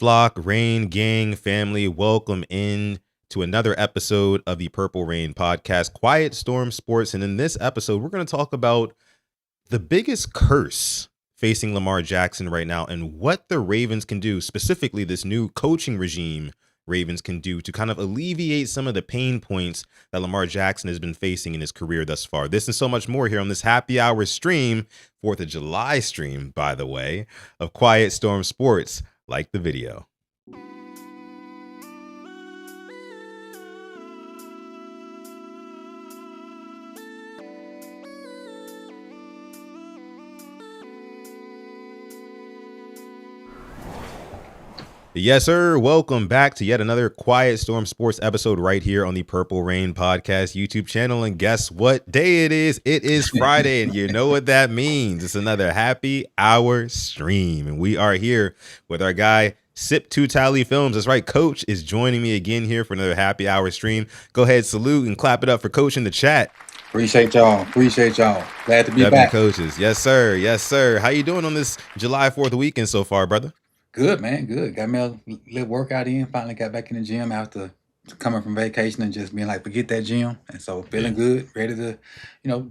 flock, rain, gang, family, welcome in to another episode of the Purple Rain podcast, Quiet Storm Sports. And in this episode, we're going to talk about the biggest curse facing Lamar Jackson right now and what the Ravens can do, specifically this new coaching regime Ravens can do to kind of alleviate some of the pain points that Lamar Jackson has been facing in his career thus far. This and so much more here on this happy hour stream, 4th of July stream, by the way, of Quiet Storm Sports. Like the video. Yes, sir. Welcome back to yet another Quiet Storm Sports episode right here on the Purple Rain Podcast YouTube channel. And guess what day it is? It is Friday, and you know what that means. It's another happy hour stream. And we are here with our guy, Sip 2 Tally Films. That's right. Coach is joining me again here for another happy hour stream. Go ahead, salute and clap it up for Coach in the chat. Appreciate y'all. Glad to be back. Coaches. Yes, sir. Yes, sir. How you doing on this July 4th weekend so far, brother? Good, man. Good. Got me a little workout in. Finally got back in the gym after coming from vacation and just being like, forget that gym. And so feeling good, ready to,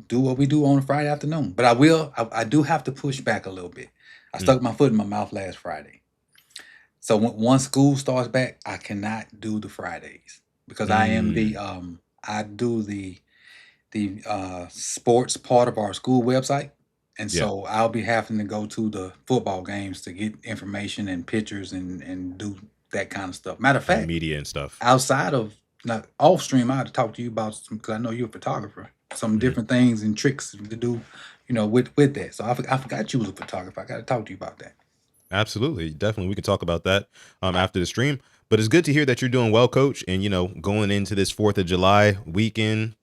do what we do on a Friday afternoon. But I do have to push back a little bit. I stuck my foot in my mouth last Friday. So once school starts back, I cannot do the Fridays because I do the sports part of our school website. And so I'll be having to go to the football games to get information and pictures and do that kind of stuff. Matter of fact, media and stuff. Outside of off stream, I had to talk to you about some, because I know you're a photographer, some different things and tricks to do, with that. So I forgot you was a photographer. I got to talk to you about that. Absolutely. Definitely. We can talk about that after the stream. But it's good to hear that you're doing well, Coach. And, going into this 4th of July weekend.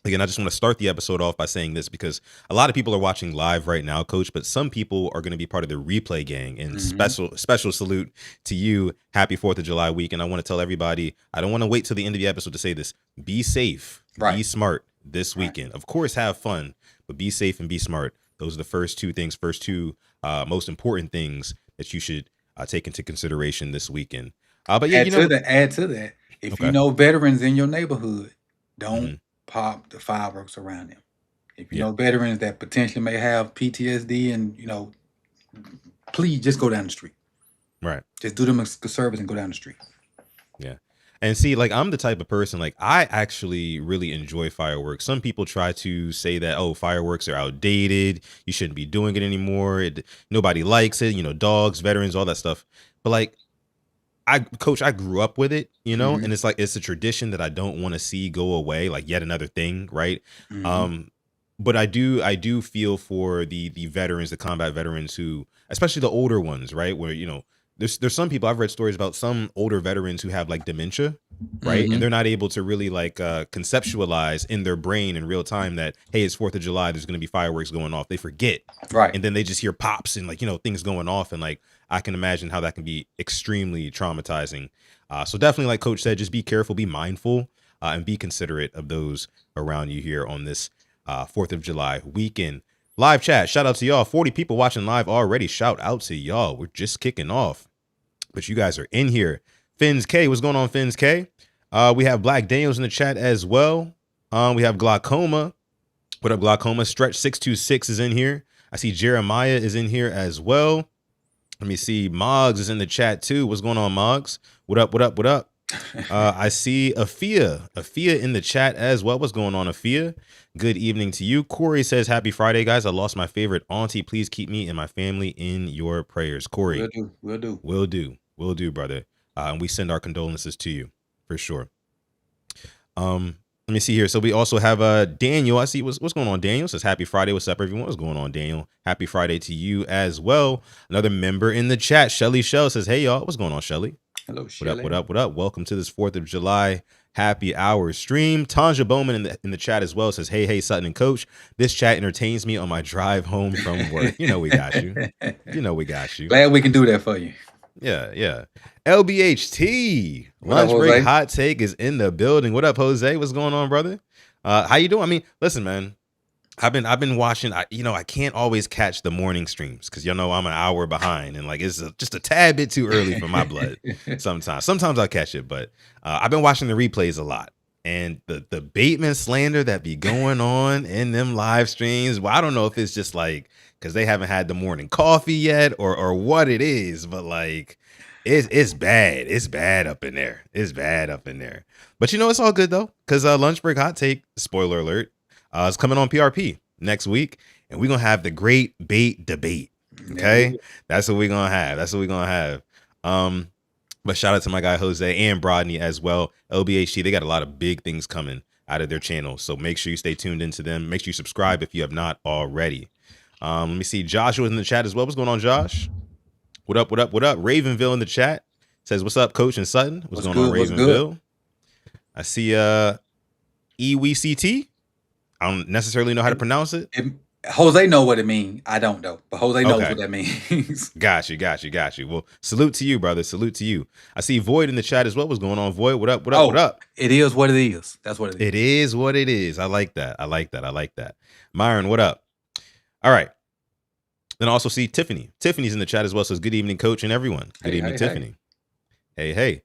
Again, I just want to start the episode off by saying this because a lot of people are watching live right now, Coach, but some people are going to be part of the replay gang. And special salute to you. Happy 4th of July week. And I want to tell everybody, I don't want to wait till the end of the episode to say this. Be safe, be smart this weekend. Of course, have fun, but be safe and be smart. Those are the first two most important things that you should take into consideration this weekend. But yeah, add to that. If you know veterans in your neighborhood, don't pop the fireworks around them. If you know veterans that potentially may have PTSD and please just go down the street. Right. Just do them a service and go down the street. Yeah. And see, I'm the type of person, I actually really enjoy fireworks. Some people try to say that, fireworks are outdated. You shouldn't be doing it anymore. Nobody likes it, dogs, veterans, all that stuff. But Coach, I grew up with it, and it's a tradition that I don't want to see go away, like yet another thing, right? But I do feel for the veterans, the combat veterans who, especially the older ones, right? Where, there's some people, I've read stories about some older veterans who have dementia, right? And they're not able to really conceptualize in their brain in real time that, hey, it's 4th of July, there's going to be fireworks going off. They forget. Right. And then they just hear pops and things going off. And I can imagine how that can be extremely traumatizing. So definitely, like Coach said, just be careful, be mindful, and be considerate of those around you here on this 4th of July weekend. Live chat, shout out to y'all. 40 people watching live already. Shout out to y'all. We're just kicking off, but you guys are in here. Fins K, what's going on, Fins K? We have Black Daniels in the chat as well. We have Glaucoma. What up, Glaucoma? Stretch 626 is in here. I see Jeremiah is in here as well. Let me see. Moggs is in the chat too. What's going on, Moggs? What up? What up? What up? I see Afia in the chat as well. What's going on, Afia? Good evening to you. Corey says, happy Friday, guys. I lost my favorite auntie. Please keep me and my family in your prayers. Corey. Will do, brother. And we send our condolences to you for sure. Let me see here. So we also have Daniel. I see what's going on. Daniel says, happy Friday. What's up, everyone? What's going on, Daniel? Happy Friday to you as well. Another member in the chat, Shelly Shell, says, hey, y'all. What's going on, Shelly? Hello, Shelly. What up? Welcome to this 4th of July happy hour stream. Tanja Bowman in the chat as well says, hey, Sutton and Coach. This chat entertains me on my drive home from work. We got you. Glad we can do that for you. Yeah. LBHT lunch break hot take is in the building. What up, Jose? What's going on, brother? How you doing? I mean, listen, man. I've been watching. I can't always catch the morning streams because I'm an hour behind, and like just a tad bit too early for my blood. Sometimes I'll catch it, but I've been watching the replays a lot, and the Bateman slander that be going on in them live streams. Well, I don't know if it's just like because they haven't had the morning coffee yet, or what it is, but like it's bad. It's bad up in there. It's bad up in there. But it's all good though, because lunch break hot take. Spoiler alert. It's coming on PRP next week, and we're gonna have the great bait debate. Okay, that's what we're gonna have. But shout out to my guy Jose and Brodney as well. LBHT, they got a lot of big things coming out of their channel, so make sure you stay tuned into them. Make sure you subscribe if you have not already. Let me see. Joshua in the chat as well. What's going on, Josh? What up? What up? What up? Ravenville in the chat says, "What's up, Coach and Sutton? What's going on, Ravenville?" I see EWCT. I don't necessarily know how to pronounce it. Jose know what it means. I don't know, but Jose knows what that means. Got you. Well, salute to you, brother. Salute to you. I see Void in the chat as well. What's going on, Void? What up? What up? What up? It is what it is. That's what it is. It is what it is. I like that. Myron, what up? All right. Then I also see Tiffany. Tiffany's in the chat as well. Says, good evening, Coach and everyone. Good evening, Tiffany. Hey.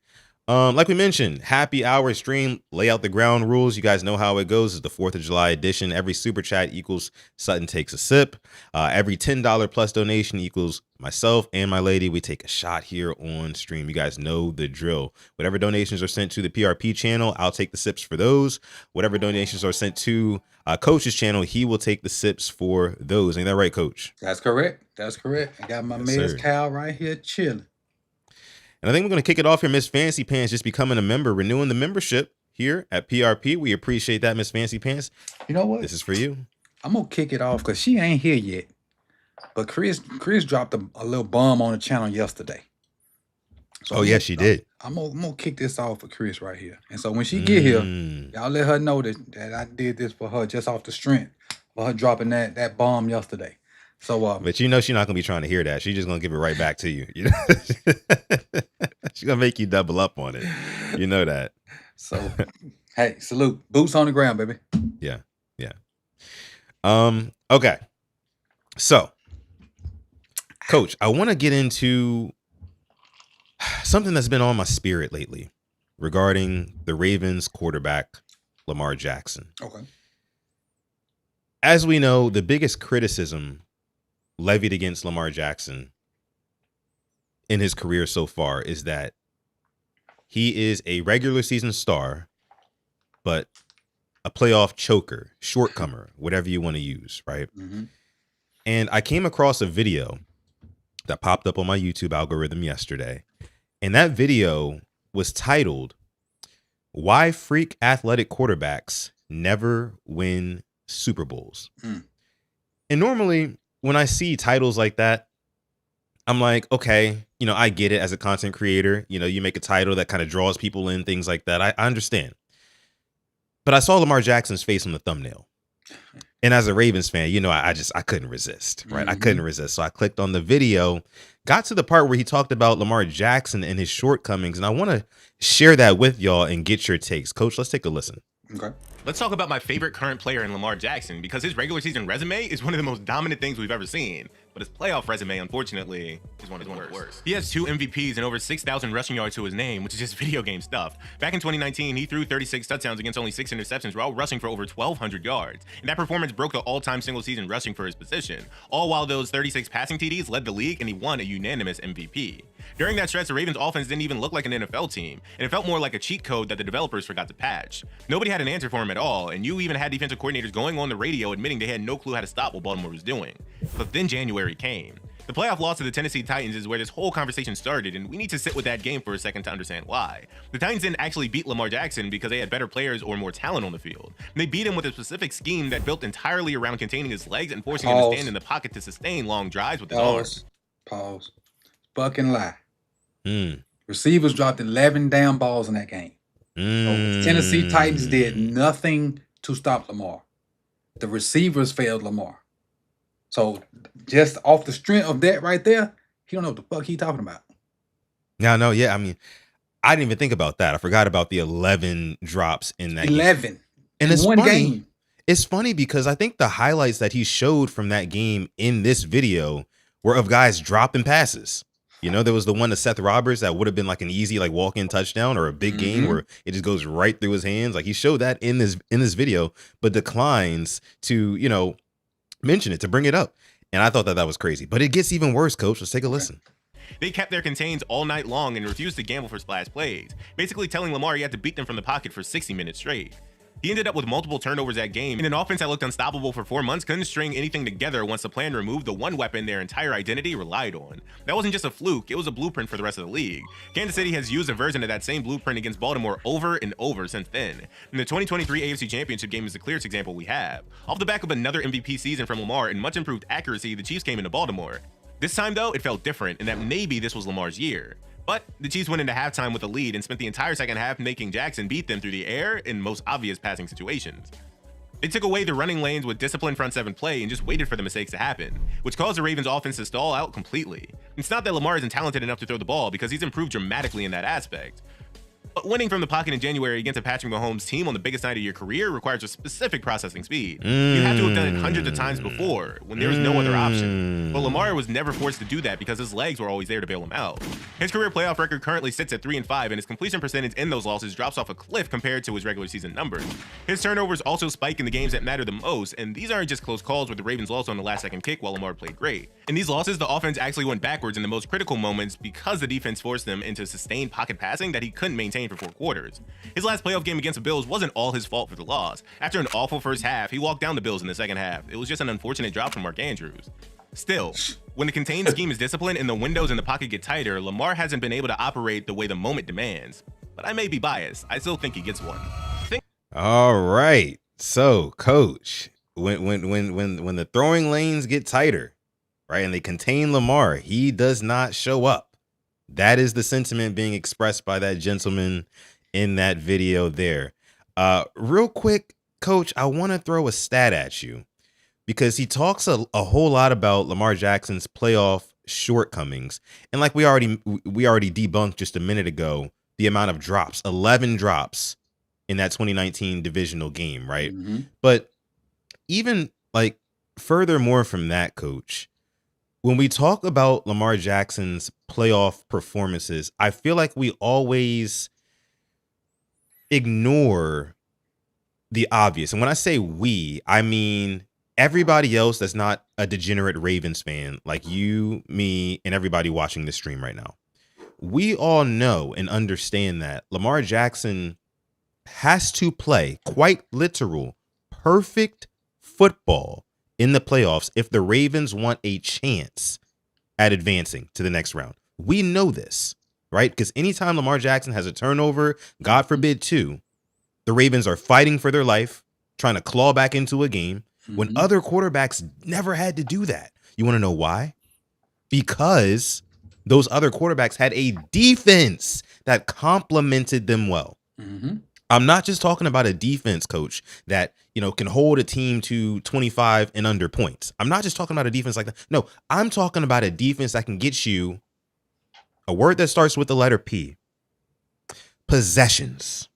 Like we mentioned, happy hour stream, lay out the ground rules. You guys know how it goes. It's the 4th of July edition. Every super chat equals Sutton takes a sip. Every $10 plus donation equals myself and my lady. We take a shot here on stream. You guys know the drill. Whatever donations are sent to the PRP channel, I'll take the sips for those. Whatever donations are sent to Coach's channel, he will take the sips for those. Ain't that right, Coach? That's correct. I got my mezcal right here chilling. And I think we're going to kick it off here. Miss Fancy Pants just becoming a member, renewing the membership here at PRP. We appreciate that, Miss Fancy Pants. You know what? This is for you. I'm going to kick it off because she ain't here yet. But Chris dropped a little bomb on the channel yesterday. So yes, she did. I'm gonna kick this off for Chris right here. And so when she get here, y'all let her know that I did this for her just off the strength for her dropping that bomb yesterday. So, but she's not gonna be trying to hear that. She's just gonna give it right back to you. She's gonna make you double up on it. You know that. So, hey, salute, boots on the ground, baby. Yeah. Okay. So, Coach, I want to get into something that's been on my spirit lately regarding the Ravens quarterback Lamar Jackson. Okay. As we know, the biggest criticism levied against Lamar Jackson in his career so far is that he is a regular season star, but a playoff choker, shortcomer, whatever you want to use, right? Mm-hmm. And I came across a video that popped up on my YouTube algorithm yesterday. And that video was titled, "Why Freak Athletic Quarterbacks Never Win Super Bowls." And normally when I see titles like that, I'm like, okay, I get it as a content creator. You make a title that kind of draws people in, things like that. I understand. But I saw Lamar Jackson's face on the thumbnail. And as a Ravens fan, I couldn't resist, right? I couldn't resist. So I clicked on the video, got to the part where he talked about Lamar Jackson and his shortcomings. And I want to share that with y'all and get your takes. Coach, let's take a listen. Okay. Let's talk about my favorite current player in Lamar Jackson, because his regular season resume is one of the most dominant things we've ever seen. But his playoff resume, unfortunately, is one of the worst. He has 2 MVPs and over 6,000 rushing yards to his name, which is just video game stuff. Back in 2019, he threw 36 touchdowns against only 6 interceptions while rushing for over 1,200 yards. And that performance broke the all-time single-season rushing for his position, all while those 36 passing TDs led the league and he won a unanimous MVP. During that stretch, the Ravens offense didn't even look like an NFL team, and it felt more like a cheat code that the developers forgot to patch. Nobody had an answer for him at all, and you even had defensive coordinators going on the radio admitting they had no clue how to stop what Baltimore was doing. But then January came. The playoff loss to the Tennessee Titans is where this whole conversation started, and we need to sit with that game for a second to understand why. The Titans didn't actually beat Lamar Jackson because they had better players or more talent on the field. They beat him with a specific scheme that built entirely around containing his legs and forcing him to stand in the pocket to sustain long drives with his arms. Pause. Fucking lie. Receivers dropped 11 down balls in that game. So the Tennessee Titans did nothing to stop Lamar. The receivers failed Lamar. So just off the strength of that right there, he don't know what the fuck he talking about. No, yeah. I mean, I didn't even think about that. I forgot about the 11 drops in that 11 game. And in one game. It's funny because I think the highlights that he showed from that game in this video were of guys dropping passes. You know, there was the one to Seth Roberts that would have been like an easy like walk-in touchdown or a big game where it just goes right through his hands. Like he showed that in this video, but declines to, you know, mention it, to bring it up. And I thought that was crazy. But it gets even worse, coach. Let's take a listen. They kept their contains all night long and refused to gamble for splash plays, basically telling Lamar he had to beat them from the pocket for 60 minutes straight. He ended up with multiple turnovers that game, and an offense that looked unstoppable for 4 months couldn't string anything together once the plan removed the one weapon their entire identity relied on. That wasn't just a fluke, it was a blueprint for the rest of the league. Kansas City has used a version of that same blueprint against Baltimore over and over since then. And the 2023 AFC Championship game is the clearest example we have. Off the back of another MVP season from Lamar and much improved accuracy, the Chiefs came into Baltimore. This time though, it felt different, and that maybe this was Lamar's year. But the Chiefs went into halftime with a lead and spent the entire second half making Jackson beat them through the air in most obvious passing situations. They took away the running lanes with disciplined front seven play and just waited for the mistakes to happen, which caused the Ravens offense to stall out completely. It's not that Lamar isn't talented enough to throw the ball, because he's improved dramatically in that aspect. But winning from the pocket in January against a Patrick Mahomes team on the biggest night of your career requires a specific processing speed. You have to have done it hundreds of times before, when there was no other option. But Lamar was never forced to do that because his legs were always there to bail him out. His career playoff record currently sits at 3-5, and his completion percentage in those losses drops off a cliff compared to his regular season numbers. His turnovers also spike in the games that matter the most, and these aren't just close calls where the Ravens lost on the last second kick while Lamar played great. In these losses, the offense actually went backwards in the most critical moments because the defense forced them into sustained pocket passing that he couldn't maintain for 4 quarters. His last playoff game against the Bills wasn't all his fault for the loss. After an awful first half, he walked down the Bills in the second half. It was just an unfortunate drop from Mark Andrews. Still, when the contained scheme is disciplined and the windows in the pocket get tighter, Lamar hasn't been able to operate the way the moment demands. But I may be biased. I still think he gets one. All right. So, coach, when the throwing lanes get tighter, right, and they contain Lamar, he does not show up. That is the sentiment being expressed by that gentleman in that video there. Real quick, coach, I want to throw a stat at you because he talks a whole lot about Lamar Jackson's playoff shortcomings. And like we already debunked just a minute ago, the amount of drops, 11 drops in that 2019 divisional game, right? But even like furthermore from that, coach, when we talk about Lamar Jackson's playoff performances, I feel like we always ignore the obvious. And when I say we, I mean everybody else that's not a degenerate Ravens fan, like you, me, and everybody watching this stream right now. We all know and understand that Lamar Jackson has to play quite literal, perfect football in the playoffs if the Ravens want a chance at advancing to the next round. We know this, right? Because anytime Lamar Jackson has a turnover, God forbid two, the Ravens are fighting for their life, trying to claw back into a game when other quarterbacks never had to do that. You want to know why? Because those other quarterbacks had a defense that complemented them well. I'm not just talking about a defense, coach, that, you know, can hold a team to 25 and under points. I'm not just talking about a defense like that. No, I'm talking about a defense that can get you a word that starts with the letter P. Possessions.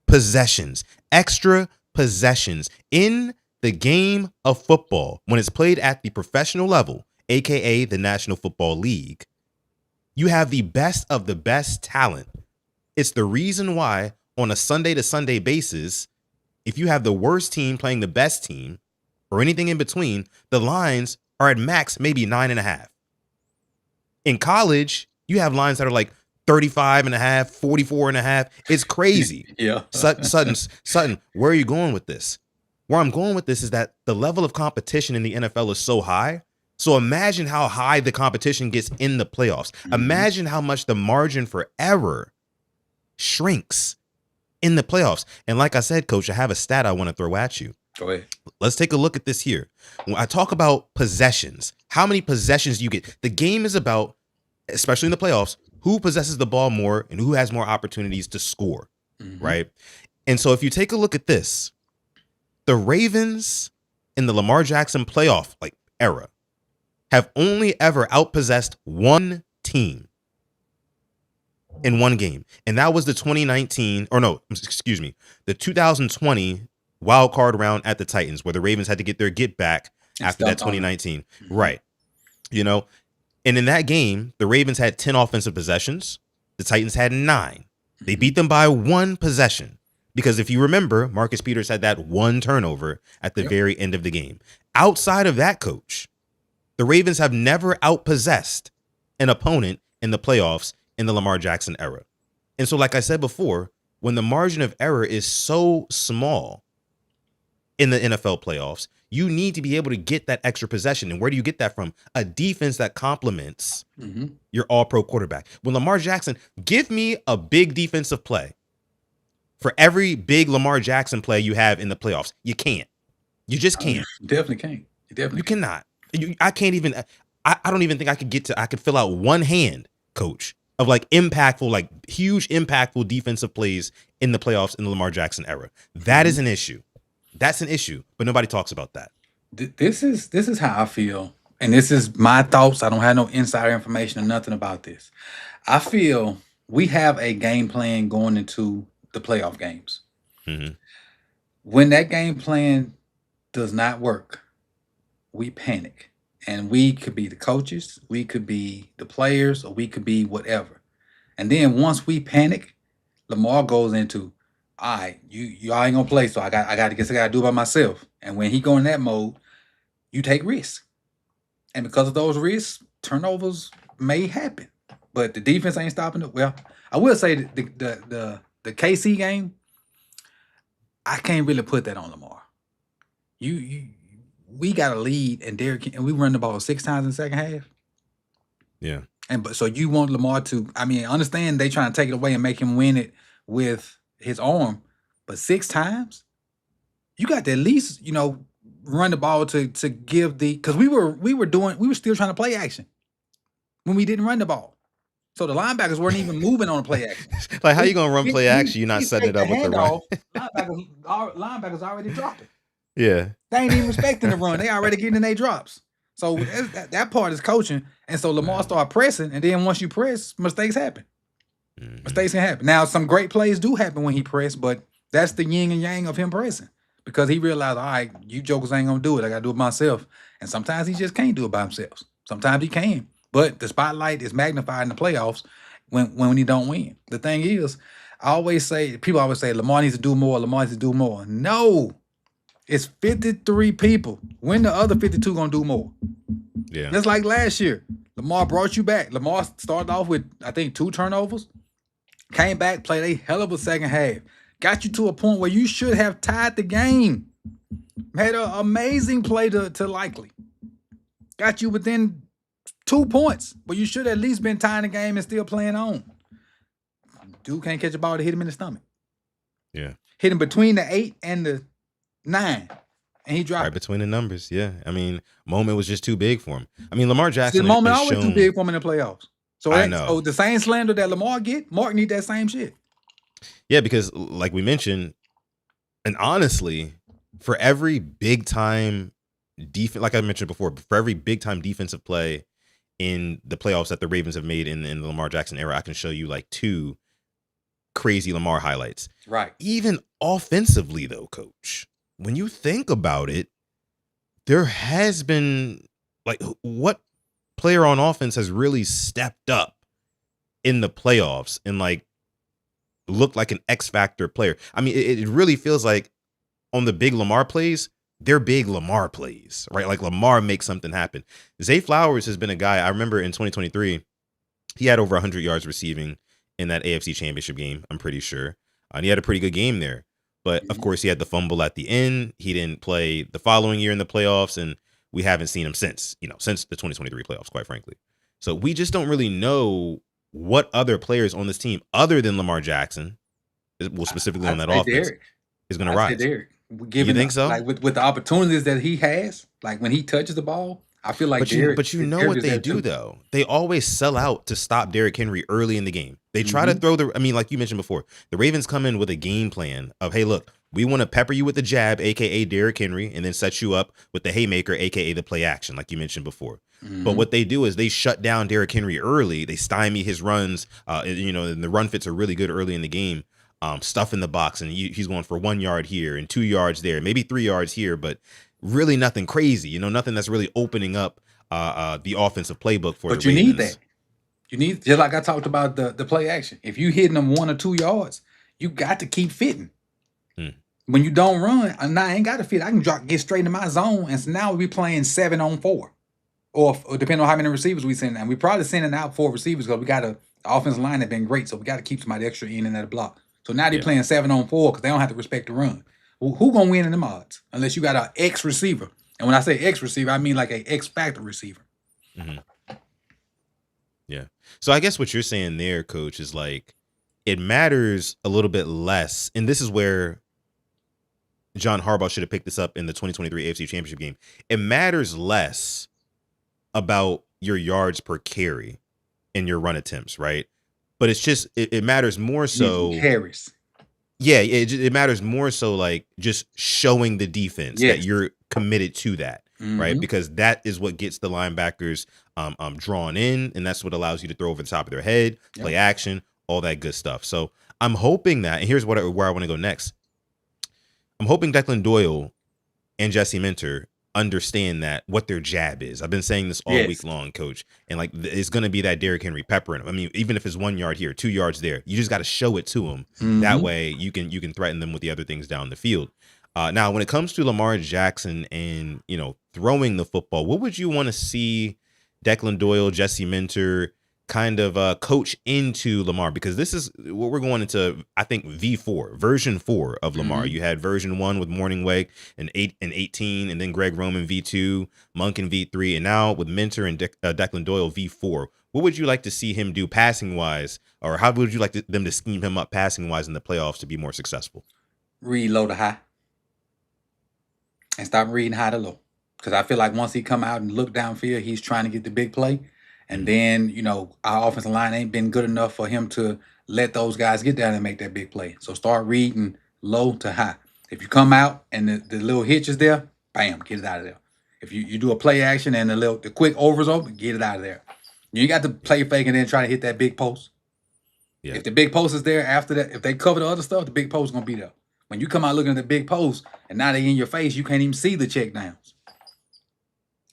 Possessions. Extra possessions in the game of football when it's played at the professional level, aka the National Football League. You have the best of the best talent. It's the reason why on a Sunday to Sunday basis, if you have the worst team playing the best team or anything in between, the lines are at max maybe 9.5. In college, you have lines that are like 35.5, 44.5. It's crazy. Yeah. Sutton, where are you going with this? Where I'm going with this is that the level of competition in the NFL is so high. So imagine how high the competition gets in the playoffs. Imagine how much the margin for error shrinks in the playoffs. And like I said, coach, I have a stat I want to throw at you. Go ahead. Let's take a look at this here. When I talk about possessions, how many possessions do you get? The game is about, especially in the playoffs, who possesses the ball more and who has more opportunities to score, right? And so if you take a look at this, the Ravens in the Lamar Jackson playoff like era have only ever outpossessed one team in one game. And that was the 2020 wild card round at the Titans, where the Ravens had to get their get back after that 2019. Right. You know, and in that game, the Ravens had 10 offensive possessions. The Titans had 9. They beat them by 1 possession. Because if you remember, Marcus Peters had that 1 turnover at the very end of the game. Outside of that, coach, the Ravens have never outpossessed an opponent in the playoffs in the Lamar Jackson era. And so, like I said before, when the margin of error is so small in the NFL playoffs, you need to be able to get that extra possession. And where do you get that from? A defense that complements your all-pro quarterback. When Lamar Jackson, give me a big defensive play for every big Lamar Jackson play you have in the playoffs. You can't. You just can't. You definitely can't. You cannot. I can't even. I don't even think I could fill out one hand, coach, of like impactful, like huge impactful defensive plays in the playoffs in the Lamar Jackson era. That is an issue. That's an issue, but nobody talks about that. This is how I feel, and this is my thoughts. I don't have no insider information or nothing about this. I feel we have a game plan going into the playoff games. When that game plan does not work, we panic. And we could be the coaches, we could be the players, or we could be whatever. And then once we panic, Lamar goes into, all right, y'all ain't gonna play, so I gotta do it by myself. And when he go in that mode, you take risks. And because of those risks, turnovers may happen. But the defense ain't stopping it. Well, I will say the KC game, I can't really put that on Lamar. We got a lead, and we run the ball 6 times in the second half. Yeah. But so you want Lamar to, I mean, understand they trying to take it away and make him win it with his arm, but 6 times, you got to at least, run the ball to give because we were still trying to play action when we didn't run the ball. So the linebackers weren't even moving on the play action. Like, how you gonna run play action? You're not setting it up with the run. Linebackers already dropping. Yeah. They ain't even respecting the run. They already getting in their drops. So that part is coaching. And so Lamar started pressing, and then once you press, mistakes happen. Mistakes can happen. Now, some great plays do happen when he pressed, but that's the yin and yang of him pressing. Because he realized, all right, you jokers ain't gonna do it. I gotta do it myself. And sometimes he just can't do it by himself. Sometimes he can. But the spotlight is magnified in the playoffs when he don't win. The thing is, people always say Lamar needs to do more, Lamar needs to do more. No. It's 53 people. When the other 52 gonna do more? Yeah. Just like last year. Lamar brought you back. Lamar started off with, I think, 2 turnovers. Came back, played a hell of a second half. Got you to a point where you should have tied the game. Made an amazing play to Likely. Got you within 2 points, but you should have at least been tying the game and still playing on. Dude can't catch a ball to hit him in the stomach. Yeah. Hit him between the 8 and the 9, and he dropped right between the numbers. Yeah. I mean, moment was just too big for him. I mean, Lamar Jackson. The moment always too big for him in the playoffs. So I know. So the same slander that Lamar get, Mark need that same shit. Yeah, because like we mentioned, and honestly, for every big time defense, like I mentioned before, for every big time defensive play in the playoffs that the Ravens have made in the Lamar Jackson era, I can show you like 2 crazy Lamar highlights. Right. Even offensively, though, coach, when you think about it, there has been like what player on offense has really stepped up in the playoffs and like looked like an X factor player. I mean, it really feels like on the big Lamar plays, they're big Lamar plays, right? Like Lamar makes something happen. Zay Flowers has been a guy, I remember in 2023, he had over 100 yards receiving in that AFC Championship game, I'm pretty sure. And he had a pretty good game there. But of course, he had the fumble at the end. He didn't play the following year in the playoffs, and we haven't seen him since the 2023 playoffs, quite frankly. So we just don't really know what other players on this team, other than Lamar Jackson, specifically on that offense, is going to rise. Derek, you think so? Like with the opportunities that he has, like when he touches the ball, I feel like but you know what they do though? They always sell out to stop Derrick Henry early in the game. They try to throw like you mentioned before, the Ravens come in with a game plan of, hey, look, we want to pepper you with the jab, aka Derrick Henry, and then set you up with the haymaker, aka the play action, like you mentioned before. But what they do is they shut down Derrick Henry early. They stymie his runs, and the run fits are really good early in the game. stuff in the box, and he's going for 1 yard here and 2 yards there, maybe 3 yards here, but really nothing crazy, nothing that's really opening up the offensive playbook for But the you Ravens. need that. You need, just like I talked about the play action. If you hitting them 1 or 2 yards, you got to keep fitting. When you don't run, I ain't got to fit. I can get straight into my zone, and so now we playing 7-on-4, or depending on how many receivers we send. And we probably sending out 4 receivers because we got the offensive line that been great, so we got to keep somebody extra in and out of the block. So now they're playing 7-on-4 because they don't have to respect the run. Well, who gonna win in them odds unless you got an X receiver? And when I say X receiver, I mean like a X factor receiver. Yeah. So I guess what you're saying there, Coach, is like it matters a little bit less, and this is where John Harbaugh should have picked this up in the 2023 AFC Championship game. It matters less about your yards per carry and your run attempts, right? But it's just it matters more so carries. Yeah, it matters more so like just showing the defense that you're committed to that, right? Because that is what gets the linebackers drawn in, and that's what allows you to throw over the top of their head, play action, all that good stuff. So I'm hoping that, and here's where I want to go next. I'm hoping Declan Doyle and Jesse Minter understand that what their jab is. I've been saying this all week long, Coach, and like it's going to be that Derrick Henry peppering him. I mean, even if it's 1 yard here, 2 yards there, you just got to show it to them. That way you can threaten them with the other things down the field. Now, when it comes to Lamar Jackson and throwing the football, what would you want to see Declan Doyle, Jesse Minter kind of coach into Lamar? Because this is what we're going into, I think, version 4 of Lamar. You had version 1 with Morningweg and 8 and 18, and then Greg Roman V2, Monk in V3, and now with Minter and Declan Doyle V4. What would you like to see him do passing wise, or how would you like them to scheme him up passing wise in the playoffs to be more successful? Read low to high and stop reading high to low, because I feel like once he come out and look downfield, he's trying to get the big play. And then, our offensive line ain't been good enough for him to let those guys get down and make that big play. So start reading low to high. If you come out and the little hitch is there, bam, get it out of there. If you do a play action and the quick overs open, get it out of there. You got to play fake and then try to hit that big post. Yeah. If the big post is there after that, if they cover the other stuff, the big post is going to be there. When you come out looking at the big post and now they in your face, you can't even see the check downs.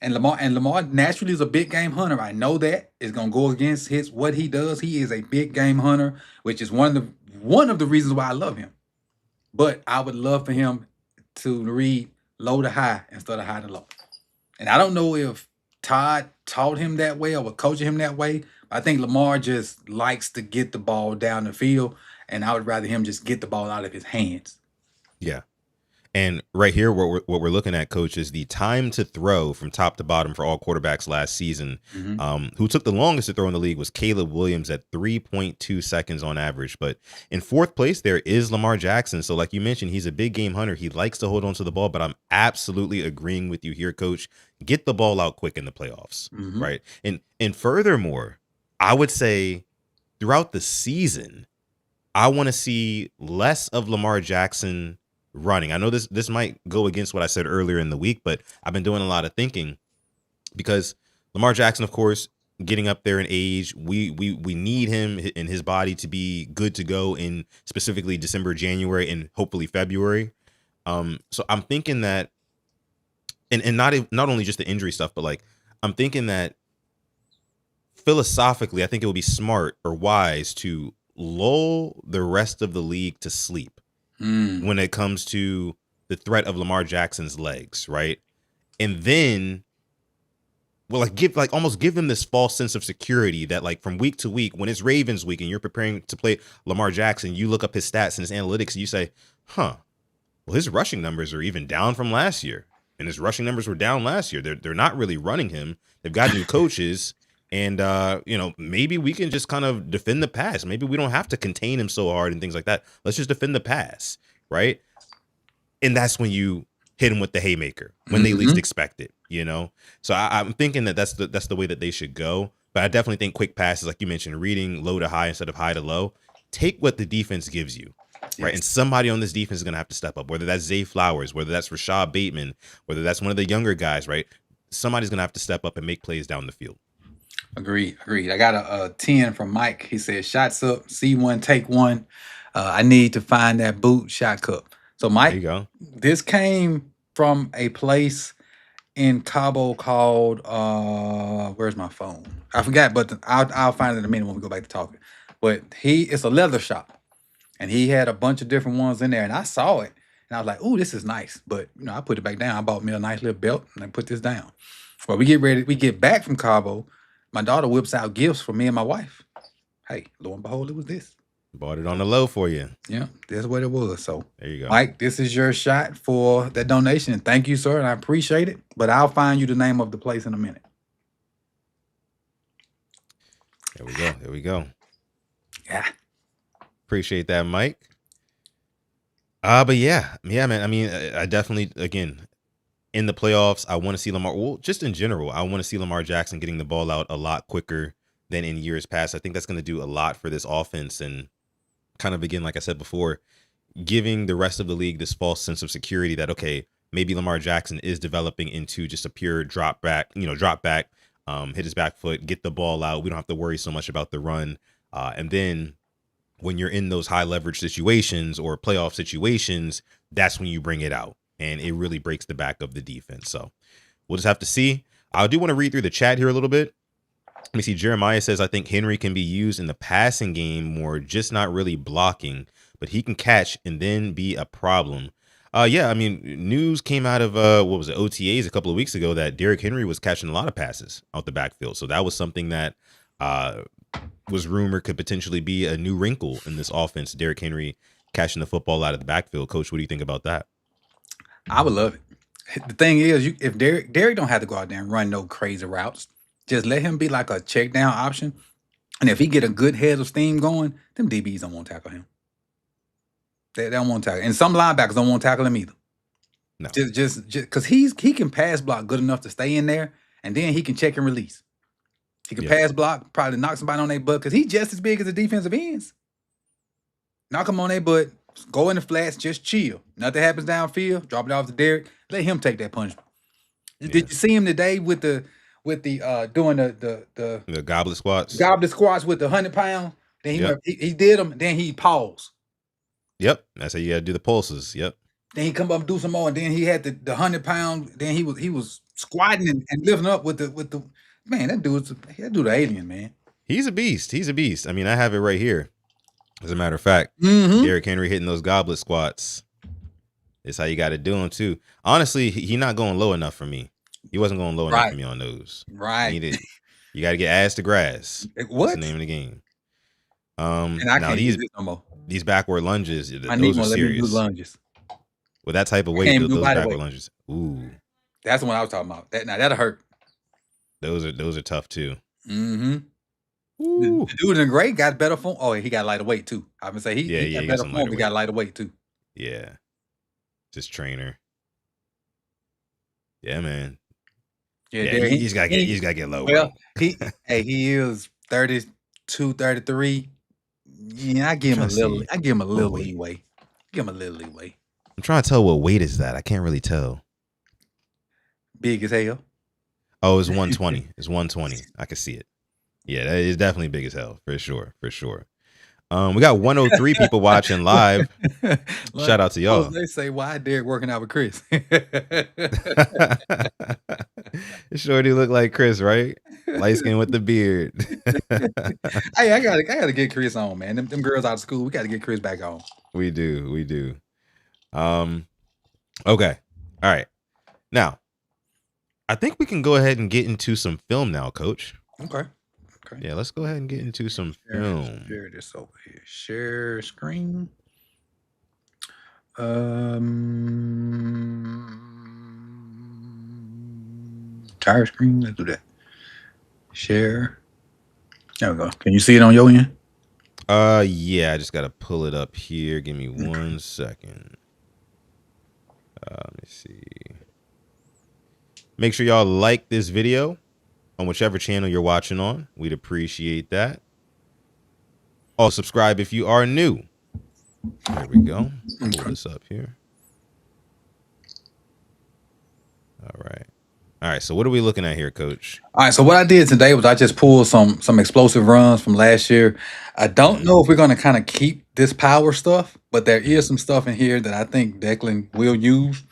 And Lamar naturally is a big game hunter. I know that is going to go against what he does. He is a big game hunter, which is one of the reasons why I love him. But I would love for him to read low to high instead of high to low. And I don't know if Todd taught him that way or was coaching him that way. But I think Lamar just likes to get the ball down the field, and I would rather him just get the ball out of his hands. Yeah. And right here, what we're looking at, Coach, is the time to throw from top to bottom for all quarterbacks last season. Who took the longest to throw in the league was Caleb Williams at 3.2 seconds on average. But in 4th place, there is Lamar Jackson. So like you mentioned, he's a big game hunter. He likes to hold on to the ball, but I'm absolutely agreeing with you here, Coach. Get the ball out quick in the playoffs, right? And furthermore, I would say throughout the season, I want to see less of Lamar Jackson running. I know this might go against what I said earlier in the week, but I've been doing a lot of thinking because Lamar Jackson, of course, getting up there in age, we need him and his body to be good to go in specifically December, January, and hopefully February. So I'm thinking that, and not only just the injury stuff, but like I'm thinking that philosophically, I think it would be smart or wise to lull the rest of the league to sleep when it comes to the threat of Lamar Jackson's legs, right? And then, almost give him this false sense of security that like from week to week, when it's Ravens week and you're preparing to play Lamar Jackson, you look up his stats and his analytics and you say, well, his rushing numbers are even down from last year. And his rushing numbers were down last year. They're not really running him. They've got new coaches. And, maybe we can just kind of defend the pass. Maybe we don't have to contain him so hard and things like that. Let's just defend the pass, right? And that's when you hit him with the haymaker, when they least expect it, So I'm thinking that that's the way that they should go. But I definitely think quick passes, like you mentioned, reading low to high instead of high to low. Take what the defense gives you, right? And somebody on this defense is going to have to step up, whether that's Zay Flowers, whether that's Rashad Bateman, whether that's one of the younger guys, right? Somebody's going to have to step up and make plays down the field. Agreed. I got a 10 from Mike. He said, shots up, see one, take one. I need to find that boot shot cup. So, There Mike, you go. this came from a place in Cabo called where's my phone? I forgot, but I'll find it in a minute when we go back to talking. But it's a leather shop, and he had a bunch of different ones in there, and I saw it, and I was like, "Ooh, this is nice." But I put it back down. I bought me a nice little belt, and I put this down. Well, we get back from Cabo. My daughter whips out gifts for me and my wife. Hey, lo and behold, it was this. Bought it on the low for you. Yeah, that's what it was. So, There you go. Mike, this is your shot for that donation. And thank you, sir. And I appreciate it. But I'll find you the name of the place in a minute. There we go. There we go. Yeah. Appreciate that, Mike. But yeah, man. I mean, I definitely, again, in the playoffs, I want to see Lamar. Well, just in general, I want to see Lamar Jackson getting the ball out a lot quicker than in years past. I think that's going to do a lot for this offense and kind of, again, like I said before, giving the rest of the league this false sense of security that, okay, maybe Lamar Jackson is developing into just a pure drop back, hit his back foot, get the ball out. We don't have to worry so much about the run. And then when you're in those high leverage situations or playoff situations, that's when you bring it out. And it really breaks the back of the defense. So we'll just have to see. I do want to read through the chat here a little bit. Let me see. Jeremiah says, I think Henry can be used in the passing game more, just not really blocking, but he can catch and then be a problem. Yeah, I mean, news came out of OTAs a couple of weeks ago that Derrick Henry was catching a lot of passes out the backfield. So that was something that was rumored could potentially be a new wrinkle in this offense. Derrick Henry catching the football out of the backfield. Coach, what do you think about that? I would love it. The thing is, if Derrick don't have to go out there and run no crazy routes, just let him be like a check down option. And if he get a good head of steam going, them DBs don't want to tackle him. They don't want to tackle. And some linebackers don't want to tackle him either. No. Just because he can pass block good enough to stay in there, and then he can check and release. He can pass block, probably knock somebody on their butt because he's just as big as the defensive ends. Knock him on their butt, go in the flats, just chill. Nothing happens downfield, drop it off to Derrick. Let him take that punishment. Yeah. Did you see him today with the doing the goblet squats? Goblet squats with the 100-pound. Then he did them. Then he paused. Yep, that's how you got to do the pulses. Yep. Then he come up and do some more, and then he had the 100-pound. Then he was squatting and lifting up with the man. That dude's an alien, man. He's a beast. He's a beast. I mean, I have it right here. As a matter of fact, Derrick Henry hitting those goblet squats. It's how you got to do them too. Honestly, he not going low enough for me. He wasn't going low enough for me on those. Right. You got to get ass to grass. What? That's the name of the game. And I can't do this no more. These backward lunges, I need those are serious. Let me do lunges. With that type of weight, those backward lunges. Ooh. That's the one I was talking about. That'll hurt. Those are tough too. Mm-hmm. The dude in gray got better form. Oh, he got lighter weight too. I would say he got better form. He got lighter weight too. Yeah. Just trainer. Yeah, man. Yeah, he's got to get low. Well, he is 32, 33. Yeah, I give him a little leeway. Give him a little leeway. I'm trying to tell what weight is that. I can't really tell. Big as hell. Oh, it's 120. It's 120. I can see it. Yeah, that is definitely big as hell, for sure. For sure. We got 103 people watching live. Shout out to y'all. They say, why Derrick working out with Chris? It sure do look like Chris, right? Light skin with the beard. Hey, I gotta get Chris on, man. Them girls out of school, we gotta get Chris back on. We do. Okay. All right. Now, I think we can go ahead and get into some film now, Coach. Okay. Yeah, let's go ahead and get into some film. Share this over here. Share screen. Entire screen. Let's do that. Share. There we go. Can you see it on your end? Yeah, I just gotta pull it up here. Give me 1 second. Let me see. Make sure y'all like this video on whichever channel you're watching on. We'd appreciate that. Also, subscribe if you are new. There we go. Pull this up here. All right. All right, so what are we looking at here, Coach? All right, so what I did today was I just pulled some explosive runs from last year. I don't know if we're gonna kind of keep this power stuff, but there is some stuff in here that I think Declan will use.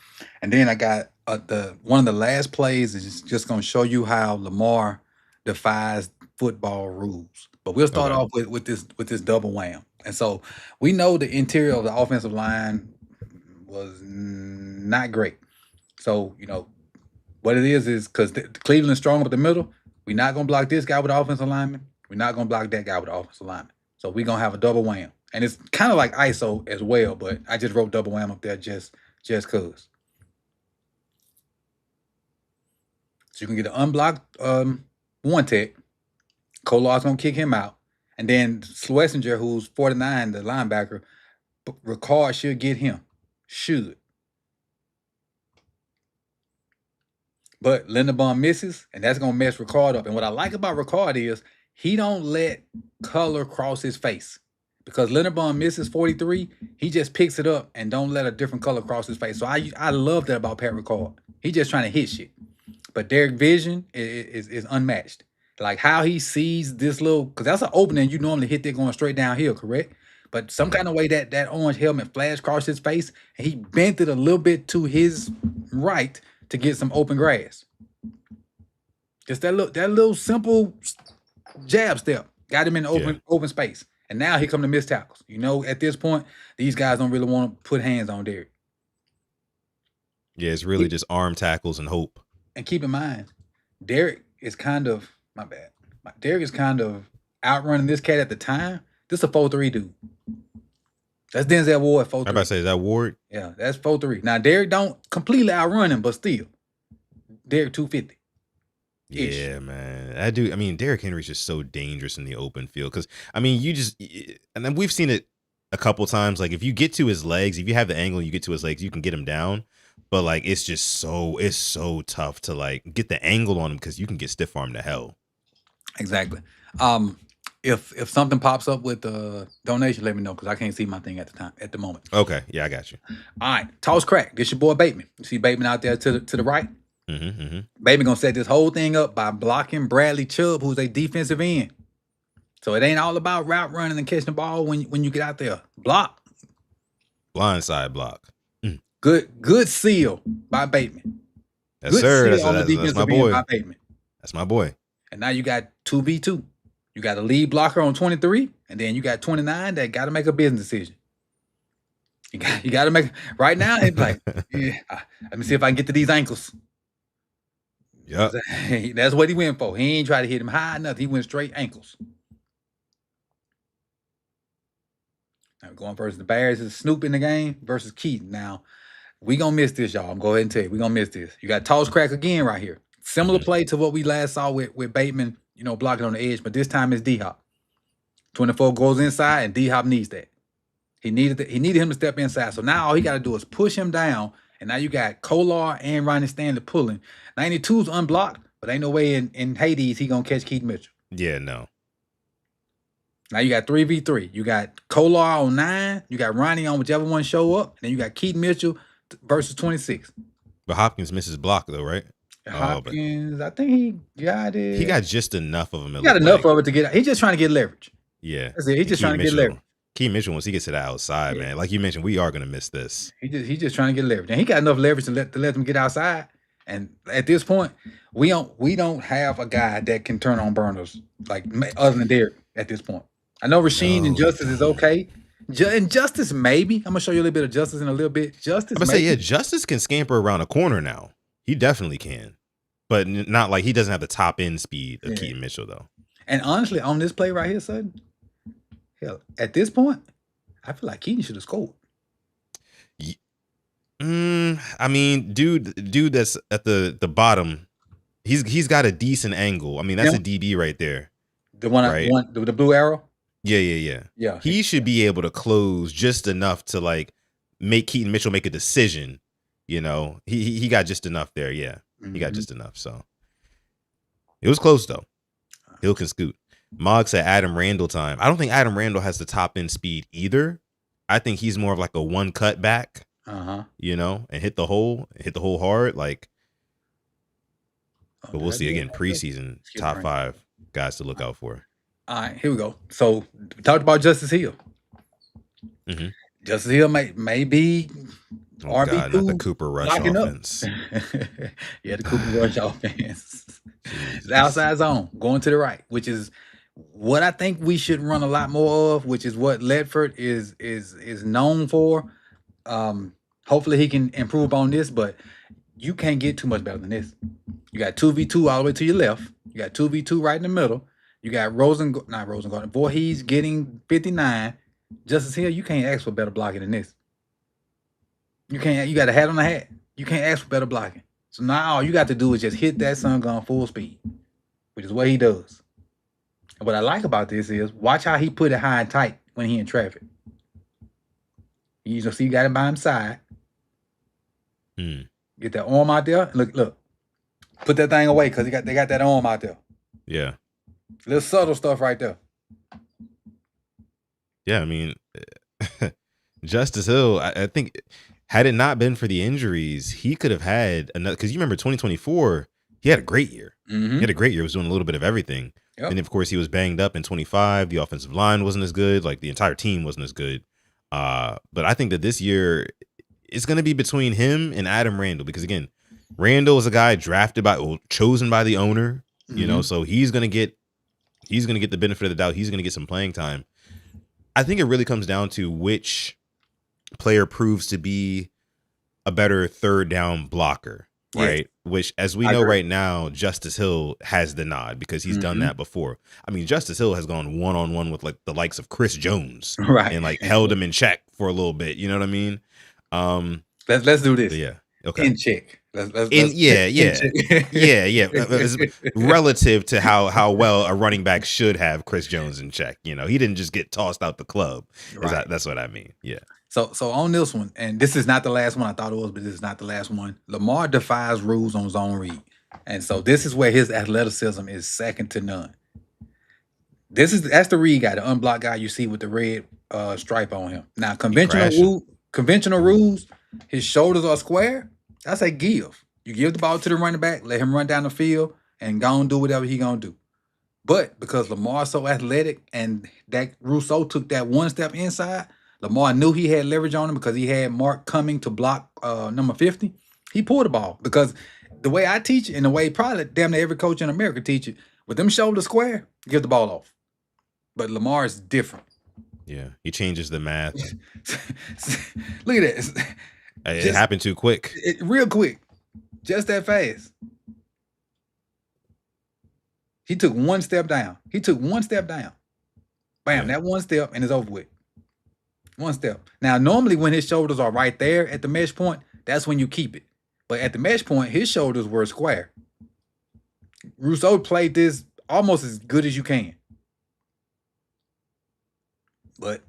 And then I got the one of the last plays is just gonna show you how Lamar defies football rules. But we'll start Okay. off with this double wham. And so we know the interior of the offensive line was not great. So what it is because Cleveland's strong up the middle. We're not gonna block this guy with the offensive lineman. We're not gonna block that guy with the offensive lineman. So we're gonna have a double wham, and it's kind of like ISO as well. But I just wrote double wham up there just cause. So you can get an unblocked one tech. Kolar's gonna kick him out, and then Schlesinger, who's 49, the linebacker, Ricard should get him. Should. But Linderbaum misses, and that's gonna mess Ricard up. And what I like about Ricard is he don't let color cross his face. Because Linderbaum misses 43, he just picks it up and don't let a different color cross his face. So I love that about Pat Ricard. He just trying to hit shit. But Derek vision is unmatched. Like how he sees this little, because that's an opening you normally hit that going straight downhill, correct? But some kind of way that orange helmet flashed across his face, and he bent it a little bit to his right to get some open grass. Just that little simple jab step got him in the open space. And now he come to missed tackles. At this point, these guys don't really want to put hands on Derek. Yeah, it's really just arm tackles and hope. And keep in mind, Derek is kind of Derek is kind of outrunning this cat at the time. This is a 4-3 dude. That's Denzel Ward 4-3. I'm about to say, is that Ward? Yeah, that's 4-3. Now Derek don't completely outrun him, but still, Derek 250. Yeah, man. That dude, I mean, Derrick Henry's just so dangerous in the open field. Because, I mean, and then we've seen it a couple times. Like, if you get to his legs, if you have the angle and you get to his legs, you can get him down. But, like, it's so tough to, like, get the angle on him because you can get stiff armed to hell. Exactly. If something pops up with the donation, let me know because I can't see my thing at the moment. Okay. Yeah, I got you. All right. Toss crack. This your boy Bateman. You see Bateman out there to the right? Bateman gonna set this whole thing up by blocking Bradley Chubb, who's a defensive end. So it ain't all about route running and catching the ball when you get out there. Block. Blindside block. Good seal by Bateman. Yes, good sir. Seal That's my boy. by Bateman. That's my boy. And now you got 2v2. You got a lead blocker on 23, and then you got 29 that got to make a business decision. You got to make right now. It's like, yeah, let me see if I can get to these ankles. Yep. That's what he went for. He ain't try to hit him high enough. He went straight ankles. Now we're going versus the Bears. Is Snoop in the game versus Keaton. Now, we going to miss this, y'all. I'm going to go ahead and tell you. We're going to miss this. You got toss crack again right here. Similar play to what we last saw with Bateman, blocking on the edge, but this time it's D-Hop. 24 goes inside, and D-Hop needs that. He needed him to step inside. So now all he got to do is push him down, and now you got Kolar and Ronnie Stanley pulling. 92's unblocked, but ain't no way in Hades he going to catch Keaton Mitchell. Yeah, no. Now you got 3v3. You got Kolar on 9. You got Ronnie on whichever one show up. And then you got Keaton Mitchell versus 26. But Hopkins misses block, though, right? Hopkins, I think he got it. He got just enough of him. He got enough of it to get out. He's just trying to get leverage. Yeah. That's it. He's just trying to get leverage. Keaton Mitchell, once he gets to the outside, man, like you mentioned, we are going to miss this. He's just trying to get leverage. And he got enough leverage to let them get outside. And at this point, we don't have a guy that can turn on burners like other than Derek at this point. I know Rasheen and Justice is okay. And Justice maybe. I'm gonna show you a little bit of Justice in a little bit. Justice. I'm gonna say, yeah, Justice can scamper around a corner now. He definitely can, but not like he doesn't have the top end speed of Keaton Mitchell though. And honestly, on this play right here, son, hell, at this point, I feel like Keaton should have scored. I mean, dude that's at the bottom, he's got a decent angle. I mean, that's a DB right there. The one, right? The blue arrow. Yeah. He should be able to close just enough to like make Keaton Mitchell make a decision. He got just enough there. Yeah, he got just enough. So it was close though. Hill can scoot. Mogg said Adam Randall time. I don't think Adam Randall has the top end speed either. I think he's more of like a one cut back. And hit the hole hard. Like But we'll see again. Preseason top 5 guys to look out for. All right, here we go. So we talked about Justice Hill. Mm-hmm. Justice Hill may be Oh God, not the Cooper Rush offense. Yeah, the Cooper Rush offense. It's outside zone, going to the right, which is what I think we should run a lot more of, which is what Ledford is known for. Hopefully he can improve on this, but you can't get too much better than this. You got 2v2 all the way to your left. You got 2v2 right in the middle. You got Rosengarten. Voorhees getting 59. Justice Hill, you can't ask for better blocking than this. You can't. You got a hat on the hat. You can't ask for better blocking. So now all you got to do is just hit that sun gun full speed, which is what he does. And what I like about this is watch how he put it high and tight when he in traffic. You see, you got him by his side. Get that arm out there. Look. Put that thing away because they got that arm out there. Yeah. Little subtle stuff right there. Yeah, I mean, Justice Hill, I think, had it not been for the injuries, he could have had another. Because you remember 2024, he had a great year. Mm-hmm. He had a great year. He was doing a little bit of everything. Yep. And of course, he was banged up in 25. The offensive line wasn't as good. Like the entire team wasn't as good. But I think that this year it's going to be between him and Adam Randall. Because again, Randall is a guy chosen by the owner. You know, so he's going to get the benefit of the doubt. He's going to get some playing time. I think it really comes down to which player proves to be a better third down blocker, right? Yes. Which, as we know right now, Justice Hill has the nod because he's done that before. I mean, Justice Hill has gone one-on-one with like the likes of Chris Jones, right, and like held him in check for a little bit. You know what I mean? Let's do this. Yeah. Okay. In check. Yeah. Relative to how well a running back should have Chris Jones in check. You know, he didn't just get tossed out the club. Right. That's what I mean. Yeah. So on this one, and this is not the last one I thought it was, but this is not the last one. Lamar defies rules on zone read. And so this is where his athleticism is second to none. That's the read guy, the unblocked guy you see with the red stripe on him. Now, conventional rules, his shoulders are square. That's a give. You give the ball to the running back, let him run down the field, and go and do whatever he gonna do. But because Lamar's so athletic and that Rousseau took that one step inside, Lamar knew he had leverage on him because he had Mark coming to block number 50. He pulled the ball because the way I teach it and the way probably damn near every coach in America teach it, with them shoulders square, give the ball off. But Lamar is different. Yeah, he changes the math. Look at this. It happened too quick. Real quick. Just that fast. He took one step down. Bam, that one step, and it's over with. One step. Now, normally when his shoulders are right there at the mesh point, that's when you keep it. But at the mesh point, his shoulders were square. Rousseau played this almost as good as you can. But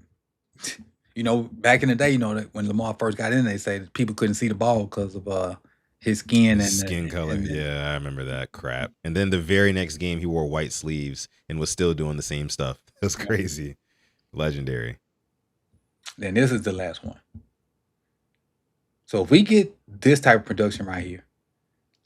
you know, back in the day, you know, that when Lamar first got in, they say that people couldn't see the ball because of his skin and skin color. Yeah, I remember that crap. And then the very next game, he wore white sleeves and was still doing the same stuff. It was crazy. Legendary. Then this is the last one. So if we get this type of production right here,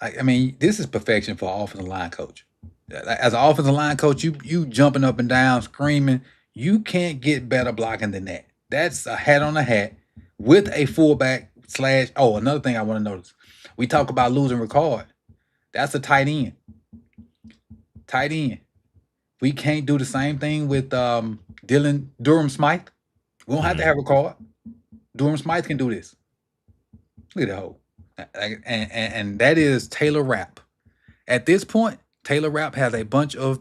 I mean, this is perfection for an offensive line coach. As an offensive line coach, you jumping up and down, screaming. You can't get better blocking than that. That's a hat on a hat with a fullback / another thing I want to notice. We talk about losing Ricard. That's a tight end. Tight end. We can't do the same thing with Durham Smythe. We don't have to have Ricard. Durham Smythe can do this. Look at the hole. And that is Taylor Rapp. At this point, Taylor Rapp has a bunch of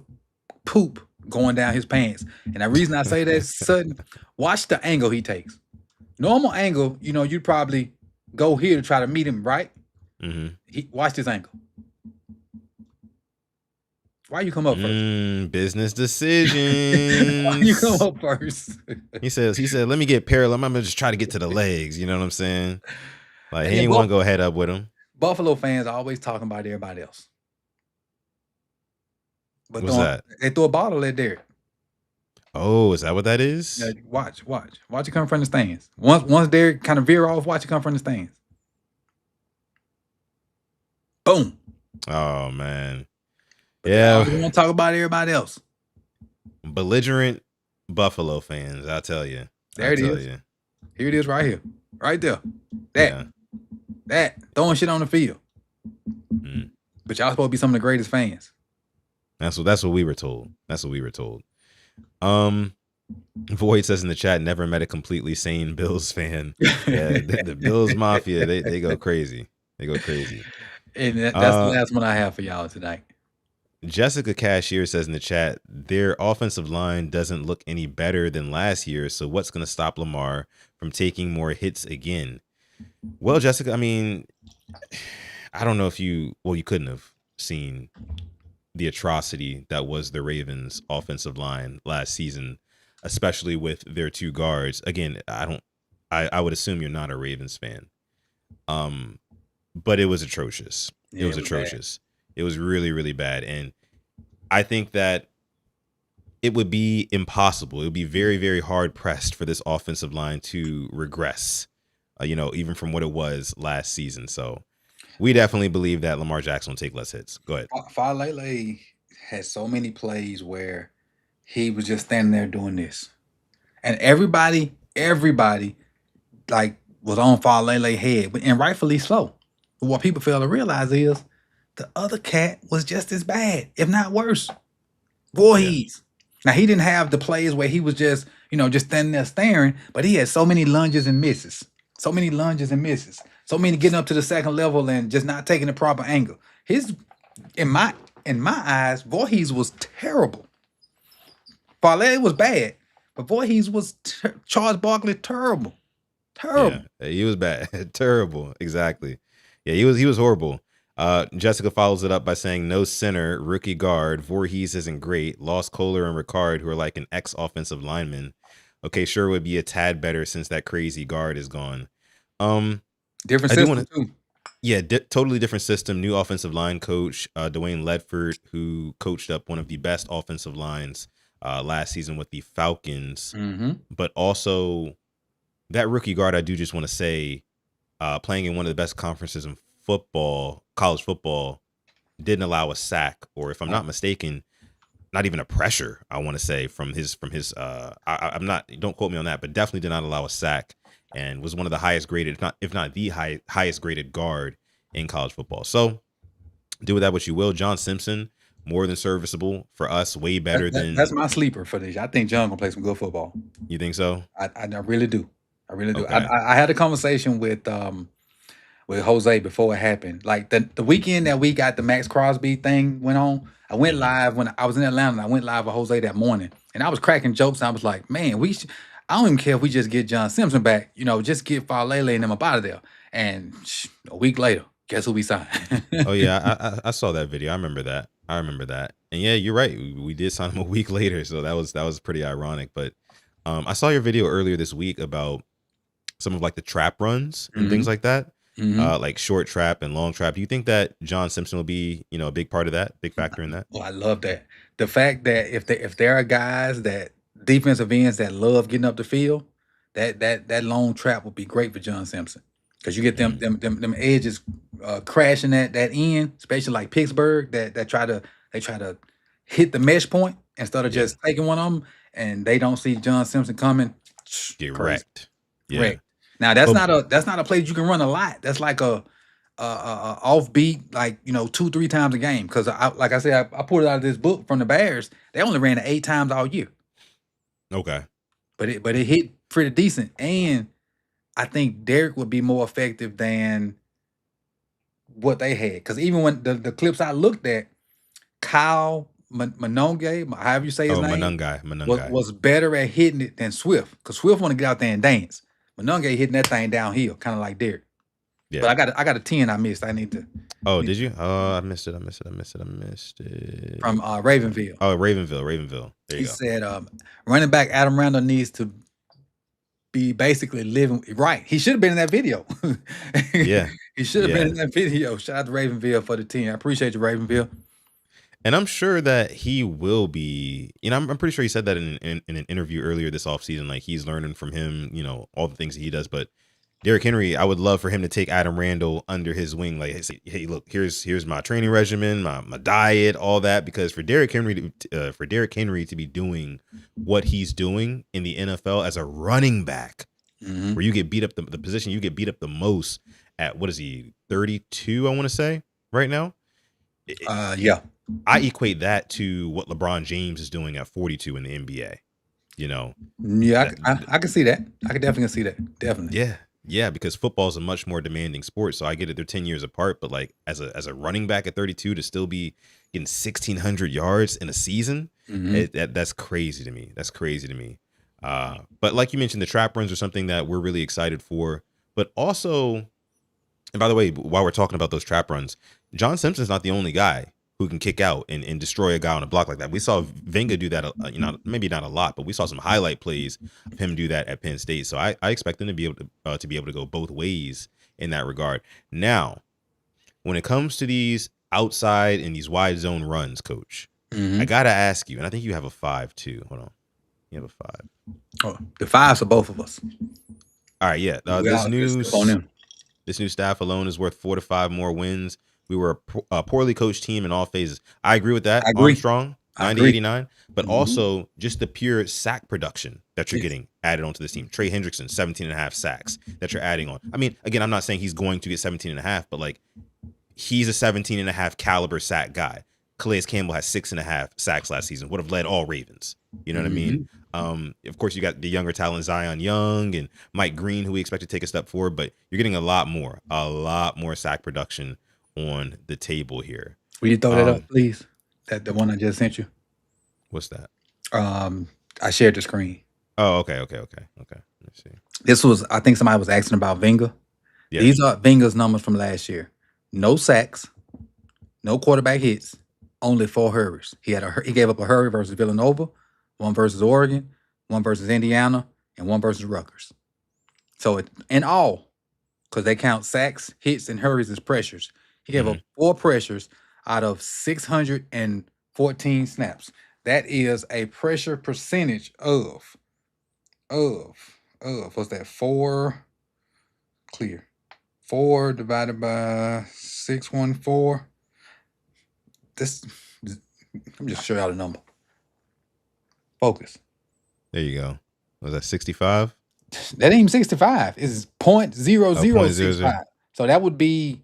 poop going down his pants. And the reason I say that is sudden, watch the angle he takes. Normal angle, you know, you'd probably go here to try to meet him, right? Watch this angle. Why you come up first? Business decisions. Why you come up first? He said, let me get parallel. I'm gonna just try to get to the legs. You know what I'm saying? Like he ain't want to go head up with him. Buffalo fans are always talking about everybody else. But what's that? They throw a bottle at Derek. Oh, is that what that is? Yeah, watch it come from the stands. Once Derek kind of veer off, watch it come from the stands. Boom. Oh man. But they Yeah. always want to talk about everybody else. Belligerent Buffalo fans, I tell you. There it is. Here it is right here. Right there. That. Throwing shit on the field. Mm. But y'all supposed to be some of the greatest fans. That's what we were told. That's what we were told. Void says in the chat, never met a completely sane Bills fan. Yeah, the Bills Mafia, they go crazy. They go crazy. And that's the last one I have for y'all tonight. Jessica Cashier says in the chat, their offensive line doesn't look any better than last year. So what's going to stop Lamar from taking more hits again? Well, Jessica, I mean, I don't know if you couldn't have seen the atrocity that was the Ravens offensive line last season, especially with their two guards. Again, I would assume you're not a Ravens fan. But it was atrocious. Yeah, it was atrocious. Bad. It was really, really bad. And I think that it would be impossible. It would be very, very hard pressed for this offensive line to regress, even from what it was last season. So we definitely believe that Lamar Jackson will take less hits. Go ahead. Falele had so many plays where he was just standing there doing this. And everybody like was on Falele head, and rightfully so. But what people fail to realize is the other cat was just as bad, if not worse. Voorhees. Yeah. Now he didn't have the plays where he was just standing there staring, but he had so many lunges and misses. So many getting up to the second level and just not taking the proper angle. In my eyes, Voorhees was terrible. Falele was bad, but Voorhees was Charles Barkley terrible. Yeah, he was bad. Terrible. Exactly. Yeah, he was horrible. Jessica follows it up by saying, no center, rookie guard. Voorhees isn't great. Lost Kohler and Ricard, who are like an ex-offensive lineman. Okay, sure would be a tad better since that crazy guard is gone. Different system too. Yeah, totally different system. New offensive line coach, Dwayne Ledford, who coached up one of the best offensive lines last season with the Falcons. Mm-hmm. But also that rookie guard, I do just want to say, playing in one of the best conferences in football, college football, didn't allow a sack, or if I'm not mistaken, not even a pressure, I want to say, from his I'm not, don't quote me on that, but definitely did not allow a sack, and was one of the highest graded, if not the highest graded guard in college football. So do with that what you will. John Simpson, more than serviceable for us, way better than. That's my sleeper for this. I think John gonna play some good football. You think so? I really do. I really do. Okay. I had a conversation with Jose before it happened. Like the weekend that we got the Max Crosby thing went on, I went live when I was in Atlanta. And I went live with Jose that morning, and I was cracking jokes. And I was like, man, I don't even care if we just get John Simpson back. Just get Falele and them up out of there. And a week later, guess who we signed? Oh yeah, I saw that video. I remember that. And yeah, you're right. We did sign him a week later, so that was pretty ironic. But I saw your video earlier this week about some of like the trap runs and things like that. Mm-hmm. Like short trap and long trap. Do you think that John Simpson will be, a big part of that, big factor in that? Well, I love that. The fact that if there are guys that defensive ends that love getting up the field, that long trap would be great for John Simpson, because you get them edges crashing that end, especially like Pittsburgh that try to hit the mesh point instead of just taking one of them, and they don't see John Simpson coming. Get wrecked. Yeah. Wrecked. Now that's not a play that you can run a lot. That's like a offbeat, like 2-3 times a game. Because like I said, I pulled it out of this book from the Bears. They only ran it 8 times all year. Okay. But it hit pretty decent, and I think Derek would be more effective than what they had. Because even when the clips I looked at, Kyle Mononga, however you say his name, Mononga was better at hitting it than Swift. Because Swift want to get out there and dance. Mononga hitting that thing downhill, kind of like Derek. Yeah. But I got a 10 I missed. I need to. Oh, did you? Oh, I missed it. From Ravenville. Oh, Ravenville. There you go. He said running back Adam Randall needs to be basically living right. He should have been in that video. Yeah. He should have been in that video. Shout out to Ravenville for the team. I appreciate you, Ravenville. And I'm sure that he will be, I'm pretty sure he said that in an interview earlier this offseason, like he's learning from him, all the things that he does. But Derrick Henry, I would love for him to take Adam Randall under his wing. Like, hey, look, here's my training regimen, my diet, all that. Because for Derrick Henry to be doing what he's doing in the NFL as a running back, where you get beat up the position you get beat up the most at, what is he, 32? I want to say right now. Yeah. I equate that to what LeBron James is doing at 42 in the NBA. Yeah, I can see that. I can definitely see that. Definitely. Yeah, because football is a much more demanding sport. So I get it; they're 10 years apart, but like as a running back at 32 to still be getting 1,600 yards in a season, that's crazy to me. That's crazy to me. But like you mentioned, the trap runs are something that we're really excited for. But also, and by the way, while we're talking about those trap runs, John Simpson's not the only guy who can kick out and destroy a guy on a block like that. We saw Venga do that, maybe not a lot, but we saw some highlight plays of him do that at Penn State. So I expect them to be able to go both ways in that regard. Now, when it comes to these outside and these wide zone runs, Coach, I gotta ask you, and I think you have a 5 too. Hold on, you have a 5. Oh, the 5s are both of us. All right, yeah. This new staff alone is worth 4 to 5 more wins. We were a poorly coached team in all phases. I agree with that. I agree. Armstrong, 90-89. But also just the pure sack production that you're getting added onto this team. Trey Hendrickson, 17.5 sacks that you're adding on. I mean, again, I'm not saying he's going to get 17.5, but like he's a 17.5 caliber sack guy. Calais Campbell has 6.5 sacks last season. Would have led all Ravens. You know what I mean? Of course, you got the younger talent Zion Young and Mike Green, who we expect to take a step forward, but you're getting a lot more sack production on the table here. Will you throw that up, please? The one I just sent you. What's that? I shared the screen. Oh, okay. Let's see. This was, I think somebody was asking about Venga. Yeah. These are Venga's numbers from last year. No sacks, no quarterback hits, only 4 hurries. He gave up a hurry versus Villanova, 1 versus Oregon, 1 versus Indiana, and 1 versus Rutgers. So in all, because they count sacks, hits, and hurries as pressures, he gave up 4 pressures out of 614 snaps. That is a pressure percentage of what's that? 4 clear. 4 divided by 614. This, let me just show y'all the number. Focus. There you go. Was that 65? That ain't even 65. It's 0.0065. So that would be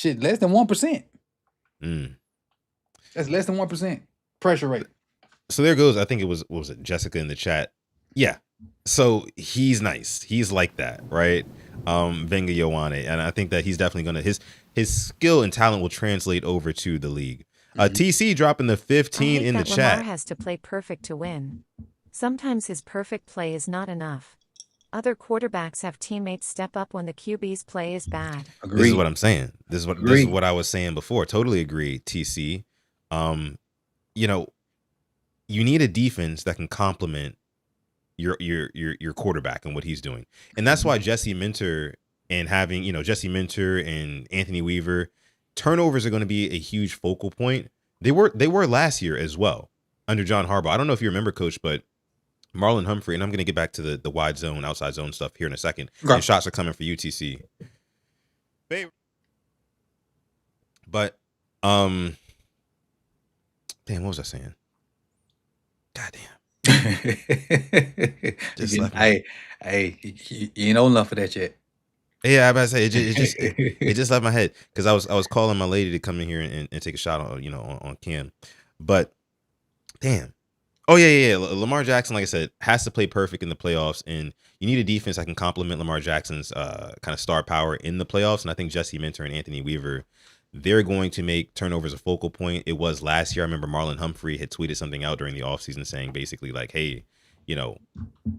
less than 1%. That's less than 1% pressure rate. So there goes. I think it was, what was it, Jessica in the chat? Yeah. So he's nice. He's like that, right? Venga Ioane. And I think that he's definitely going to, his skill and talent will translate over to the league. TC dropping the 15 in the chat. Lamar has to play perfect to win. Sometimes his perfect play is not enough. Other quarterbacks have teammates step up when the QB's play is bad. Agreed. This is what I'm saying. This is what I was saying before. Totally agree, TC. You need a defense that can complement your quarterback and what he's doing. And that's why Jesse Minter and having, Jesse Minter and Anthony Weaver, turnovers are going to be a huge focal point. They were last year as well under John Harbaugh. I don't know if you remember, Coach, but Marlon Humphrey, and I'm going to get back to the wide zone, outside zone stuff here in a second. Okay. And shots are coming for UTC. But, damn, what was I saying? Goddamn. Hey, you know enough of that yet. Yeah, I about to say it just left my head because I was calling my lady to come in here and take a shot on Cam, but damn. Oh yeah. Lamar Jackson, like I said, has to play perfect in the playoffs, and you need a defense that can complement Lamar Jackson's kind of star power in the playoffs. And I think Jesse Minter and Anthony Weaver, they're going to make turnovers a focal point. It was last year. I remember Marlon Humphrey had tweeted something out during the offseason saying basically like, hey,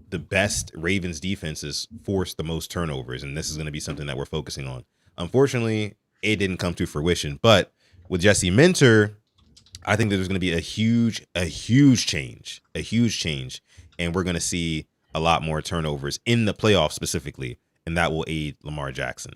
the best Ravens defenses force the most turnovers, and this is going to be something that we're focusing on. Unfortunately, it didn't come to fruition, but with Jesse Minter, I think that there's going to be a huge change, and we're going to see a lot more turnovers in the playoffs specifically, and that will aid Lamar Jackson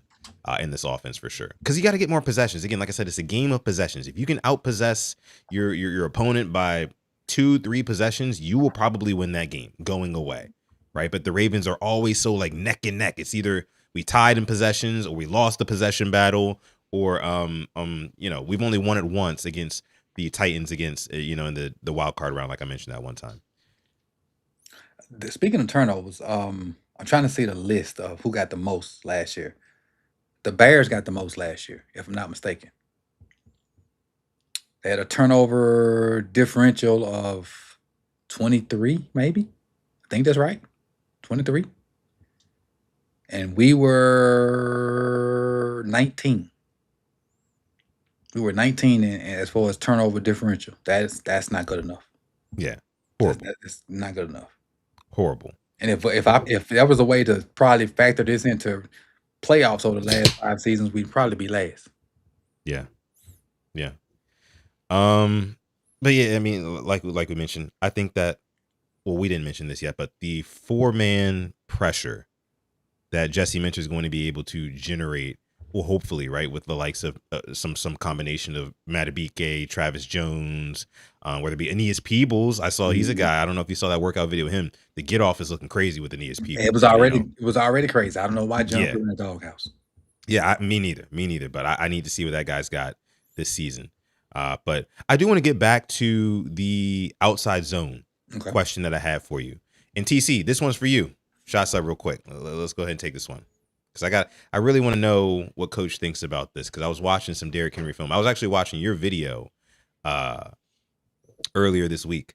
in this offense for sure. Because you got to get more possessions. Again, like I said, it's a game of possessions. If you can outpossess your opponent by 2-3 possessions, you will probably win that game going away, right? But the Ravens are always so like neck and neck. It's either we tied in possessions, or we lost the possession battle, or we've only won it once against the Titans against in the wild card round, like I mentioned that one time. Speaking of turnovers, I'm trying to see the list of who got the most last year. The Bears got the most last year, if I'm not mistaken. They had a turnover differential of 23, maybe. I think that's right. 23. And we were 19. We were 19 as far as turnover differential. That's not good enough. Yeah, horrible. That's not good enough. Horrible. And if there was a way to probably factor this into playoffs over the last 5 seasons, we'd probably be last. Yeah. But yeah, I mean, like we mentioned, I think that, well, we didn't mention this yet, but the 4-man pressure that Jesse Minter is going to be able to generate, well, hopefully, right, with the likes of some combination of Matabike, Travis Jones, whether it be Aeneas Peebles. I saw he's a guy. I don't know if you saw that workout video of him. The get off is looking crazy with Aeneas Peebles. It was already crazy. I don't know why John put in the doghouse. Yeah, me neither. But I need to see what that guy's got this season. But I do want to get back to the outside zone question that I have for you. And TC, this one's for you. Shots up real quick. Let's go ahead and take this one. Because I really want to know what Coach thinks about this. Because I was watching some Derrick Henry film. I was actually watching your video earlier this week.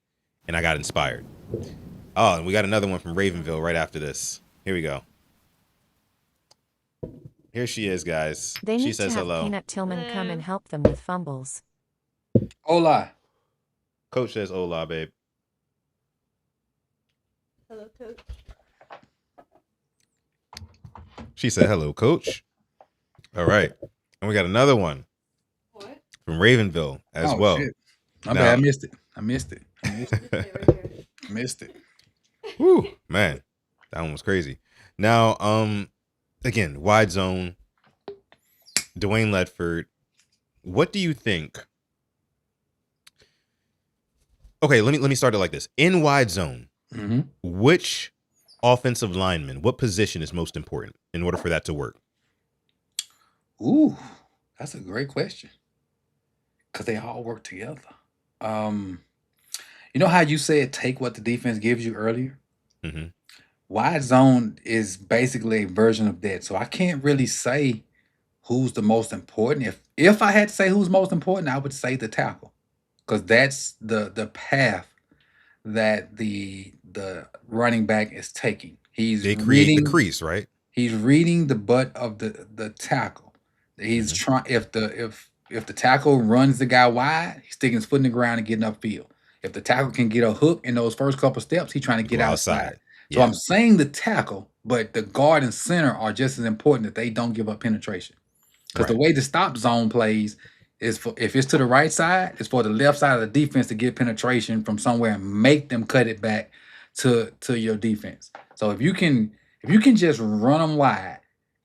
And I got inspired. Oh, and we got another one from Ravenville right after this. Here we go. Here she is, guys. She says hello. Peanut Tillman come and help them with fumbles. Hola. Coach says hola, babe. Hello, Coach. She said hello, Coach. All right. And we got another one. What? From Ravenville as well. Shit. My bad. I missed it. Missed it. Whew, man. That one was crazy. Now, again, wide zone. Dwayne Ledford. What do you think? Okay, let me start it like this. In wide zone, which offensive lineman, what position is most important in order for that to work? Ooh, that's a great question. Because they all work together. You know how you said take what the defense gives you earlier? Mm-hmm. Wide zone is basically a version of that. So I can't really say who's the most important. If I had to say who's most important, I would say the tackle. Because that's the path that the running back is taking. They create the crease, right? He's reading the butt of the tackle. He's trying if the tackle runs the guy wide, he's sticking his foot in the ground and getting upfield. If the tackle can get a hook in those first couple steps, he's trying to get outside. So I'm saying the tackle, but the guard and center are just as important that they don't give up penetration. Because the way the stop zone plays is if it's to the right side, it's for the left side of the defense to get penetration from somewhere and make them cut it back to your defense. So if you can just run them wide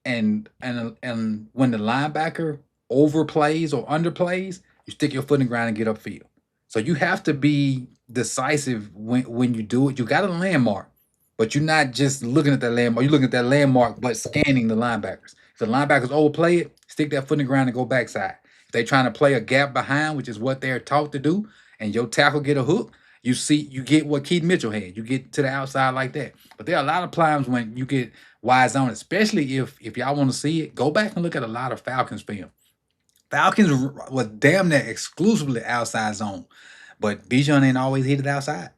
and when the linebacker overplays or underplays, you stick your foot in the ground and get upfield. So you have to be decisive when you do it. You got a landmark, but you're not just looking at that landmark. You're looking at that landmark, but scanning the linebackers. If the linebackers overplay it, stick that foot in the ground and go backside. If they're trying to play a gap behind, which is what they're taught to do, and your tackle get a hook, you get what Keith Mitchell had. You get to the outside like that. But there are a lot of times when you get wide zone, especially if y'all want to see it, go back and look at a lot of Falcons film. Falcons was damn near exclusively outside zone, but Bijan ain't always hit it outside.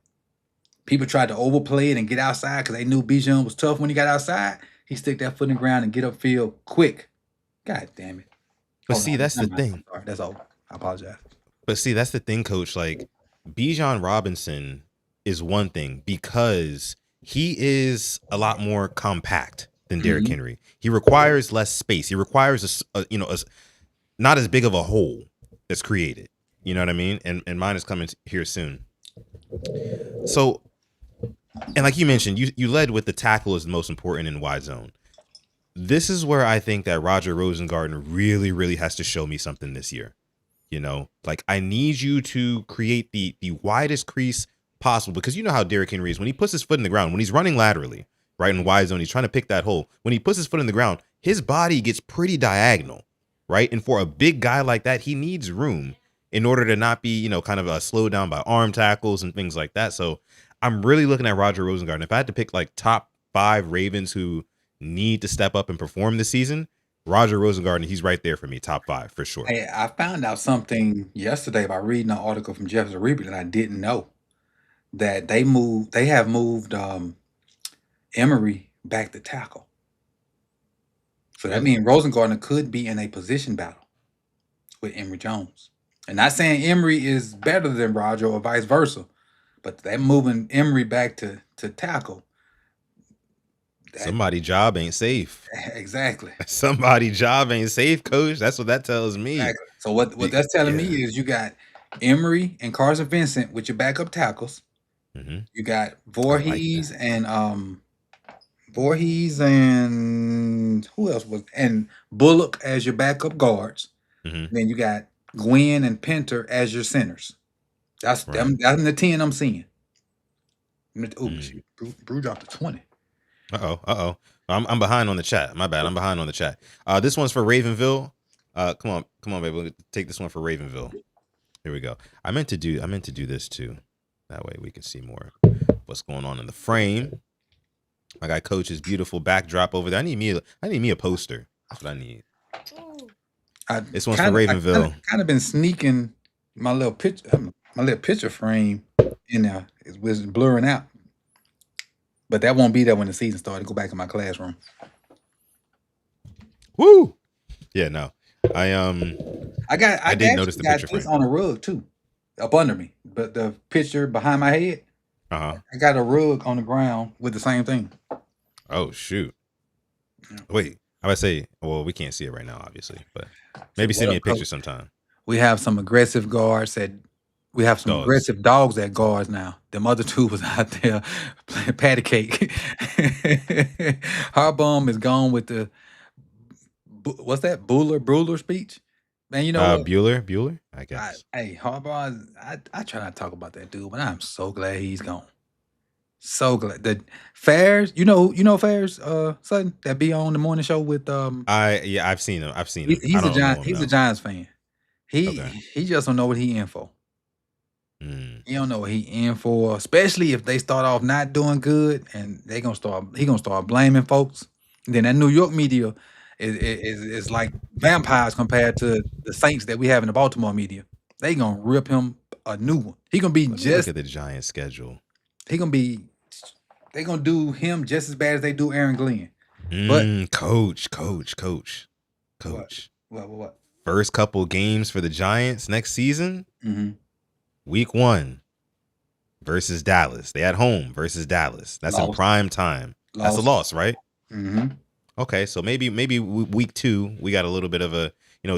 People tried to overplay it and get outside because they knew Bijan was tough when he got outside. He stick that foot in the ground and get upfield quick. God damn it. But see, that's the thing. I'm sorry. That's all. I apologize. But see, that's the thing, Coach. Like, Bijan Robinson is one thing because he is a lot more compact than Derrick Henry. He requires less space. He requires not as big of a hole that's created. You know what I mean? And mine is coming here soon. So, and like you mentioned, you led with the tackle is the most important in wide zone. This is where I think that Roger Rosengarten really, really has to show me something this year. You know, like I need you to create the widest crease possible because you know how Derrick Henry is when he puts his foot in the ground, when he's running laterally, right, in wide zone, he's trying to pick that hole. When he puts his foot in the ground, his body gets pretty diagonal, right? And for a big guy like that, he needs room in order to not be, kind of slowed down by arm tackles and things like that. So I'm really looking at Roger Rosengarten. If I had to pick like top 5 Ravens who need to step up and perform this season, Roger Rosengarten, he's right there for me, top 5 for sure. Hey, I found out something yesterday by reading an article from Jeff Zaribi that I didn't know. That they have moved Emery back to tackle. So that Really? means Rosengarten could be in a position battle with Emery Jones. And not saying Emery is better than Roger or vice versa, but they're moving Emery back to tackle. Somebody job ain't safe. Exactly. Somebody job ain't safe, coach. That's what that tells me. Exactly. So what that's telling me is you got Emery and Carson Vincent with your backup tackles. Mm-hmm. You got Voorhees and who else was and Bullock as your backup guards. Mm-hmm. Then you got Gwynn and Pinter as your centers. That's Right. that's the 10 I'm seeing. Oh Mm. shit, Brew dropped to 20. Uh-oh. I'm behind on the chat. My bad. I'm behind on the chat. This one's for Ravenville. Come on, baby. We'll take this one for Ravenville. Here we go. I meant to do this too. That way we can see more what's going on in the frame. I got Coach's beautiful backdrop over there. I need me a poster. That's what I need. This one's for Ravenville. I kind of been sneaking my little picture frame in there. It was blurring out. But that won't be there when the season started. Go back in my classroom. Woo! Yeah, no. I did notice the picture this frame on a rug too, up under me. But the picture behind my head, I got a rug on the ground with the same thing. Oh shoot! Wait, I would say, well, we can't see it right now, obviously, but maybe send me a picture sometime. We have some aggressive guards we have some aggressive dogs at guards now. Them other two was out there playing patty cake. Harbaum is gone with the what's that Bueller speech? Man, you know what? Bueller, I guess. Harbaugh, I try not to talk about that dude, but I'm so glad he's gone. So glad. The Fairs, you know Fairs, Sutton, that be on the morning show with I've seen him. He's a Giants fan. He just don't know what he in for. He don't know what he in for, especially if they start off not doing good and he gonna start blaming folks. And then that New York media is like vampires compared to the Saints that we have in the Baltimore media. They gonna rip him a new one. He gonna be look at the Giants schedule. They gonna do him just as bad as they do Aaron Glenn. But coach. What? First couple games for the Giants next season. Mm-hmm. Week 1 versus Dallas. They at home versus Dallas. That's in prime time. That's a loss, right? Mm-hmm. Okay, so maybe week 2 we got a little bit of a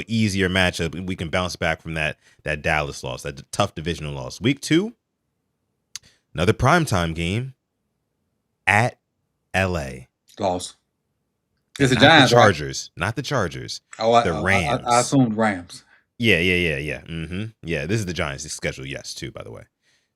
easier matchup. We can bounce back from that Dallas loss, that tough divisional loss. Week 2, another primetime game at LA. Loss. It's the Giants, the Chargers, right? Not the Chargers. The Rams. I assumed Rams. Yeah. Mm-hmm. Yeah, this is the Giants' schedule, yes, too, by the way.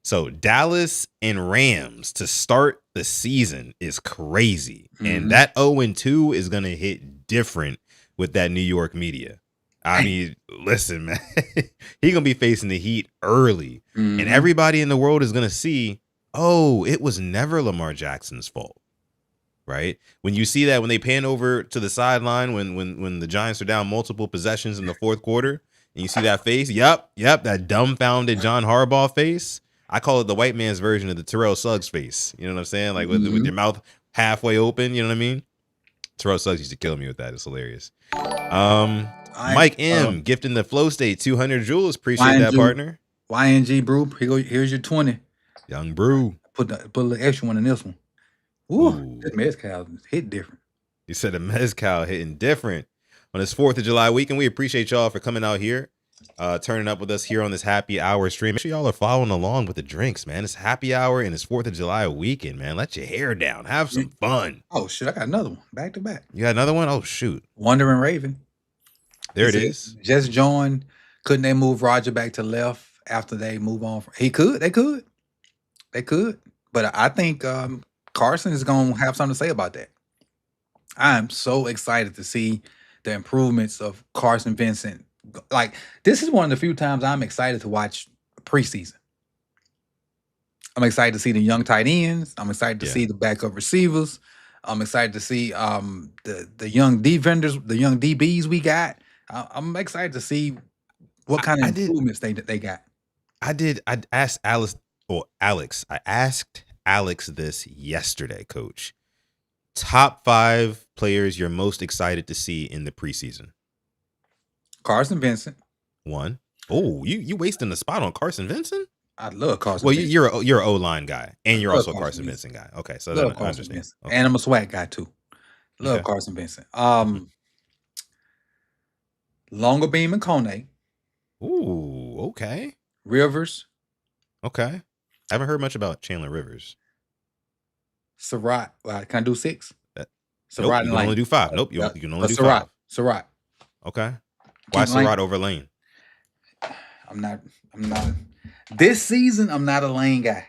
So Dallas and Rams to start the season is crazy. Mm-hmm. And that 0-2 is going to hit different with that New York media. I mean, listen, man, he's going to be facing the heat early. Mm-hmm. And everybody in the world is going to see, it was never Lamar Jackson's fault. Right? When you see that, when they pan over to the sideline, when the Giants are down multiple possessions in the fourth quarter, and you see that face, yep, that dumbfounded John Harbaugh face. I call it the white man's version of the Terrell Suggs face. You know what I'm saying? Like with your mouth halfway open. You know what I mean? Terrell Suggs used to kill me with that. It's hilarious. Mike M gifting the Flow State 200 joules. Appreciate that, partner. YNG Brew. Here's your 20. Young Brew. Put a little extra one in this one. Ooh, that mezcal hit different. You said the mezcal hitting different on this 4th of July weekend. We appreciate y'all for coming out here, turning up with us here on this happy hour stream. Make sure y'all are following along with the drinks, man. It's happy hour and it's 4th of July weekend, man. Let your hair down. Have some fun. Oh, shit. I got another one. Back to back. You got another one? Oh, shoot. Wandering Raven. There it is. Just joined. Couldn't they move Roger back to left after they move on? They could. But I think Carson is going to have something to say about that. I am so excited to see the improvements of Carson Vincent. Like, this is one of the few times I'm excited to watch preseason. I'm excited to see the young tight ends. I'm excited to Yeah. see the backup receivers. I'm excited to see the young defenders, the young DBs we got. I'm excited to see what kind of I did. improvements they got. I asked Alex. I asked Alex this yesterday, Coach. Top 5 players you're most excited to see in the preseason. Carson Vincent. 1. Oh, you wasting the spot on Carson Vincent? I love Carson Well, Vincent. you're an O-line guy, and you're love also a Carson Carson Vincent guy. Okay, so Love then I Carson understand. Vincent. Okay. And I'm a swag guy too. Love Okay. Carson Vincent. Longer Beam and Kone. Ooh, okay. Rivers. Okay. I haven't heard much about Chandler Rivers. Surratt. Can I do 6? Nope, Surratt you and can only Lane. do 5. Nope, you can only do Surratt. 5. Surratt. Okay. Why Keep Lane. Surratt over Lane? I'm not. This season, I'm not a Lane guy.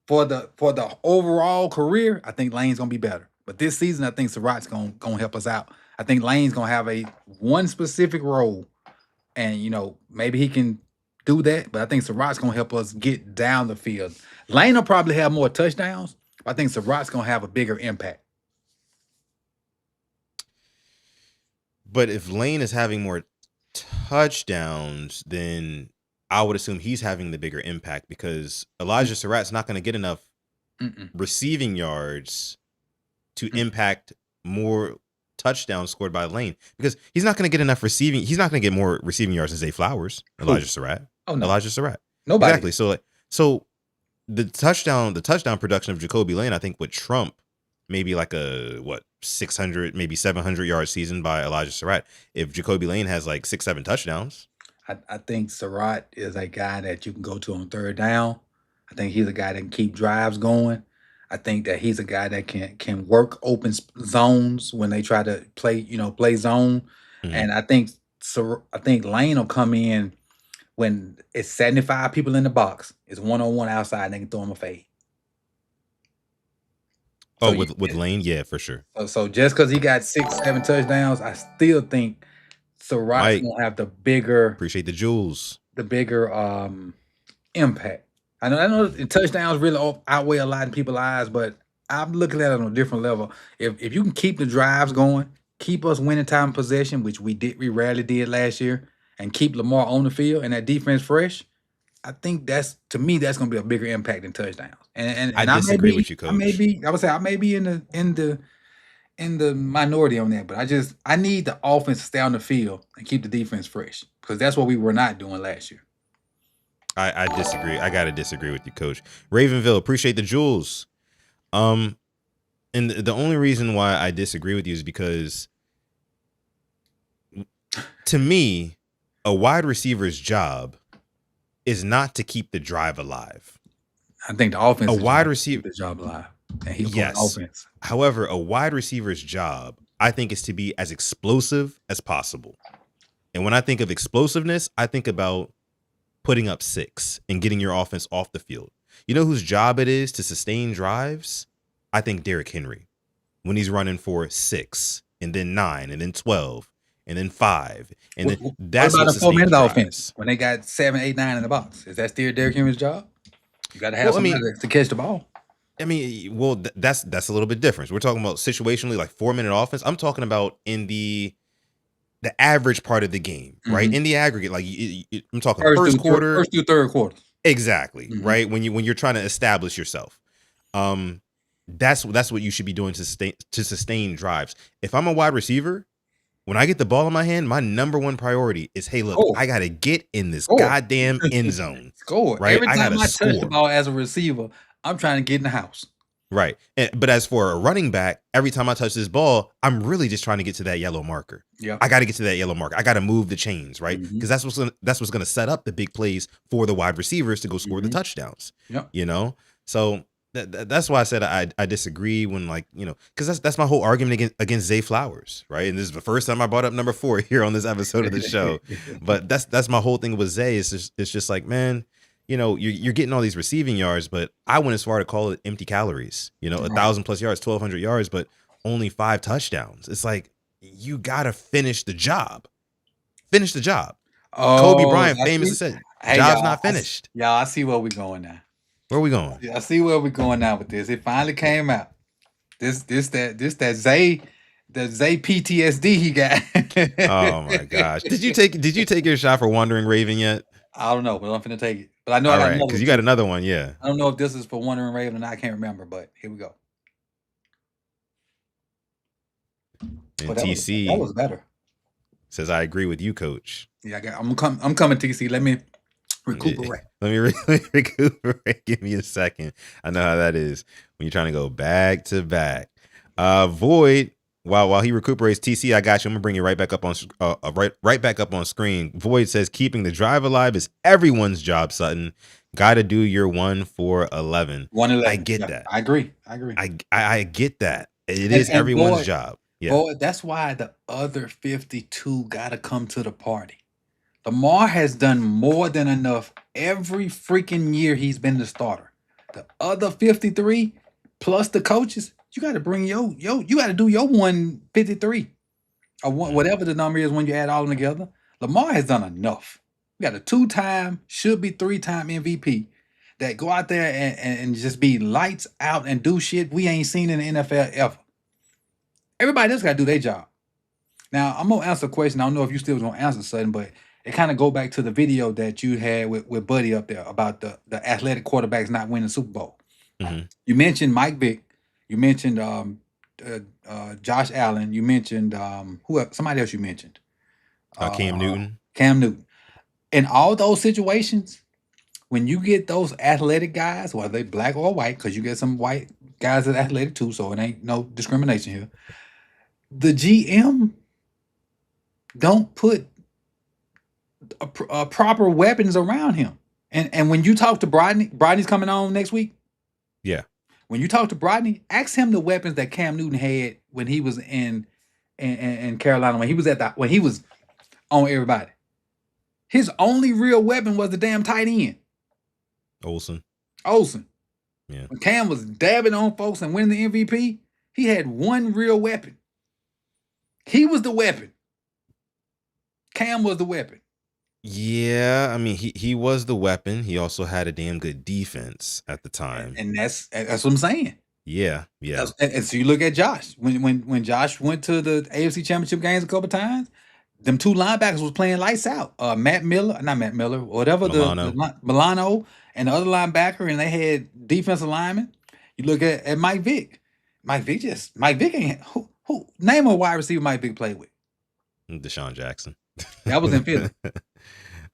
For the overall career, I think Lane's gonna be better. But this season, I think Surratt's gonna help us out. I think Lane's gonna have one specific role, and maybe he can do that. But I think Surratt's gonna help us get down the field. Lane will probably have more touchdowns, but I think Surratt's gonna have a bigger impact. But if Lane is having more touchdowns, then I would assume he's having the bigger impact because Elijah Surratt's not going to get enough receiving yards to impact more touchdowns scored by Lane because he's not going to get enough receiving. He's not going to get more receiving yards than Zay Flowers. Elijah Surratt. Oh no, Elijah Surratt. Nobody. Exactly. So the touchdown production of Jacoby Lane, I think, would trump maybe like a 600, maybe 700 yard season by Elijah Surratt if Jacoby Lane has like 6-7 touchdowns. I think Surratt is a guy that you can go to on third down. I think he's a guy that can keep drives going. I think that he's a guy that can work open zones when they try to play zone. And I think Lane will come in when it's 75 people in the box. It's 1-on-1 outside, and they can throw him a fade. Oh, with Lane, yeah, for sure. So just because he got 6-7 touchdowns, I still think Surratt's gonna have the bigger. Appreciate the jewels. The bigger impact. I know the touchdowns really outweigh a lot in people's eyes, but I'm looking at it on a different level. If you can keep the drives going, keep us winning time possession, which we rarely did last year, and keep Lamar on the field and that defense fresh, I think that's going to be a bigger impact than touchdowns. And I disagree with you, Coach. I may be in the minority on that, but I need the offense to stay on the field and keep the defense fresh because that's what we were not doing last year. I disagree. I gotta disagree with you, Coach. Ravenville, appreciate the jewels. And the only reason why I disagree with you is because to me, a wide receiver's job is not to keep the drive alive. I think the offense a wide receiver keep the job alive. And he's yes. Offense. However, a wide receiver's job, I think, is to be as explosive as possible. And when I think of explosiveness, I think about putting up 6 and getting your offense off the field. You know whose job it is to sustain drives? I think Derrick Henry, when he's running for 6 and then 9 and then 12 and then 5 and then that's what about what the 4-minute drives. Offense when they got 7, 8, 9 in the box. Is that still Derrick Henry's job? You got to have somebody to catch the ball. I mean, well, that's a little bit different. We're talking about situationally like 4-minute offense. I'm talking about in the average part of the game, right? In the aggregate, like I'm talking first quarter, first through third quarter. Exactly, right? When you're trying to establish yourself, that's what you should be doing to sustain drives. If I'm a wide receiver, when I get the ball in my hand, my number one priority is, hey, look, I gotta get in this goddamn end zone. Score. Right? Every time I touch the ball as a receiver, I'm trying to get in the house. Right. But as for a running back, every time I touch this ball, I'm really just trying to get to that yellow marker. Yeah. I got to get to that yellow marker. I got to move the chains, right? Because that's what's going to set up the big plays for the wide receivers to go score the touchdowns. Yep. You know? So that's why I said I disagree when, like, you know, because that's my whole argument against Zay Flowers, right? And this is the first time I brought up number 4 here on this episode of the show. But that's my whole thing with Zay. It's just like, man, you know, you're getting all these receiving yards, but I went as far to call it empty calories. You know, 1,000+ yards, 1,200 yards, but only 5 touchdowns. It's like, you gotta finish the job. Finish the job. Kobe Oh, Bryant I famously see. said, Hey, "Job's y'all, not finished." y'all, I see where we're going now. Where are we going? I see where we're going now with this. It finally came out. That Zay PTSD he got. Oh my gosh! Did you take your shot for Wandering Raven yet? I don't know, but I'm finna take it. But I know I All got right, another because one you got too. another one, yeah. I don't know if this is for Wandering Raven or not. I can't remember, but here we go. And Oh, that TC was better. says, "I agree with you, Coach." Yeah, I'm coming, TC. Let me recuperate. Let me recuperate. Give me a second. I know how that is when you're trying to go back to back. Void, while he recuperates, TC, I got you. I'm gonna bring you right back up on right back up on screen. Void says, "Keeping the drive alive is everyone's job, Sutton. Got to do your 1 for 11." 111. I get that. I agree. I get that. It is everyone's job. Yeah. Boy, that's why the other 52 got to come to the party. Lamar has done more than enough every freaking year he's been the starter. The other 53 plus the coaches, you got to bring you got to do your 153 or whatever the number is when you add all of them together. Lamar has done enough. We got a 2-time, should be 3-time MVP that go out there and just be lights out and do shit we ain't seen in the NFL ever. Everybody else got to do their job. Now, I'm going to answer a question. I don't know if you still going to answer something, but it kind of go back to the video that you had with Buddy up there about the athletic quarterbacks not winning the Super Bowl. Mm-hmm. You mentioned Mike Vick. You mentioned Josh Allen. You mentioned somebody else you mentioned. Cam Newton. Cam Newton. In all those situations, when you get those athletic guys, whether they black or white, because you get some white guys that are athletic too, so it ain't no discrimination here. The GM don't put proper weapons around him. And when you talk to Brodney's coming on next week. Yeah. When you talk to Brodney, ask him the weapons that Cam Newton had when he was in Carolina, when he was on everybody. His only real weapon was the damn tight end. Olsen. Yeah. When Cam was dabbing on folks and winning the MVP, he had one real weapon. He was the weapon. Cam was the weapon. Yeah, I mean, he was the weapon. He also had a damn good defense at the time. And that's what I'm saying. Yeah. And so you look at Josh. When Josh went to the AFC Championship games a couple times, them 2 linebackers was playing lights out. Not Matt Miller, whatever Milano and the other linebacker, and they had defensive linemen. You look at Mike Vick. Mike Vick ain't who name a wide receiver Mike Vick played with. Deshaun Jackson. That was in Philly.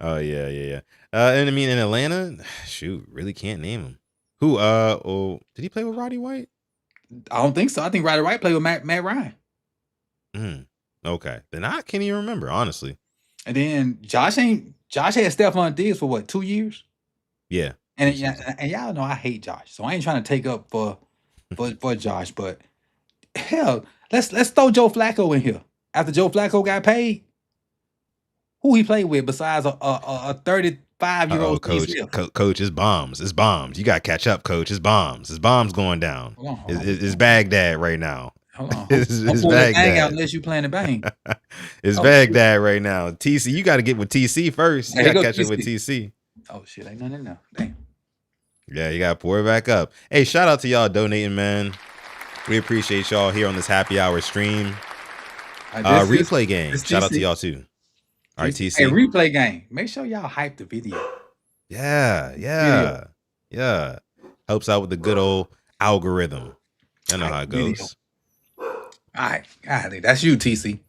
Oh yeah. And I mean in Atlanta, shoot, really can't name him. Who? Did he play with Roddy White? I don't think so. I think Roddy White played with Matt Ryan. Okay, then I can't even remember, honestly. And then Josh had Stephon Diggs for what, 2 years? Yeah. And y'all know I hate Josh, so I ain't trying to take up for Josh, but hell, let's throw Joe Flacco in here. After Joe Flacco got paid, who he played with besides a 35-year-old coach? It's bombs. It's bombs. You got to catch up, coach. It's bombs. It's bombs going down. It's Baghdad right now. Hold on. It's Baghdad. Out unless you playing the bang. It's Baghdad right now. TC, you got to get with TC first. You got to catch up with TC. Oh shit, ain't nothing now. Damn. Yeah, you got to pour it back up. Hey, shout out to y'all donating, man. We appreciate y'all here on this happy hour stream. Replay game. Shout out to y'all too. All right, TC. Hey, replay game. Make sure y'all hype the video. Yeah. Helps out with the good old algorithm. I know how it goes. All right. That's you, TC.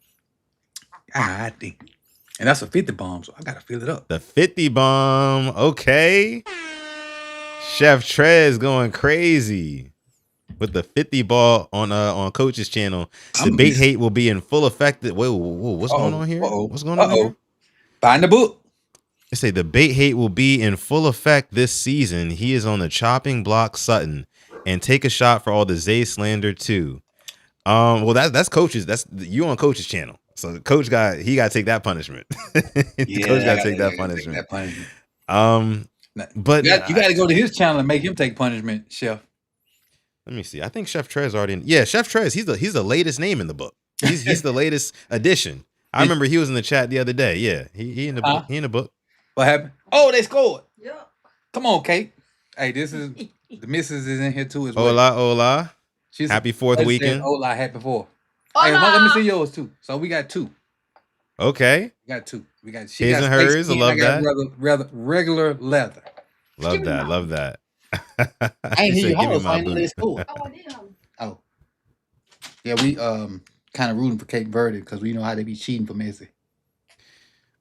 I think. And that's a 50 bomb, so I got to fill it up. The 50 bomb. Okay. Chef Trez going crazy with the 50 ball on Coach's channel. Debate hate will be in full effect. Whoa, what's going on here? What's going on here? Find the book. They say debate hate will be in full effect this season. He is on the chopping block, Sutton, and take a shot for all the Zay slander too. Well, that's Coach's. That's you on Coach's channel. So the coach got to take that punishment. Coach got to take that punishment. But you got to go to his channel and make him take punishment, Chef. Let me see. I think Chef Trez already. Yeah, Chef Trez. He's the latest name in the book. He's the latest addition. I remember he was in the chat the other day. Yeah, he in the book. He in the book. What happened? Oh, they scored. Yeah. Come on, Kate. Hey, this is the missus is in here too as well. Hola. She's Happy 4th weekend. Hola, happy 4th. Hey, let me see yours too. So we got 2. Okay. We got 2. We got his and hers. I love that. Regular leather. Love that. I ain't hear you. My boot. Oh. Yeah, we kind of rooting for Cape Verde because we know how they be cheating for Messi.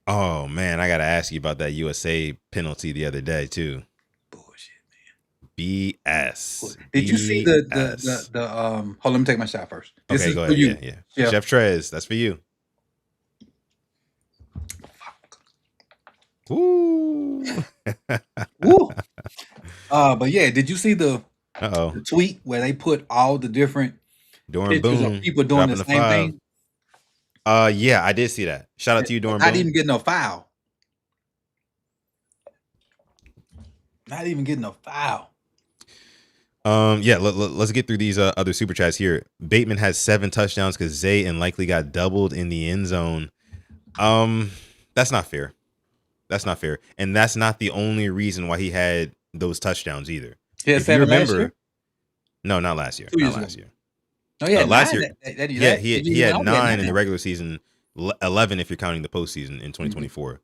Oh man, I gotta ask you about that USA penalty the other day too. Bullshit, man. BS. Did you see the hold on, let me take my shot first. This okay, is go for ahead. you. Yeah. Chef Trez, that's for you. Ooh. Woo. But yeah, did you see the Uh-oh. tweet where they put all the different pictures of people doing the same thing? Yeah, I did see that. Shout out to you, Doran Boone. Not even getting a foul. Not even getting a foul. Yeah, let's get through these other super chats here. Bateman has 7 touchdowns because Zay and Likely got doubled in the end zone. That's not fair. That's not fair. And that's not the only reason why he had those touchdowns either. Yeah, if you remember, no, not last year. Not last year. No, yeah, last year. He had 9 in the regular season, 11 if you're counting the postseason in 2024.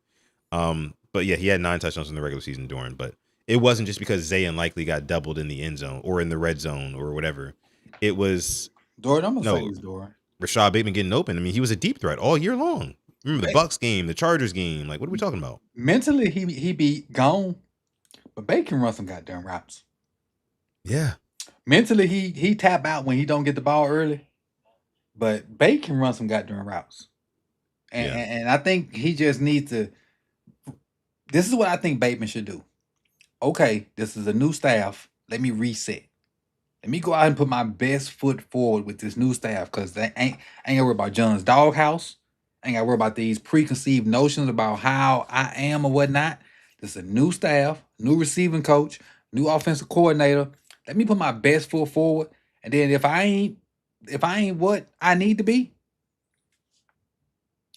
But yeah, he had 9 touchdowns in the regular season, Doran. But it wasn't just because Zay and Likely got doubled in the end zone or in the red zone or whatever. It was Doran. I'm gonna say it's Doran. Rashad Bateman getting open. I mean, he was a deep threat all year long. Remember the Bucks game, the Chargers game. Like, what are we talking about? Mentally, he be gone, but Bateman can run some goddamn routes. Yeah. Mentally, he tap out when he don't get the ball early, but Bateman can run some goddamn routes. And I think he just needs to. This is what I think Bateman should do. Okay, this is a new staff. Let me reset. Let me go out and put my best foot forward with this new staff because they ain't gonna worry about John's doghouse. Ain't gotta worry about these preconceived notions about how I am or whatnot. This is a new staff, new receiving coach, new offensive coordinator. Let me put my best foot forward. And then if I ain't what I need to be,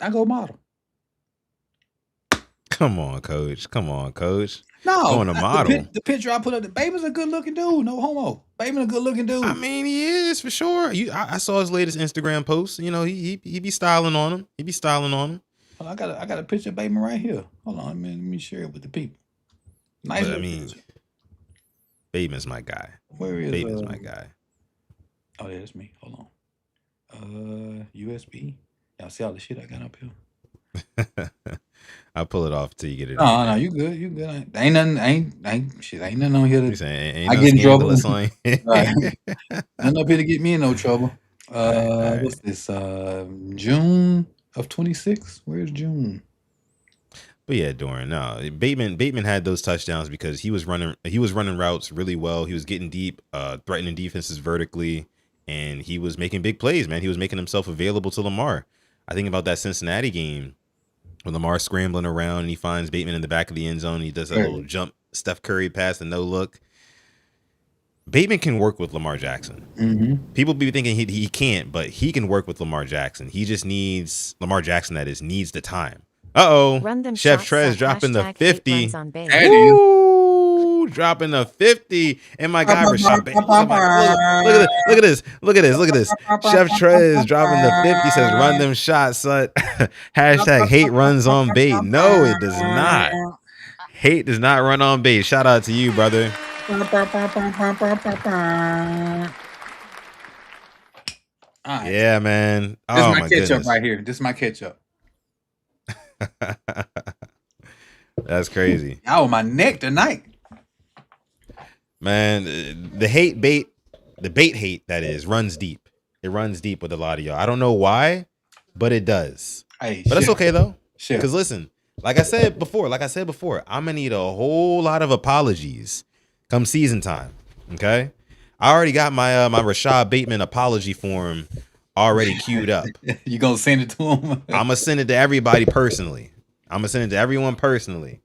I go model. Come on, coach. No, going to model. The picture I put up, the Bateman's a good looking dude. No homo. Bateman a good looking dude. I mean, he is for sure. I saw his latest Instagram post. You know, he be styling on him. Well, I got a picture of Bateman right here. Hold on, let me share it with the people. Nice. But, I mean, picture. Bateman's my guy. Where is Bateman's my guy? Oh, yeah, that's me. Hold on. USB. Y'all see all the shit I got up here? I'll pull it off till you get it. No, you good. Ain't nothing. Ain't nothing on here. I get in trouble. Right. Nothing up here to get me in no trouble. What's this? June of 26. Where's June? But yeah, Doran. No, Bateman had those touchdowns because he was running routes really well. He was getting deep, threatening defenses vertically, and he was making big plays. Man, he was making himself available to Lamar. I think about that Cincinnati game. When Lamar's scrambling around and he finds Bateman in the back of the end zone, he does a little jump Steph Curry pass and no look. Bateman can work with Lamar Jackson. Mm-hmm. People be thinking he can't, but he can work with Lamar Jackson. He just needs Lamar Jackson, needs the time. Chef Trez dropping the 50. Woo, dropping the 50. And my guy Rashad Bateman. Look at this. Chef Trez dropping the 50 says run them shots, son. Hashtag hate runs on bait. No, it does not. Hate does not run on bait. Shout out to you, brother. Yeah, man. This is my ketchup right here. This is my ketchup. That's crazy. Y'all on my neck tonight. Man, the bait hate that is runs deep. It runs deep with a lot of y'all. I don't know why, but it does. Hey, but that's okay though. Sure. Because listen, like I said before, I'm gonna need a whole lot of apologies come season time. Okay, I already got my my Rashad Bateman apology form already queued up. You gonna send it to him? I'm gonna send it to everybody personally. I'm gonna send it to everyone personally.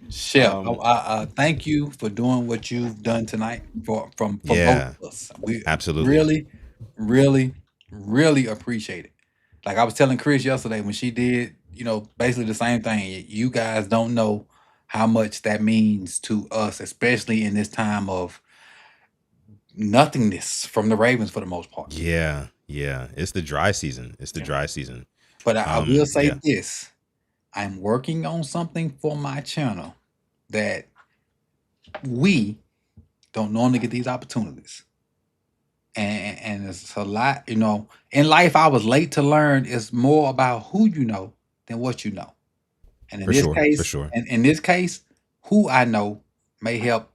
Chef, Um, thank you for doing what you've done tonight for both yeah, of us. We absolutely. really, really, really appreciate it. Like I was telling Chris yesterday when she did, basically the same thing. You guys don't know how much that means to us, especially in this time of nothingness from the Ravens for the most part. Yeah, yeah. It's the dry season. It's the dry season. But I will say Yeah, this: I'm working on something for my channel that we don't normally get these opportunities. And it's a lot, in life I was late to learn it's more about who you know than what you know. And in for this sure, for case, sure. and in this case, who I know may help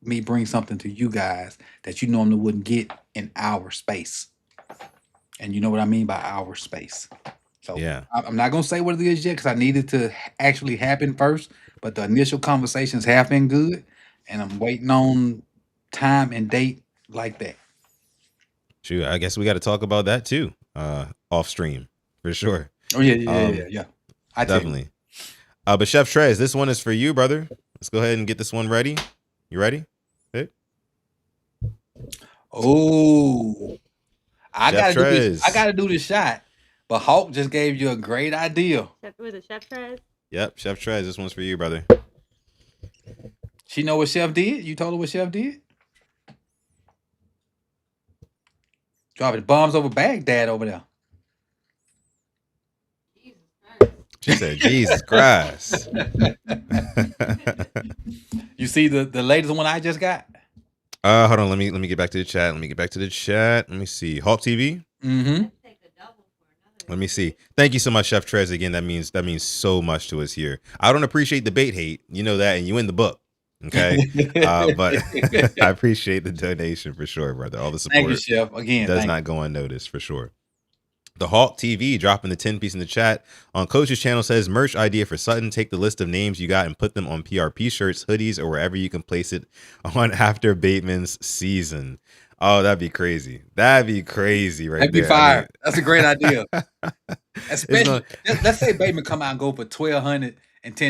me bring something to you guys that you normally wouldn't get in our space. And you know what I mean by our space. So Yeah. I'm not gonna say what it is yet because I need it to actually happen first. But the initial conversations have been good, and I'm waiting on time and date like that. Shoot, I guess we got to talk about that too. Off stream for sure. Oh yeah. Um, I tell you. definitely. But Chef Trez, this one is for you, brother. Let's go ahead and get this one ready. You ready? Hey, Oh, I Chef gotta do this. I Trez. gotta do this shot. But Hulk just gave you a great idea. Was it Chef Trez? Yep, Chef Trez, this one's for you, brother. She know what Chef did? You told her what Chef did? Dropping bombs over Baghdad over there. She said, Jesus Christ. You see the latest one I just got? Hold on, let me get back to the chat. Let me see. Hawk TV. Mm-hmm. Let me see. Thank you so much, Chef Trez. Again, that means so much to us here. I don't appreciate the bait hate. You know that, and you in the book. Okay. But I appreciate the donation for sure, brother. All the Thank you, support Chef. Again, does thank not go unnoticed for sure. The Hawk TV dropping the 10 piece in the chat on Coach's channel says merch idea for Sutton. Take the list of names you got and put them on PRP shirts, hoodies, or wherever you can place it on after Bateman's season. Oh, that'd be crazy. That'd be crazy right That'd be there. fire. That's a great idea. It's Especially, gonna, let's say Bateman come out and go for 1,210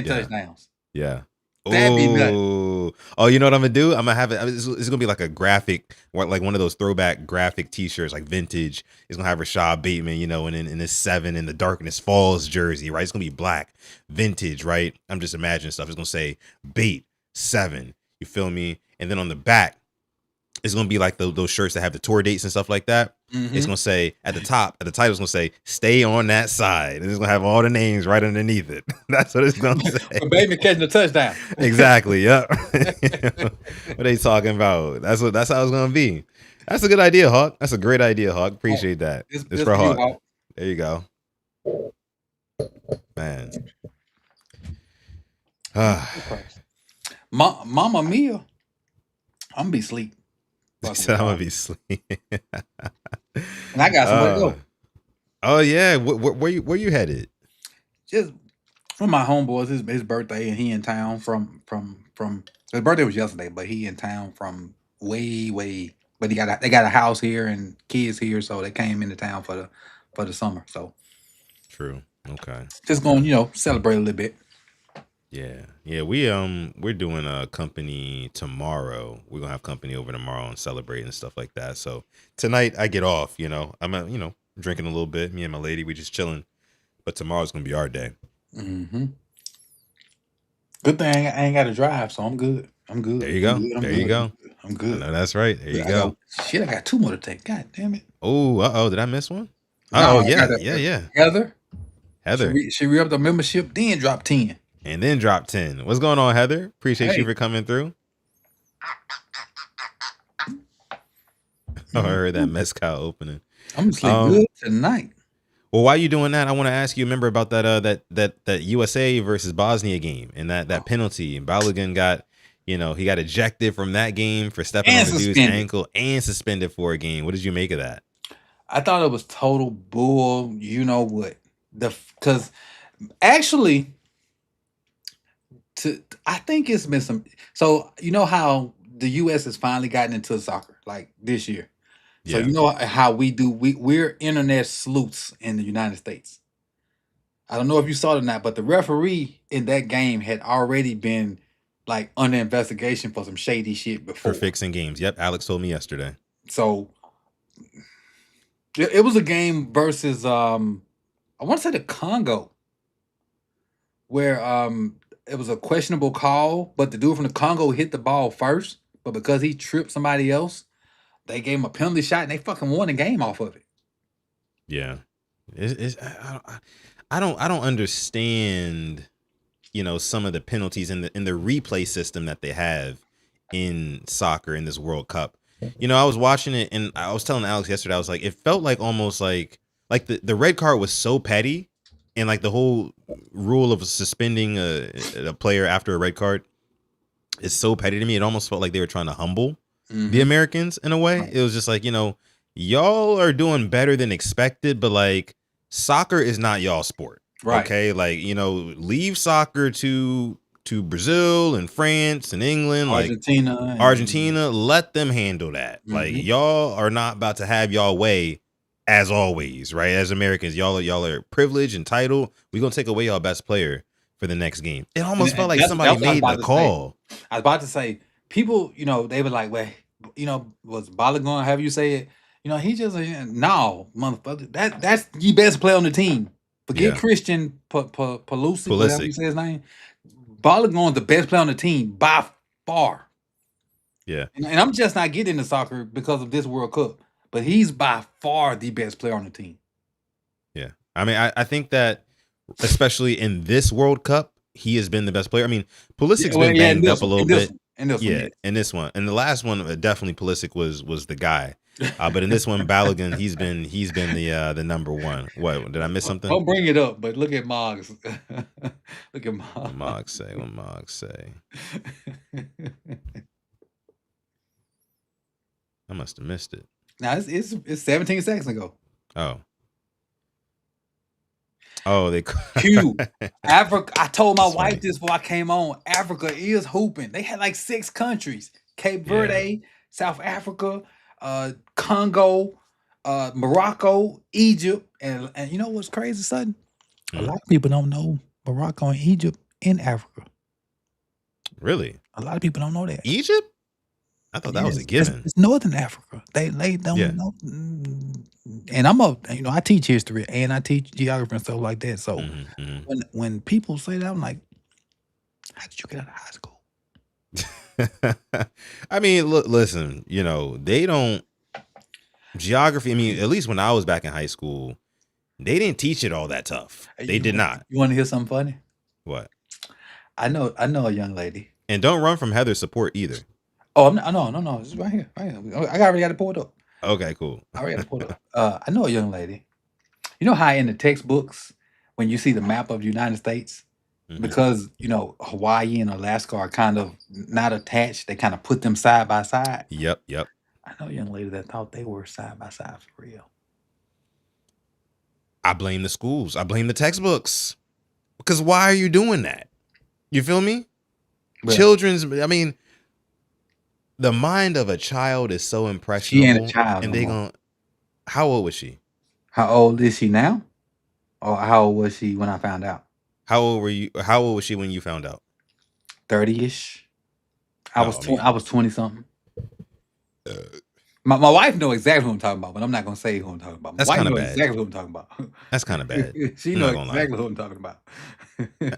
yeah, touchdowns. yeah. That'd be nuts. Oh, you know what I'm gonna do? I'm gonna have it. It's gonna be like a graphic, like one of those throwback graphic T-shirts, like vintage. It's gonna have Rashad Bateman, and in this 7 in the Darkness Falls jersey, right? It's gonna be black, vintage, right? I'm just imagining stuff. It's gonna say Bate 7. You feel me? And then on the back, it's gonna be like those shirts that have the tour dates and stuff like that. Mm-hmm. It's gonna say at the top, at the title, it's gonna say "Stay on that side," and it's gonna have all the names right underneath it. That's what it's gonna say. Bateman catching a touchdown. Exactly. Yep. What are they talking about? That's how it's gonna be. That's a good idea, Hawk. That's a great idea, Hawk. Appreciate that. This It's for for you, Hawk. Hawk. There you go, man. Mama Mia. I'm gonna be asleep. He said I'm gonna be sleeping. And I got somewhere to go. Oh yeah, where you headed? Just from my homeboys, his birthday, and he in town from his birthday was yesterday, but he in town from way. But they got a house here and kids here, so they came into town for the summer. So True. Okay. just going, celebrate a little bit. Yeah. We're doing a company tomorrow. We're gonna have company over tomorrow and celebrate and stuff like that. So tonight I get off. I'm drinking a little bit. Me and my lady, we just chilling. But tomorrow's gonna be our day. Mm-hmm. Good thing I ain't got to drive, so I'm good. I'm good. There you go. There you go. I'm good. I know that's right. There you go. I got 2 more to take. God damn it. Oh, did I miss one? No, Oh yeah. Heather. She re-upped the membership, then dropped 10. And then drop 10. What's going on, Heather? Appreciate you Hey. for coming through. Oh, I heard that mezcal opening. I'm gonna sleep good tonight. Well, while you doing that, I want to ask you. Remember about that USA versus Bosnia game and that penalty. And Balogun got, he got ejected from that game for stepping And on the dude's suspended. ankle and suspended for a game. What did you make of that? I thought it was total bull. You know what? Because actually, I think it's been some. So you know how the U.S. has finally gotten into soccer like this year. So Yeah. you know how we do. We're internet sleuths in the United States. I don't know if you saw it or not, but the referee in that game had already been like under investigation for some shady shit For before. fixing games. Yep, Alex told me yesterday. So it was a game versus I want to say the Congo, where it was a questionable call, but the dude from the Congo hit the ball first, but because he tripped somebody else, they gave him a penalty shot and they fucking won the game off of it. Yeah, I don't understand, some of the penalties in the replay system that they have in soccer in this World Cup. I was watching it and I was telling Alex yesterday, I was like, it felt like almost like the red card was so petty, and like the whole rule of suspending a player after a red card is so petty to me. It almost felt like they were trying to humble the Americans in a way. It was just like, y'all are doing better than expected, but like soccer is not y'all sport. Right. Okay. Like, leave soccer to Brazil and France and England, Argentina, let them handle that. Like, y'all are not about to have y'all way as always, right? As Americans, y'all are privileged, entitled. We're gonna take away y'all best player for the next game. It almost felt like somebody made the call. I was about to say, people, they were like, well, was Bala going to have you say it? He just no, motherfucker. That's the best player on the team. Forget Christian Pulisic, whatever you say his name. Balogun is the best player on the team by far. Yeah. And I'm just not getting into soccer because of this World Cup, but he's by far the best player on the team. Yeah. I mean, I think that especially in this World Cup, he has been the best player. I mean, Pulisic's been banged up a little bit. In this one. And the last one, definitely Pulisic was the guy. But in this one, Balogun, he's been the number one. What, did I miss something? Don't bring it up, but look at Moggs. Look at Moggs. What Moggs say? I must have missed it. Now it's 17 seconds ago. Oh, they Q. Africa. I told my wife this before I came on. Africa is hooping. They had like 6 countries: Cape Verde, South Africa, Congo, Morocco, Egypt, and you know what's crazy, son? A lot of people don't know Morocco and Egypt in Africa. Really? A lot of people don't know that. Egypt? I thought that was a given. It's Northern Africa. They don't know. And I teach history and I teach geography and stuff like that. So when people say that, I'm like, how did you get out of high school? I mean, listen, they don't geography. I mean, at least when I was back in high school, they didn't teach it all that tough. They did not. You want to hear something funny? What? I know a young lady. And don't run from Heather's support either. Oh, no. It's right here. I already got it pulled up. Okay, cool. I already got it pulled up. I know a young lady. You know how in the textbooks, when you see the map of the United States, because, Hawaii and Alaska are kind of not attached, they kind of put them side by side. Yep. I know a young lady that thought they were side by side for real. I blame the schools. I blame the textbooks. Because why are you doing that? You feel me? Well, the mind of a child is so impressionable. She ain't a child. And how old was she? How old is she now? Or how old was she when I found out? How old were you? How old was she when you found out? 30-ish. I was 20 something. My wife knows exactly who I'm talking about, but I'm not gonna say who I'm talking about. That's kind of bad. Exactly who I'm talking about. That's kind of bad. She knows exactly who I'm talking about.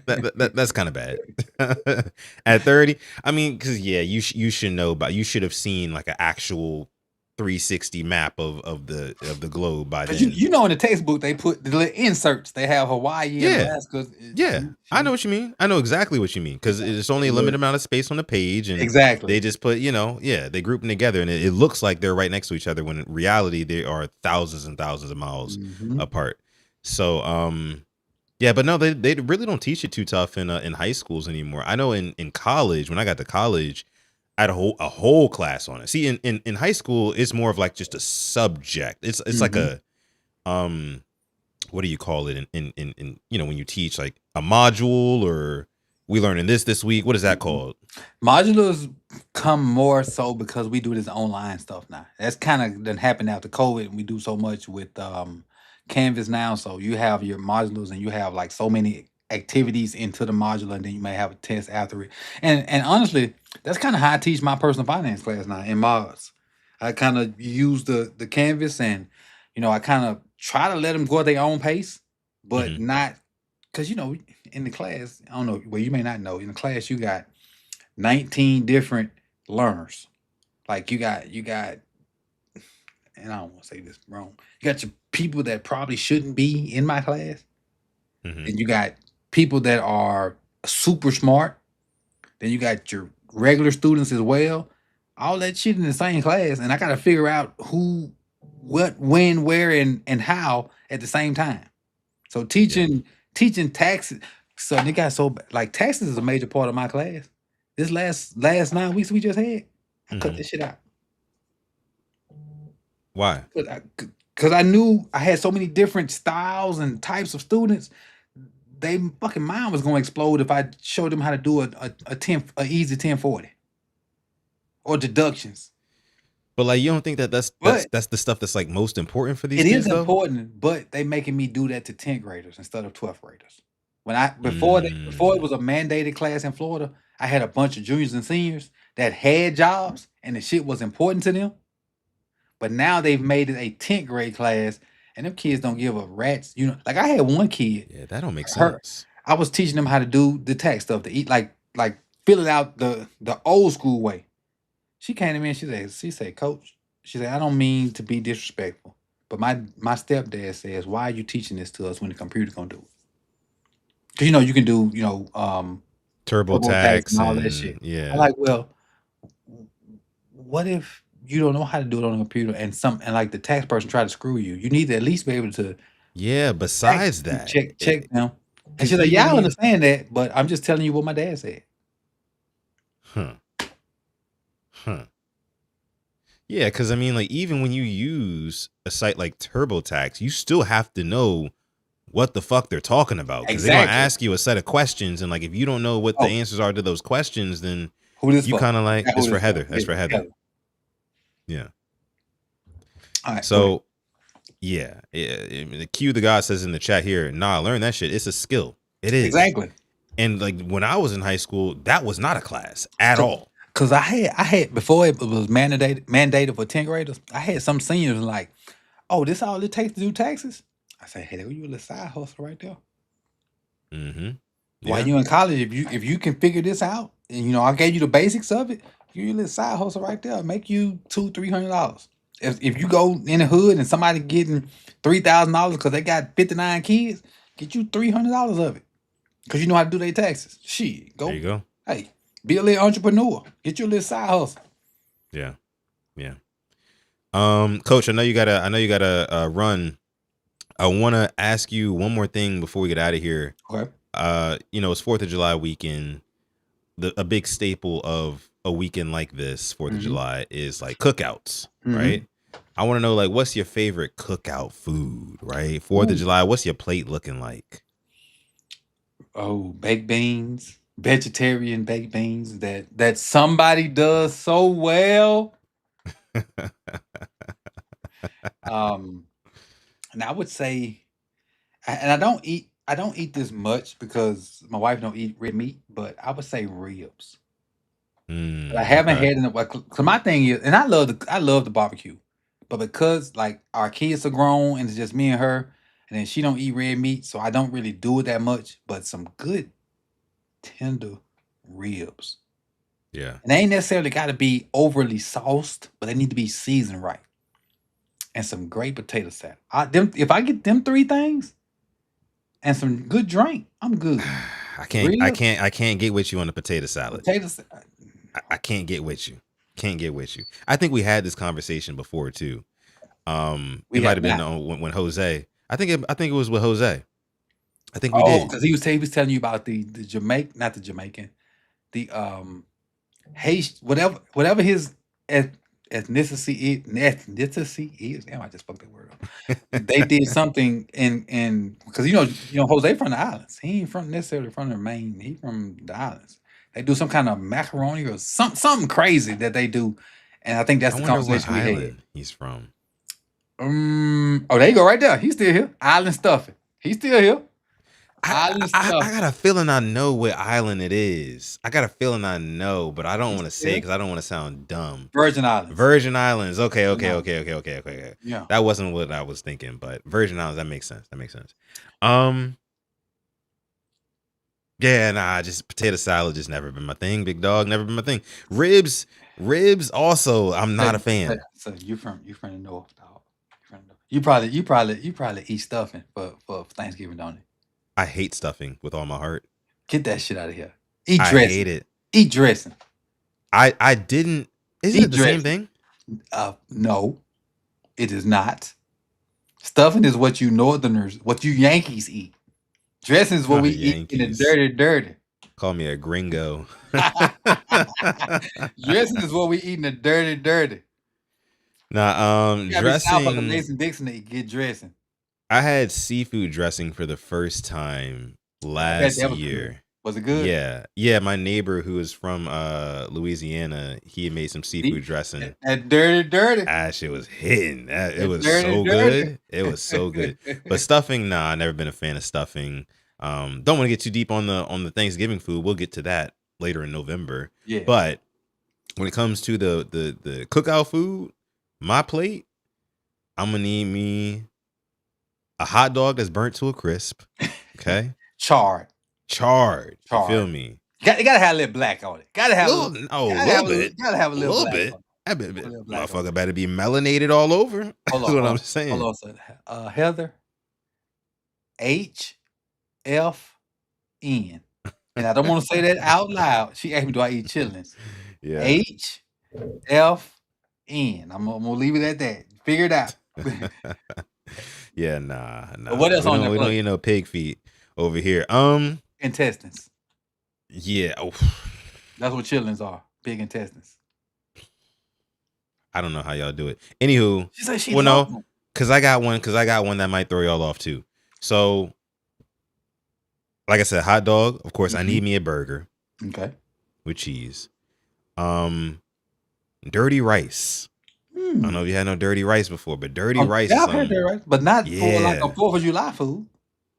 That's kind of bad. At 30, I mean, because you should know about. You should have seen like an actual 360 map of the globe by then. In the textbook they put the little inserts. They have Hawaii and Alaska. Yeah, I know what you mean. I know exactly what you mean, because it's only a limited amount of space on the page, and they just put they group them together, and it looks like they're right next to each other when in reality they are thousands and thousands of miles apart. So but no, they really don't teach it too tough in high schools anymore. I know in college, when I got to college, I had a whole class on it. See, in high school, it's more of like just a subject. It's like a what do you call it in when you teach, like a module, or we learning this week. What is that called? Modulars come more so because we do this online stuff now. That's kind of done happened after COVID, and we do so much with Canvas now. So you have your modulars and you have like so many activities into the module, and then you may have a test after it. And honestly, that's kind of how I teach my personal finance class now in mods. I kind of use the canvas, and I kind of try to let them go at their own pace, but Mhm. not because in the class, I don't know. Well, you may not know. In the class, you got 19 different learners. Like you got, and I don't want to say this wrong. You got your people that probably shouldn't be in my class, Mhm. and you got people that are super smart. Then you got your regular students as well. All that shit in the same class, and I got to figure out who, what, when, where, and how at the same time. So teaching taxes. So they got like taxes is a major part of my class. This last 9 weeks we just had, I cut Mhm. this shit out Why? because I knew I had so many different styles and types of students. They fucking mind was gonna explode if I showed them how to do a easy 1040 or deductions. But like, you don't think that that's But the stuff that's like most important for these it is kids though? important, but they making me do that to 10th graders instead of 12th graders. When I before it was a mandated class in Florida, I had a bunch of juniors and seniors that had jobs and the shit was important to them. But now they've made it a 10th grade class, and them kids don't give a rat's. Like I had one kid, Yeah, that don't make her sense. I was teaching them how to do the tax stuff, to eat like fill it out the old school way. She came to me and she said, Coach, she said, I don't mean to be disrespectful, but my stepdad says, why are you teaching this to us when the computer's gonna do it? Because you can do, TurboTax TurboTax and all that shit. and I'm yeah. like, well, what if you don't know how to do it on a computer and like the tax person try to screw you? You need to at least be able to Yeah, besides that, check them. And because she's like, yeah, even I even understand that, but I'm just telling you what my dad said. huh. Huh. Yeah, because I mean, like, even when you use a site like TurboTax, you still have to know what the fuck they're talking about, because they're gonna Exactly. ask you a set of questions, and like, if you don't know what the Oh, answers are to those questions, then who this you for? kind of I like, got it's who for this for. Heather. That's Yeah, for Heather. Heather. Yeah. All right, go ahead. So yeah, the Q the God says in the chat here, nah, learn that shit. It's a skill. It is. Exactly. And like when I was in high school, that was not a class at all. Cause I had before it was mandated for 10th graders. I had some seniors like, oh, this all it takes to do taxes. I said, hey, there you a little side hustle right there. Mm-hmm. While Yeah. you in college, if you can figure this out, and I gave you the basics of it, you a little side hustle right there. Make you $200-300. If you go in the hood and somebody getting $3,000 because they got 59 kids, get you $300 of it. Cause you know how to do their taxes. Shit, There go. you go. Hey, be a little entrepreneur. Get you a little side hustle. Yeah. Yeah. Coach, I know you gotta run. I want to ask you one more thing before we get out of here. Okay. It's 4th of July weekend. A big staple of a weekend like this, 4th of Mhm. July, is like cookouts, Mhm. right? I want to know, like, what's your favorite cookout food, right? 4th of Ooh. July, what's your plate looking like? Oh, baked beans, vegetarian baked beans that somebody does so well. And I would say, and I don't eat this much because my wife don't eat red meat, but I would say ribs. But I haven't Okay. had enough. So my thing is, and I love the barbecue, but because like our kids are grown and it's just me and her, and then she don't eat red meat, so I don't really do it that much. But some good tender ribs. Yeah. And they ain't necessarily got to be overly sauced, but they need to be seasoned right. And some great potato salad. If I get them three things and some good drink, I'm good. I can't get with you on the potato salad. Potato salad. I can't get with you. Can't get with you. I think we had this conversation before too. We It might have have been not. when Jose. I think it was with Jose. I think we Oh, did. because he was telling you about the Jamaican, not the Jamaican, the Haitian, whatever his ethnicity is. Damn, I just fucked that word up. They did something in because Jose from the islands. He ain't necessarily from the main. He from the islands. They do some kind of macaroni or something crazy that they do, and I think that's I the wonder what conversation we had. island he's from. Oh, there you go, right there. He's still here. Island stuffing. He's still here. Island I stuffing. got a feeling I know what island it is. I got a feeling I know, but I don't want to say it because I don't want to sound dumb. Virgin Islands. Virgin Islands. Okay. Yeah. That wasn't what I was thinking, but Virgin Islands, that makes sense. Yeah, nah, just potato salad just never been my thing. Big dog, never been my thing. Ribs also, I'm not a fan. So you from the north, dog. You probably eat stuffing for Thanksgiving, don't you? I hate stuffing with all my heart. Get that shit out of here. Eat I dressing. hate it. Eat dressing. I didn't. Isn't it the same thing? No, it is not. Stuffing is what you Northerners, what you Yankees eat. Dressing is what we eat in the dirty. Call me a gringo. Dressing is what we eat in the dirty. Nah, dressing. Mason Dixon to get dressing. I had seafood dressing for the first time last year. Was it good? Yeah. My neighbor who is from Louisiana, he had made some seafood dressing. That dirty. That shit was hitting. It was so good. It was so good. But stuffing, nah, I never been a fan of stuffing. Don't want to get too deep on the Thanksgiving food. We'll get to that later in November. Yeah. But when it comes to the cookout food, my plate, I'm gonna need me a hot dog that's burnt to a crisp. Okay. Charred. You feel me? It gotta have a little black on it. Gotta have a little bit. Gotta have a little black. Motherfucker better be melanated all over. That's what I'm saying. Hold on, Heather. HFN. And I don't want to say that out loud. She asked me, do I eat chitlins? Yeah. HFN. I'm gonna leave it at that. Figure it out. Yeah, nah. What else on there? We don't eat no pig feet over here. Intestines. Yeah. That's what chitlins are. Pig intestines. I don't know how y'all do it. Anywho, she said no, because I got one that might throw y'all off too. So, like I said, hot dog. Of course, I need me a burger. Okay. With cheese. Dirty rice. I don't know if you had no dirty rice before, but dirty rice. Yeah, I've had dirty rice, but not for like a 4th of July food.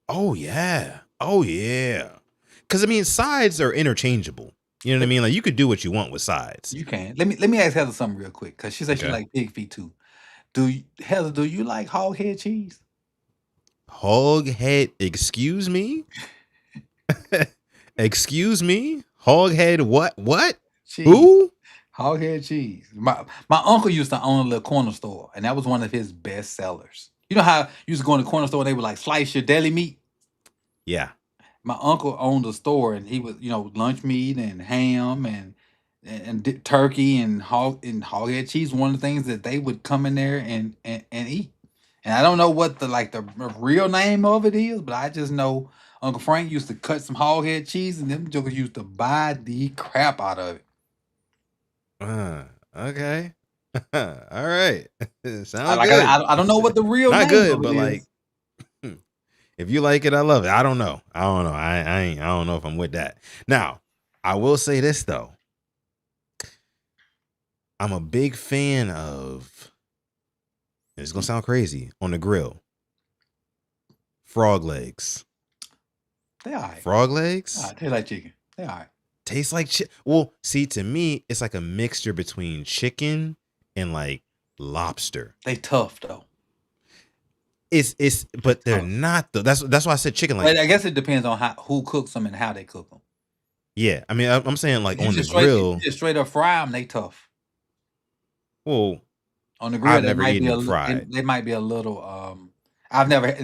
Oh yeah. Because I mean, sides are interchangeable. You know what I mean? Like you could do what you want with sides. You can. Let me ask Heather something real quick, because she said she like pig feet too. Heather, do you like hog head cheese? Hog head? Excuse me? Excuse me? Hog head? What? Cheese. Who? Hog head cheese. My uncle used to own a little corner store, and that was one of his best sellers. You know how you used to go in the corner store and they would like slice your deli meat? Yeah. My uncle owned a store, and he was, lunch meat and ham and turkey and hog head cheese. One of the things that they would come in there and eat. And I don't know what the real name of it is, but I just know Uncle Frank used to cut some hog head cheese, and them jokers used to buy the crap out of it. Okay. All right. Sounds good. I don't know what the real name good, of but it like, is. if you like it, I love it. I don't know. I don't know if I'm with that. Now, I will say this though. I'm a big fan of. It's gonna sound crazy on the grill. Frog legs. They all right. Frog legs. Taste like chicken. They all right. Tastes like chicken. Well, see, to me, it's like a mixture between chicken and like lobster. They tough though. But they're not though. That's why I said chicken. Like, I guess it depends on who cooks them and how they cook them. Yeah, I mean, I'm saying like on the grill, just straight up fry them. They tough. Well, on the grill, I've never eaten them fried. They might be a little. I've never had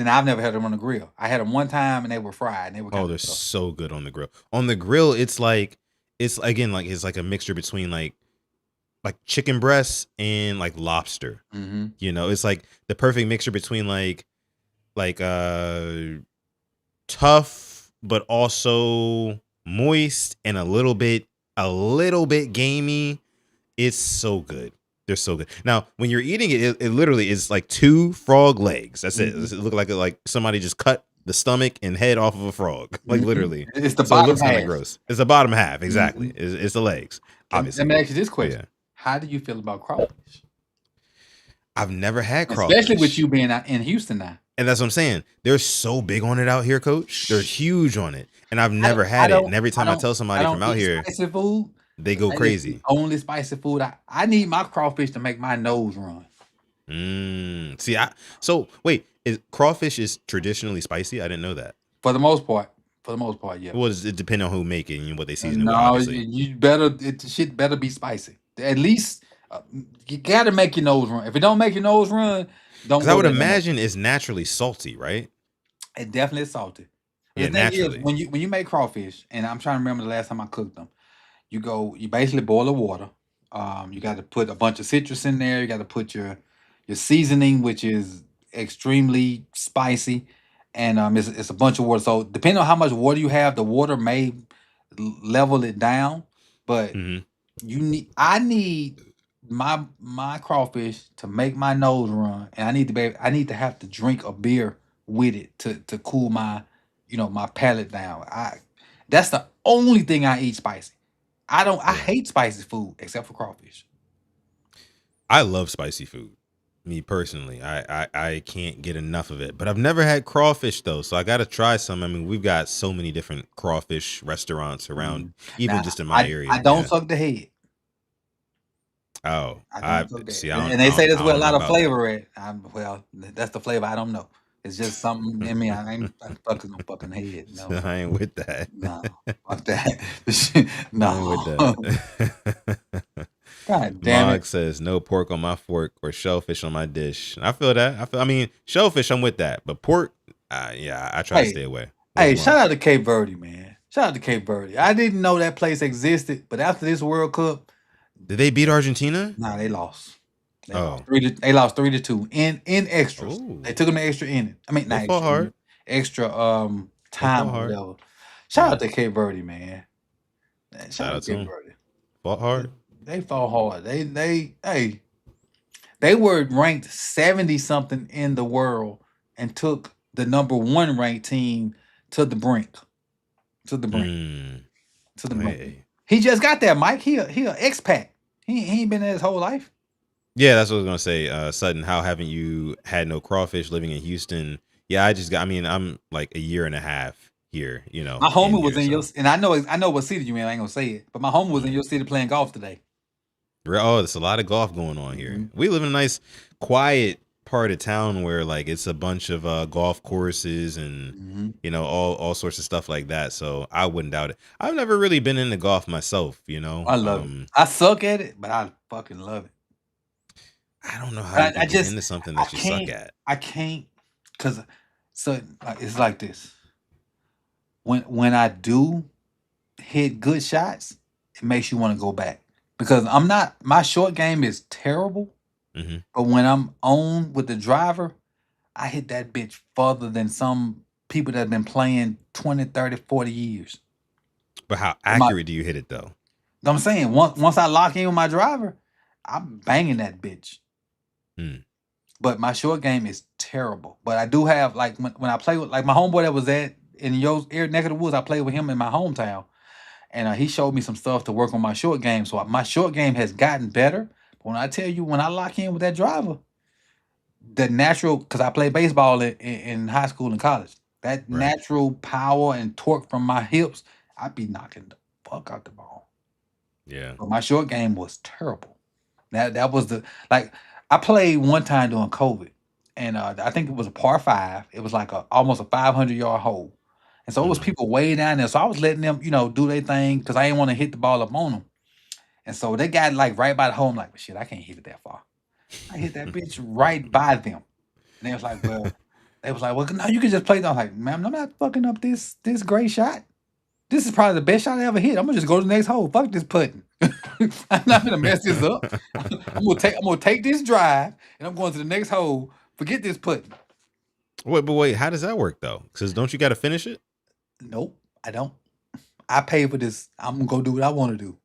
them on the grill. I had them one time and they were fried. And they were they're so good on the grill. On the grill, it's like it's like a mixture between like chicken breasts and like lobster. Mm-hmm. You know, it's like the perfect mixture between like tough but also moist and a little bit gamey. It's so good. They're so good. Now, when you're eating it, it literally is like 2 frog legs. That's it. It look like somebody just cut the stomach and head off of a frog. Like literally. It's the bottom half. It looks kind of gross. It's the bottom half. Exactly. It's the legs. Obviously. Let me ask you this question. Yeah. How do you feel about crawfish? I've never had crawfish. Especially with you being out in Houston now. And that's what I'm saying. They're so big on it out here, coach. They're huge on it. And I've I never don't, I had it. And don't, every I time I don't, tell I somebody from don't out eat here, spicy food. they go That is the crazy. only spicy food I need my crawfish to make my nose run. See, so wait, crawfish is traditionally spicy? I didn't know that. For the most part, yeah. Well, does it depend on who make it and what they season it with, No, obviously. the shit better be spicy. At least you gotta make your nose run. If it don't make your nose run, don't Because I go would there no more. imagine it's naturally salty, right? It definitely is salty. But Yeah, the thing is, naturally. when you make crawfish, and I'm trying to remember the last time I cooked them, you basically boil the water. You got to put a bunch of citrus in there. You got to put your seasoning, which is extremely spicy, and it's a bunch of water. So depending on how much water you have, the water may level it down. But I need my crawfish to make my nose run, and I need to have to drink a beer with it to cool my my palate down. That's the only thing I eat spicy. I hate spicy food except for crawfish. I love spicy food. Me personally, I can't get enough of it. But I've never had crawfish though, so I got to try some. I mean, we've got so many different crawfish restaurants around, even Now, just in my area. I don't suck the head. Oh, I don't suck the see. head. And they say that's where a lot of that. flavor at. Well, that's the flavor. I don't know. It's just something in me. I ain't fucking no fucking head. No, I ain't with that. no, fuck that. No. I ain't with that. God damn Mog it. says no pork on my fork or shellfish on my dish. I feel that. I mean, shellfish, I'm with that, but pork, yeah, I try to stay away. Hey, shout out to Cape Verde, man. Shout out to Cape Verde. I didn't know that place existed, but after this World Cup, did they beat Argentina? Nah, they lost. They lost 3-2 in extras. Ooh. They took them to extra inning. I mean, they fought hard. Extra time or whatever. Shout out to Cape Verde, man. Shout out to Cape Verde. Fought hard. They fought hard. They were ranked 70 something in the world and took the number 1 ranked team to the brink. To the brink. To the brink. Hey. He just got there, Mike. He a expat. He ain't been there his whole life. Yeah, that's what I was gonna say. Sutton, how haven't you had no crawfish living in Houston? Yeah, I'm like a year and a half here, My homie was in your, and I know what city you in. I ain't gonna say it, but my homie was in your city playing golf today. Oh, there's a lot of golf going on here. We live in a nice, quiet part of town where like it's a bunch of golf courses and all sorts of stuff like that. So I wouldn't doubt it. I've never really been into golf myself. I love it. I suck at it, but I fucking love it. I don't know how you can get into something that you suck at. I can't, cause it's like this. When I do hit good shots, it makes you want to go back. Because my short game is terrible, but when I'm on with the driver, I hit that bitch further than some people that have been playing 20, 30, 40 years. But how accurate do you hit it though? I'm saying once I lock in with my driver, I'm banging that bitch. But my short game is terrible. But I do have, like, when I play with, like, my homeboy that was in your neck of the woods, I played with him in my hometown. And he showed me some stuff to work on my short game. So my short game has gotten better. But when I tell you, when I lock in with that driver, the natural, because I played baseball in high school and college, that natural power and torque from my hips, I'd be knocking the fuck out the ball. Yeah. But my short game was terrible. That was I played one time during COVID. And I think it was a par 5. It was like almost a 500-yard hole. And so it was people way down there. So I was letting them, do their thing because I didn't want to hit the ball up on them. And so they got like right by the hole. I'm like, shit, I can't hit it that far. I hit that bitch right by them. And they was like, well, no, you can just play. I'm like, man, I'm not fucking up this great shot. This is probably the best shot I ever hit. I'm gonna just go to the next hole. Fuck this putting. I'm not gonna mess this up. I'm gonna take this drive and I'm going to the next hole. Forget this putting. Wait, how does that work though? Because don't you got to finish it? Nope, I don't. I pay for this. I'm gonna go do what I want to do.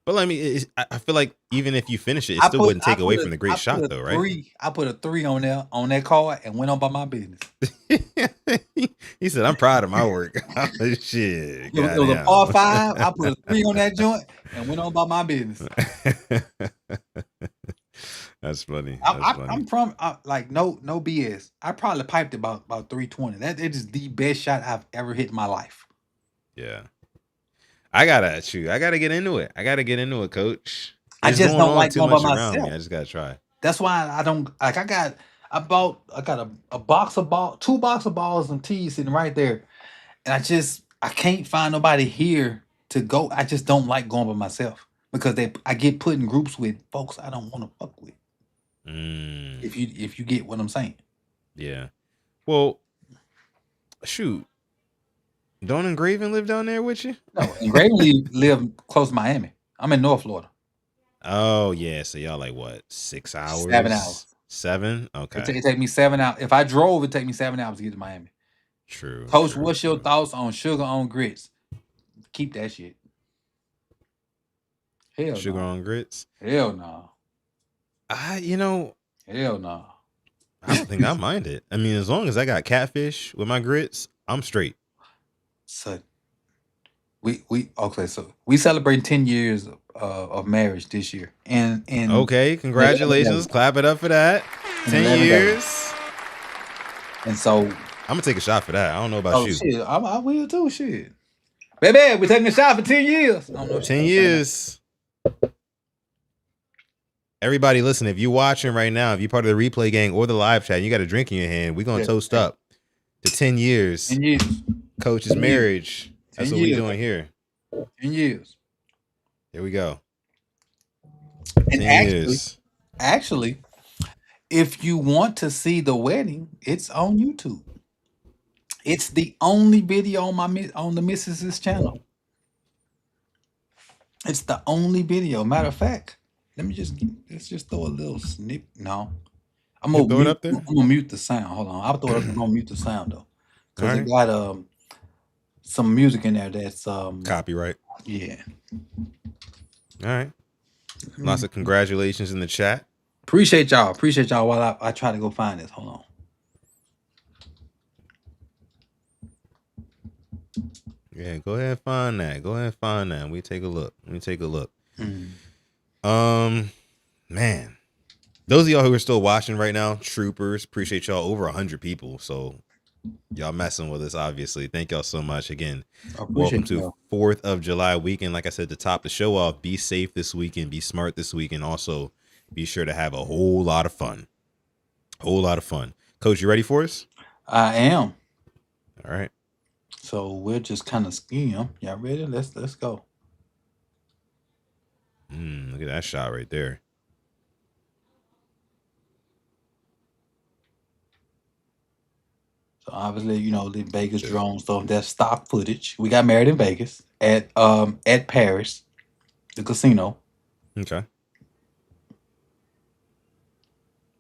But I mean, I feel like even if you finish it, it still wouldn't take away from the great shot, though, right? I put a 3 on that card and went on by my business. He said, "I'm proud of my work." Shit, it was a par 5. I put a 3 on that joint and went on by my business. That's funny. I'm from like no BS. I probably piped about 320. That it is the best shot I've ever hit in my life. Yeah. I gotta get into it. I gotta get into it, coach. I It's just going don't on like too going by much around me. myself. I just gotta try. That's why I don't like. I got a box of ball, 2 box of balls and tees sitting right there, and I can't find nobody here to go. I just don't like going by myself because I get put in groups with folks I don't want to fuck with. Mm, If you get what I'm saying. yeah. Well, shoot. Don't Engraven live down there with you? No, and Gravely live close to Miami. I'm in North Florida. Oh yeah. So y'all like what? 6 hours? 7 hours. 7? It Okay. take me 7 hours. If I drove, it take me 7 hours to get to Miami. True. Coach, true, what's your true. thoughts on sugar on grits? Keep that shit. Hell Sugar no. on grits? Hell no. You know, Hell no. I don't think I mind it. I mean, as long as I got catfish with my grits, I'm straight. So so we celebrating 10 years of marriage this year. And Okay, congratulations. Clap it up for that. 10 years. And so I'm gonna take a shot for that. I don't know about you. shit, I will too. Shit. Baby, we're taking a shot for 10 years. I don't know if 10 years. Everybody, listen, if you're watching right now, if you're part of the replay gang or the live chat, and you got a drink in your hand, we're going to toast up to 10 years. 10 years. Coach's marriage. That's what we're doing here. 10 years. Here we go. And 10 years. Actually, if you want to see the wedding, it's on YouTube. It's the only video on the Mrs.'s channel. It's the only video. Matter of fact, let's just throw a little snip. No, I'm gonna throw it up there. I'm gonna mute the sound. Hold on, I'll throw it up. I'm gonna mute the sound though, because it got some music in there that's copyright. Yeah. All right. Lots of congratulations in the chat. Appreciate y'all. While I try to go find this. Hold on. Yeah, go ahead and find that. Let me take a look. Man, those of y'all who are still watching right now, troopers, appreciate y'all. Over 100 people, so y'all messing with us. Obviously, thank y'all so much again. Welcome to 4th of July weekend. Like I said, to top the show off, be safe this weekend, be smart this weekend. Also, be sure to have a whole lot of fun. Coach, you ready for us? I am. All right. So we'll just kind of skim. Y'all ready? Let's go. Look at that shot right there. So obviously, the Vegas drone stuff, that's stock footage. We got married in Vegas at Paris, the casino. Okay.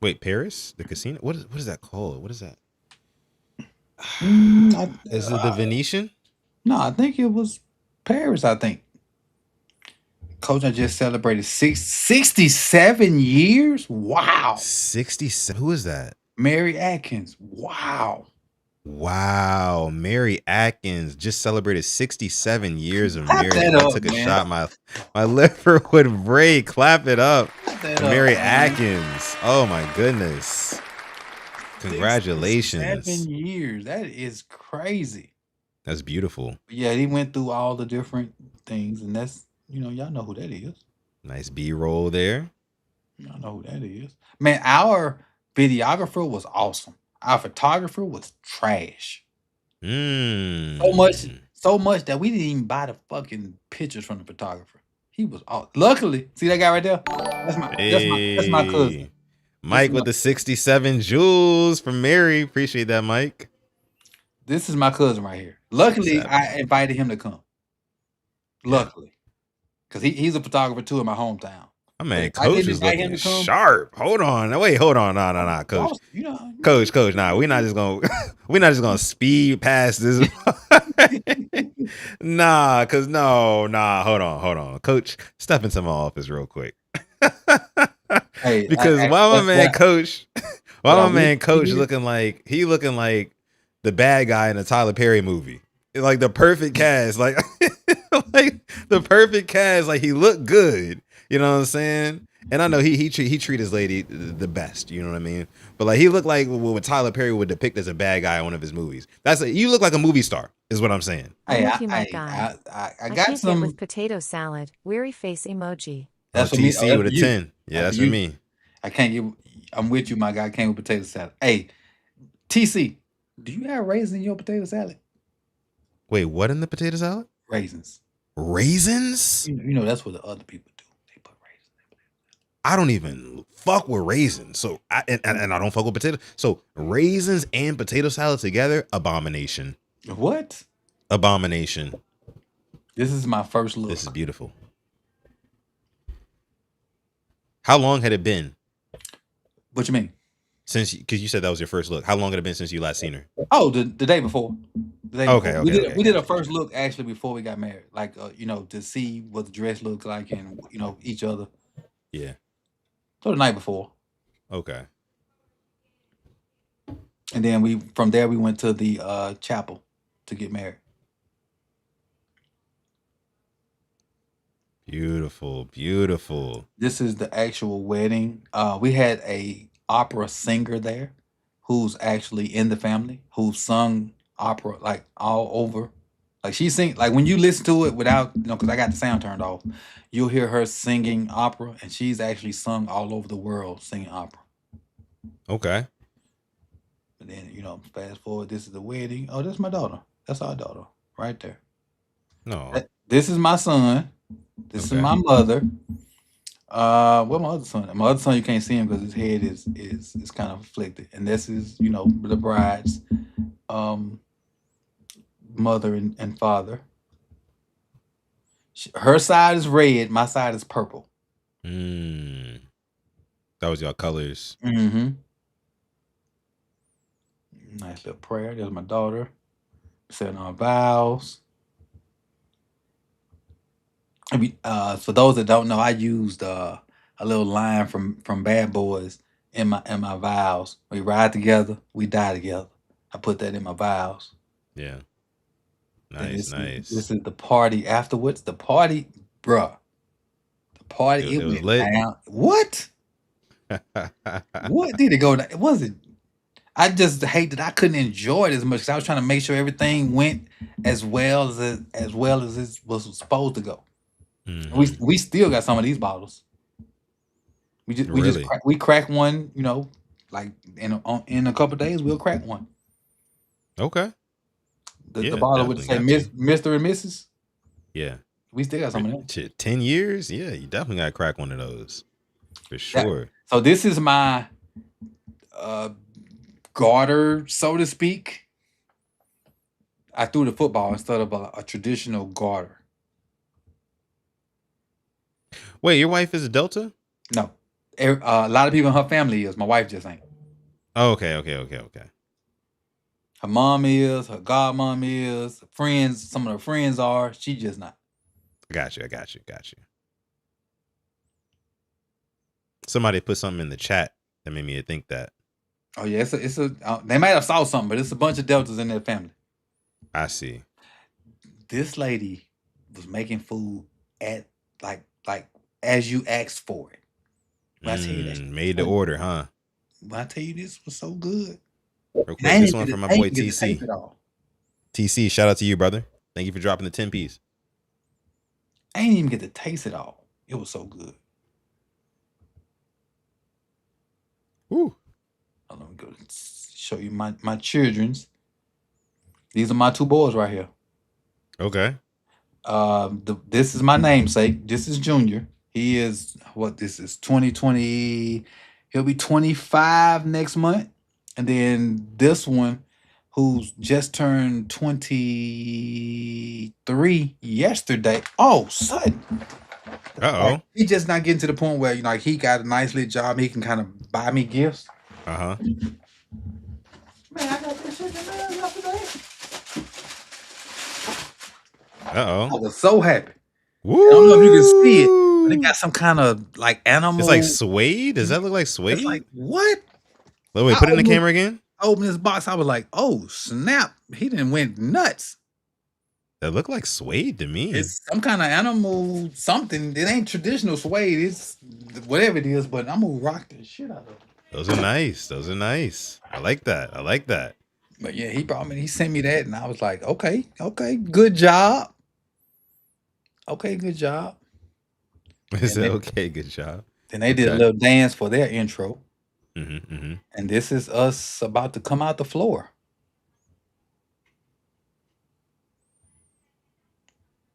Wait, Paris? The casino? What is that called? What is that? Is it the Venetian? No, I think it was Paris, I think. Coach, I just celebrated 67 years. Wow. 67. Who is that? Mary Atkins. Wow. Mary Atkins just celebrated 67 years of marriage. I took a shot. My liver would break. Clap it up. Mary Atkins. Oh my goodness. Congratulations. 7 years. That is crazy. That's beautiful. Yeah, he went through all the different things, and that's, y'all know who that is. Nice B-roll there. Y'all know who that is. Man, our videographer was awesome. Our photographer was trash. So much that we didn't even buy the fucking pictures from the photographer. He was awesome. Luckily, see that guy right there? That's my cousin. Mike with the 67 jewels from Mary. Appreciate that, Mike. This is my cousin right here. Luckily, I invited him to come. Luckily. Because he's a photographer too in my hometown. Oh man, Coach is looking sharp. Hold on. No, Coach. Coach. Nah, we're not just gonna speed past this. Hold on. Coach, step into my office real quick. Because my man Coach looking like the bad guy in a Tyler Perry movie. Like the perfect cast, like the perfect cast, like he looked good. You know what I'm saying? And I know he treat his lady the best, you know what I mean? But like he looked like what Tyler Perry would depict as a bad guy in one of his movies. You look like a movie star, is what I'm saying. I'm Hey, with you, my guy. I I got can't get some. with potato salad. Weary face emoji. Oh, That's for me. Oh, TC that's with for a you. 10. Yeah, That's that's for for you. me. I can't get. I'm with you, my guy. I can't with potato salad. Hey, TC, do you have raisins in your potato salad? Wait, what in the potato salad? Raisins. Raisins? You know that's what the other people do. They put raisins. I don't even fuck with raisins. So and I don't fuck with potato. So raisins and potato salad together, abomination. What? Abomination. This is my first look. This is beautiful. How long had it been What you mean? since? Because you said that was your first look. How long had it been since you last seen her? Oh, the day before. The day Okay, before. okay, We did a gotcha, first gotcha. look actually before we got married. Like to see what the dress looks like and each other. Yeah. So the night before. Okay. And then from there we went to the chapel to get married. Beautiful, beautiful. This is the actual wedding. We had a opera singer there who's actually in the family, who sung opera like all over. Like she sing like when you listen to it without, because I got the sound turned off, you'll hear her singing opera, and she's actually sung all over the world singing opera. Okay. And then, fast forward, this is the wedding. Oh, that's my daughter. That's our daughter right there. No. This is my son. This is Okay. my mother. What my other son? My other son, you can't see him because his head is kind of afflicted. And this is, the bride's mother and father. Her side is red, my side is purple. That was your colors. Mm-hmm. Nice little prayer. There's my daughter. Saying our vows. For those that don't know, I used a little line from Bad Boys in my vows. We ride together, we die together. I put that in my vows. Yeah. And Nice, this nice. is the party afterwards. The party, bruh. The party, It was went lit. down. What? What did it go down? It wasn't. I just hate that I couldn't enjoy it as much because I was trying to make sure everything went as well as it was supposed to go. Mhm. We still got some of these bottles. Really? We crack one, like in a couple of days we'll crack one. Okay. The Yeah, bottle would say definitely got to. Mr. and Mrs. Yeah. We still got some of them. 10 years? Yeah, you definitely got to crack one of those. For sure. So this is my garter, so to speak. I threw the football instead of a traditional garter. Wait, your wife is a Delta? No. A lot of people in her family is. My wife just ain't. Oh, okay. Her mom is, her godmom is, friends, some of her friends are. She just not. I got you. Somebody put something in the chat that made me think that. Oh yeah, they might have saw something, but it's a bunch of Deltas in their family. I see. This lady was making food at like as you asked for it. When I tell you that, Made the order, huh? when I tell you this was so good. Real quick, this one from my boy TC. It all. TC, shout out to you, brother. Thank you for dropping the 10 piece. I ain't even get to taste it all. It was so good. Woo. Let me go show you my children's. These are my two boys right here. Okay. This is my namesake. This is Junior. He is this is 2020. He'll be 25 next month. And then this one, who's just turned 23 yesterday. Oh, son. Uh-oh. He just not getting to the point where he got a nice little job. He can kind of buy me gifts. Uh-huh. Man, I got this shit in the mail yesterday. Uh-oh. I was so happy. Woo! I don't know if you can see it, but it got some kind of like animal. It's like suede. Does that look like suede? It's like, what? Wait, put it in the camera again. I opened this box. I was like, oh, snap. He done went nuts. That look like suede to me. It's some kind of animal something. It ain't traditional suede. It's whatever it is, but I'm gonna rock the shit out of it. Those are nice. Those are nice. I like that. I like that. But yeah, he sent me that, and I was like, okay, good job. Okay, good job. I said, okay, good job. Then they did a Okay. little dance for their intro. Mm-hmm. And this is us about to come out the floor.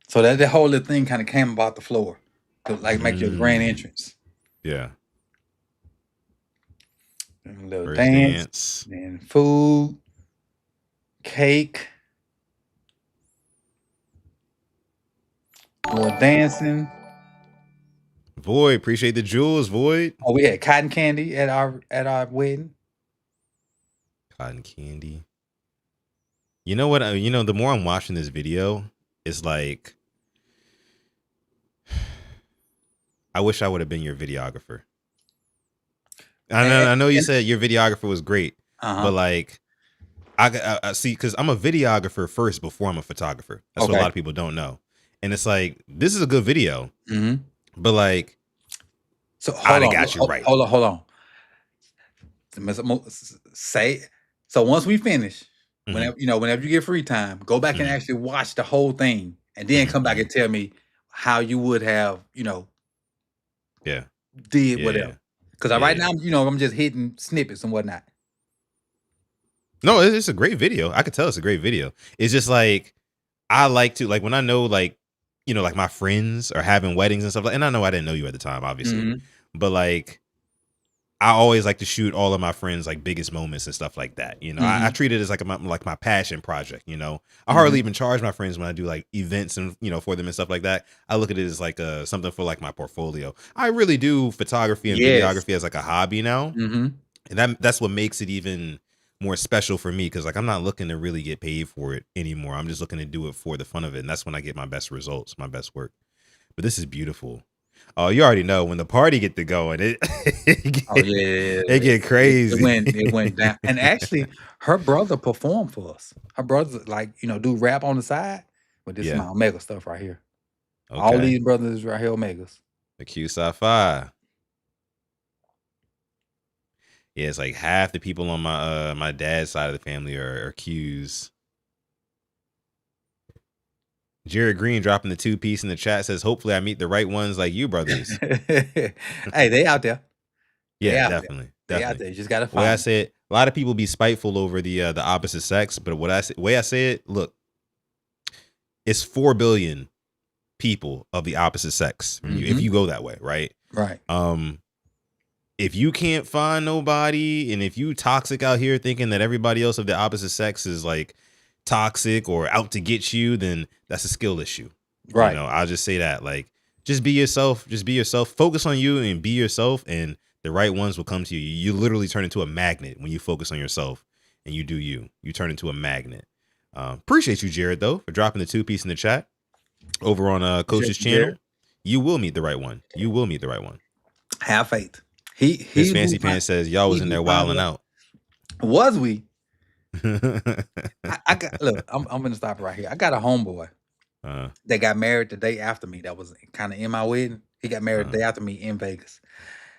So that the whole little thing kind of came about the floor to like make your grand entrance. Yeah. And a little First dance, and food, cake, more dancing. Void, appreciate the jewels, Void. Oh, we had cotton candy at our wedding. Cotton candy. You know what? The more I'm watching this video, it's like I wish I would have been your videographer. I know you said your videographer was great, but like I see, because I'm a videographer first before I'm a photographer. That's what a lot of people don't know. And it's like, this is a good video, but like, so I got you right. Hold on. Say so once we finish, whenever you get free time, go back and actually watch the whole thing, and then come back and tell me how you would have, did whatever. Because right now, I'm just hitting snippets and whatnot. No, it's a great video. I could tell it's a great video. It's just like, I like to, like, when I know, like, like my friends are having weddings and stuff, and I know I didn't know you at the time, obviously, but like, I always like to shoot all of my friends' like biggest moments and stuff like that. I treat it as like my passion project. I hardly even charge my friends when I do like events and for them and stuff like that. I look at it as like something for like my portfolio. I really do photography and videography as like a hobby now, and that's what makes it even more special for me, because like I'm not looking to really get paid for it anymore. I'm just looking to do it for the fun of it, and that's when I get my best results, my best work. But this is beautiful. Oh, you already know when the party get to going, it get crazy. It went down. And actually, her brother performed for us. Her brother, like, do rap on the side, but this is my Omega stuff right here. Okay. All these brothers right here, Omegas. The Q Sci-Fi. Yeah, it's like half the people on my dad's side of the family are Qs. Jared Green dropping the 2-piece in the chat says, hopefully I meet the right ones like you brothers. Hey, they out there. Yeah, definitely. They out there. You just gotta find. Way I say it, a lot of people be spiteful over the opposite sex, but way I say it, look, it's 4 billion people of the opposite sex. If you go that way, right? Right. If you can't find nobody, and if you toxic out here thinking that everybody else of the opposite sex is like toxic or out to get you, then that's a skill issue. Right. I'll just say that. Like, just be yourself. Just be yourself. Focus on you and be yourself, and the right ones will come to you. You literally turn into a magnet when you focus on yourself and you do you. You turn into a magnet. Appreciate you, Jared, though, for dropping the 2-piece in the chat over on Coach's channel. Jared. You will meet the right one. You will meet the right one. Have faith. His fancy pants says y'all was in there wilding out. Was we? I got look. I'm gonna stop right here. I got a homeboy that got married the day after me. That was kind of in my wedding. He got married the day after me in Vegas.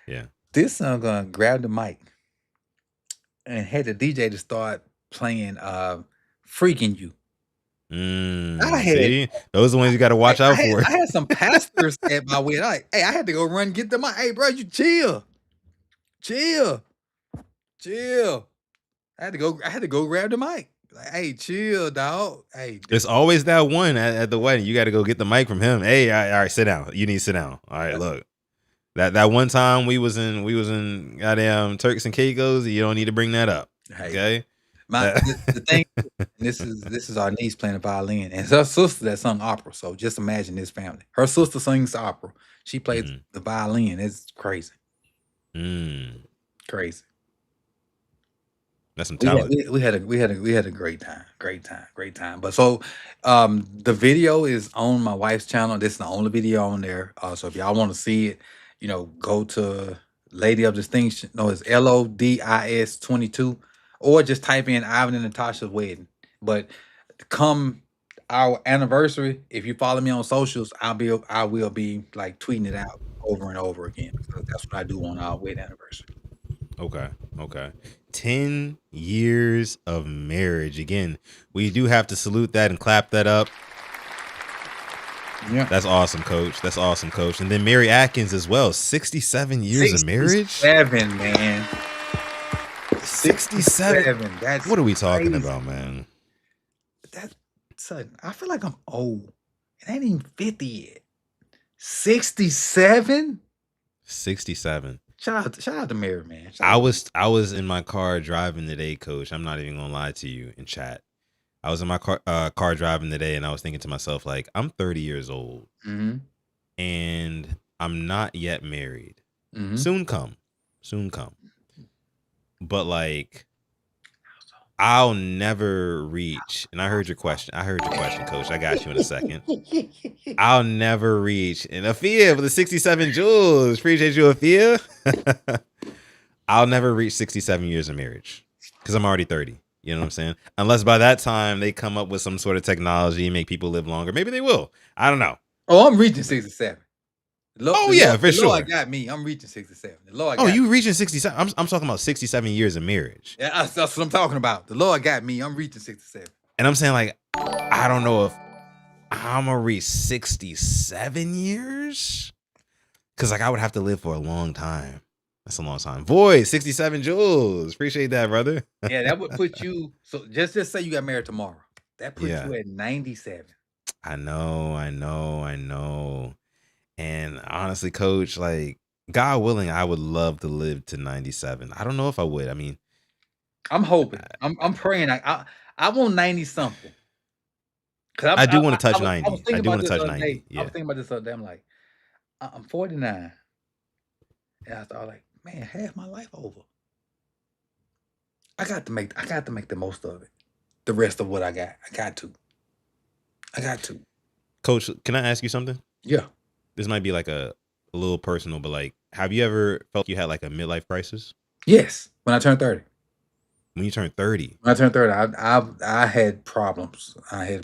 Yeah. This son gonna grab the mic and had the DJ to start playing "Freaking You." See, those are the ones you got to watch out for. I had some pastors at my wedding. Like, hey, I had to go run get the mic. Hey, bro, you chill. I had to go grab the mic. Like, hey, chill, dog. Hey, there's always that one at the wedding. You got to go get the mic from him. Hey, all right, sit down. You need to sit down. All right, look. That one time we was in goddamn Turks and Caicos. You don't need to bring that up. Okay. The thing. This is our niece playing the violin, and it's her sister that sung opera. So just imagine this family. Her sister sings opera. She plays the violin. It's crazy. Crazy. That's some talent. We had a great time. But so the video is on my wife's channel. This is the only video on there. So if y'all want to see it, go to Lady of Distinction. No, it's LODIS 22, or just type in Ivan and Natasha's wedding. But come our anniversary. If you follow me on socials, I will be like tweeting it out over and over again because that's what I do on our wedding anniversary. Okay. Okay. 10 years of marriage. Again, we do have to salute that and clap that up. Yeah, That's awesome, coach. That's awesome, coach. And then Mary Atkins as well. 67 years of marriage. 67, man. 67. That's What are we talking crazy. about, man? I feel like I'm old. It ain't even 50 yet. 67? 67. Shout out to Mary, man. I was in my car driving today, coach. I'm not even gonna lie to you in chat. I was in my car driving today, and I was thinking to myself, like, I'm 30 years old, and I'm not yet married. Soon come. But like, I'll never reach. And I heard your question, coach. I got you in a second. I'll never reach. And Afia with the 67 jewels. Appreciate you, Afia. I'll never reach 67 years of marriage because I'm already 30. You know what I'm saying? Unless by that time they come up with some sort of technology and make people live longer. Maybe they will. I don't know. Oh, I'm reaching 67. For sure. The Lord got me. I'm reaching 67. The Lord got you me. reaching 67? I'm talking about 67 years of marriage. Yeah, that's what I'm talking about. The Lord got me. I'm reaching 67. And I'm saying, like, I don't know if I'm gonna reach 67 years. Cause like I would have to live for a long time. That's a long time. Void 67 jewels. Appreciate that, brother. Yeah, that would put you. So just say you got married tomorrow. That puts Yeah. you at 97. I know. And honestly, coach, like, God willing, I would love to live to 97. I don't know if I would. I mean, I'm hoping. I'm praying. I want 90 something. I do want to touch 90. I was thinking about this the other 90. day. Yeah. I was thinking about this the other day. I'm like, I'm 49. And I thought, like, man, half my life over. I got to make the most of it. The rest of what I got. I got to. Coach, can I ask you something? Yeah. This might be like a little personal, but like, have you ever felt you had like a midlife crisis? Yes. When I turned 30. When you turned 30? When I turned 30, I had problems. Like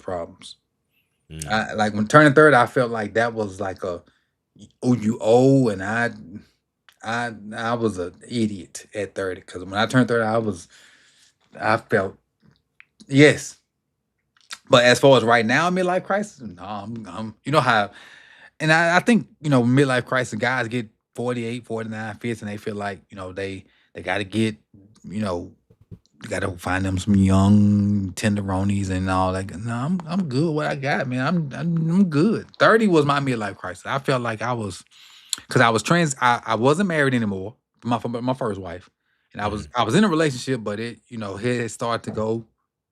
when turning 30, I felt like that was like you old, and I was an idiot at 30 because when I turned 30, I felt yes. But as far as right now, midlife crisis, no, I'm you know how, and I think midlife crisis guys get 48, 49, 50, and they feel like they got to get you got to find them some young tenderonis and all that. No, I'm good. What I got, man, I'm good. 30 was my midlife crisis. I felt like I was because I was I wasn't married anymore. My first wife, and I was in a relationship, but it had started to go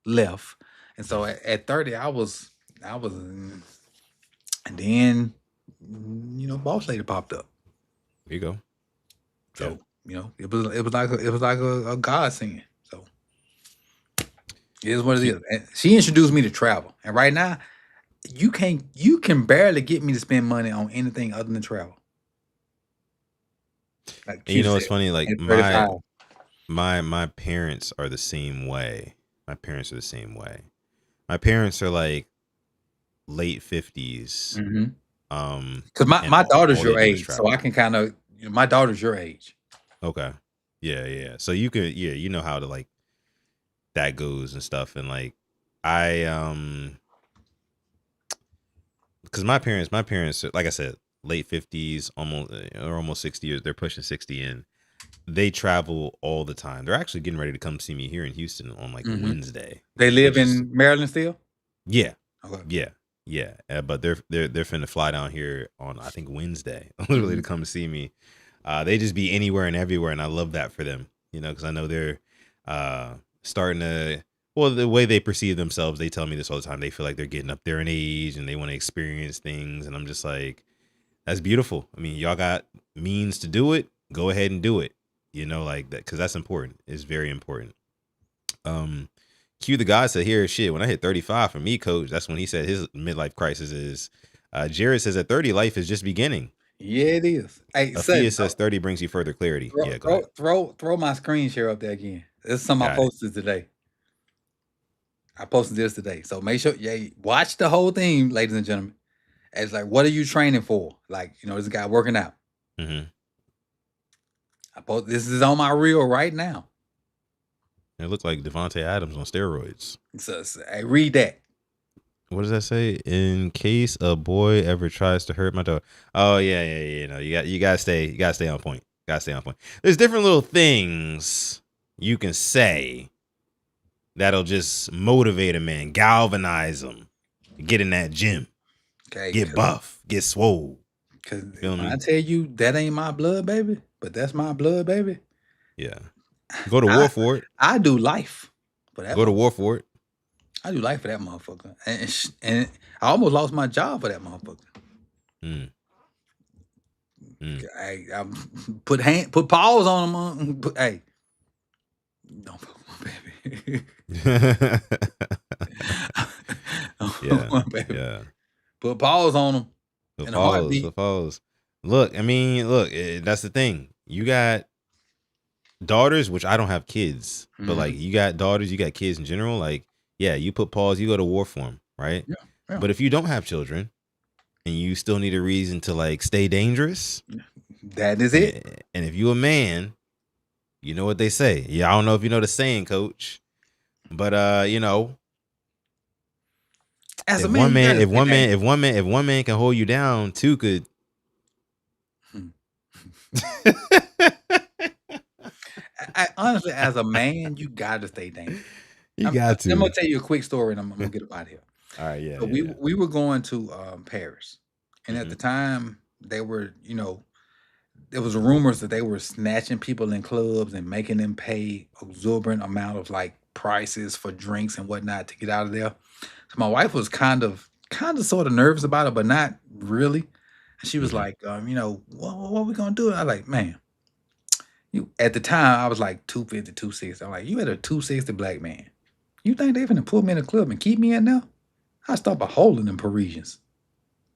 left, and so at 30 I was, and then boss lady popped up. There you go. So it was like a godsend. So it is what it is. And she introduced me to travel, and right now you can barely get me to spend money on anything other than travel. Like it's funny, like my parents are the same way. My parents are like late 50s. Because my daughter's your age, so I can kind of my daughter's your age. Okay. Yeah. So you could, you know how to like that goes and stuff. And like because my parents, like I said, late 50s, almost 60 years. They're pushing 60 in. They travel all the time. They're actually getting ready to come see me here in Houston on like Wednesday. They live in Maryland still? Yeah. Okay. Yeah. But they're finna fly down here on, I think, Wednesday, literally to come see me. They just be anywhere and everywhere, and I love that for them, because I know they're starting to, well, the way they perceive themselves, they tell me this all the time. They feel like they're getting up there in age and they want to experience things, and I'm just like, that's beautiful. I mean, y'all got means to do it. Go ahead and do it, like that, because that's important. It's very important. Q the God said, here, shit, when I hit 35 for me, coach, that's when he said his midlife crisis is. Jared says at 30, life is just beginning. Yeah, it is. Hey, Afia says 30 brings you further clarity. Go ahead. Throw my screen share up there again. This is something I posted today. I posted this today. So make sure, watch the whole thing, ladies and gentlemen. It's like, what are you training for? Like, this guy working out. Mm-hmm. This is on my reel right now. It looked like Devontae Adams on steroids. So, hey, read that. What does that say? In case a boy ever tries to hurt my daughter. Oh yeah. No, you gotta stay on point. Gotta stay on point. There's different little things you can say that'll just motivate a man, galvanize him, get in that gym, get buff, get swole. Because when I tell you that ain't my blood, baby, but that's my blood, baby. Yeah. Go to war for it. I do life for that. Go to war for it. I do life for that motherfucker. And I almost lost my job for that motherfucker. I put paws on him. Hey, don't fuck my baby. Yeah. Put paws on him. The pause. Look, that's the thing. You got daughters, which I don't have kids, but like you got daughters, you got kids in general. Like, yeah, you put pause, you go to war for them, right? Yeah. But if you don't have children and you still need a reason to like stay dangerous, that is it. And if you a man, you know what they say. Yeah, I don't know if you know the saying, Coach, but as a man, if one man can hold you down, two could. Honestly, as a man, you got to stay dangerous. You got to. I'm gonna tell you a quick story, and I'm gonna get up out of here. All right, yeah. So we were going to Paris, and at the time they were, there was rumors that they were snatching people in clubs and making them pay exorbitant amount of like prices for drinks and whatnot to get out of there. So my wife was kind of sort of nervous about it, but not really. And she was like, what are we gonna do? I was like, man. At the time, I was like 250, 260. I'm like, you had a 260 black man. You think they finna pull me in the club and keep me in there? I stop a hole in them Parisians.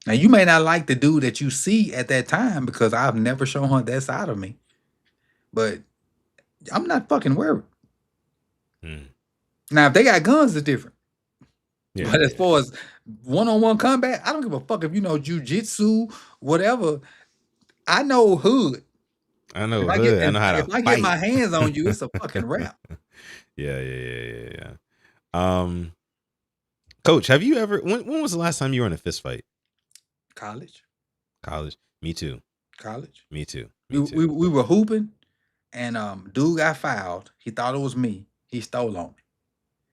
Now, you may not like the dude that you see at that time because I've never shown her that side of me. But I'm not fucking worried. Now, if they got guns, it's different. Yeah, but as far as one-on-one combat, I don't give a fuck if you know jujitsu, whatever. I know hood. I know hood. I know how to fight. If I get my hands on you, it's a fucking wrap. Yeah. Coach, have you ever? When was the last time you were in a fist fight? College. Me too. College. Me too. We were hooping, and dude got fouled. He thought it was me. He stole on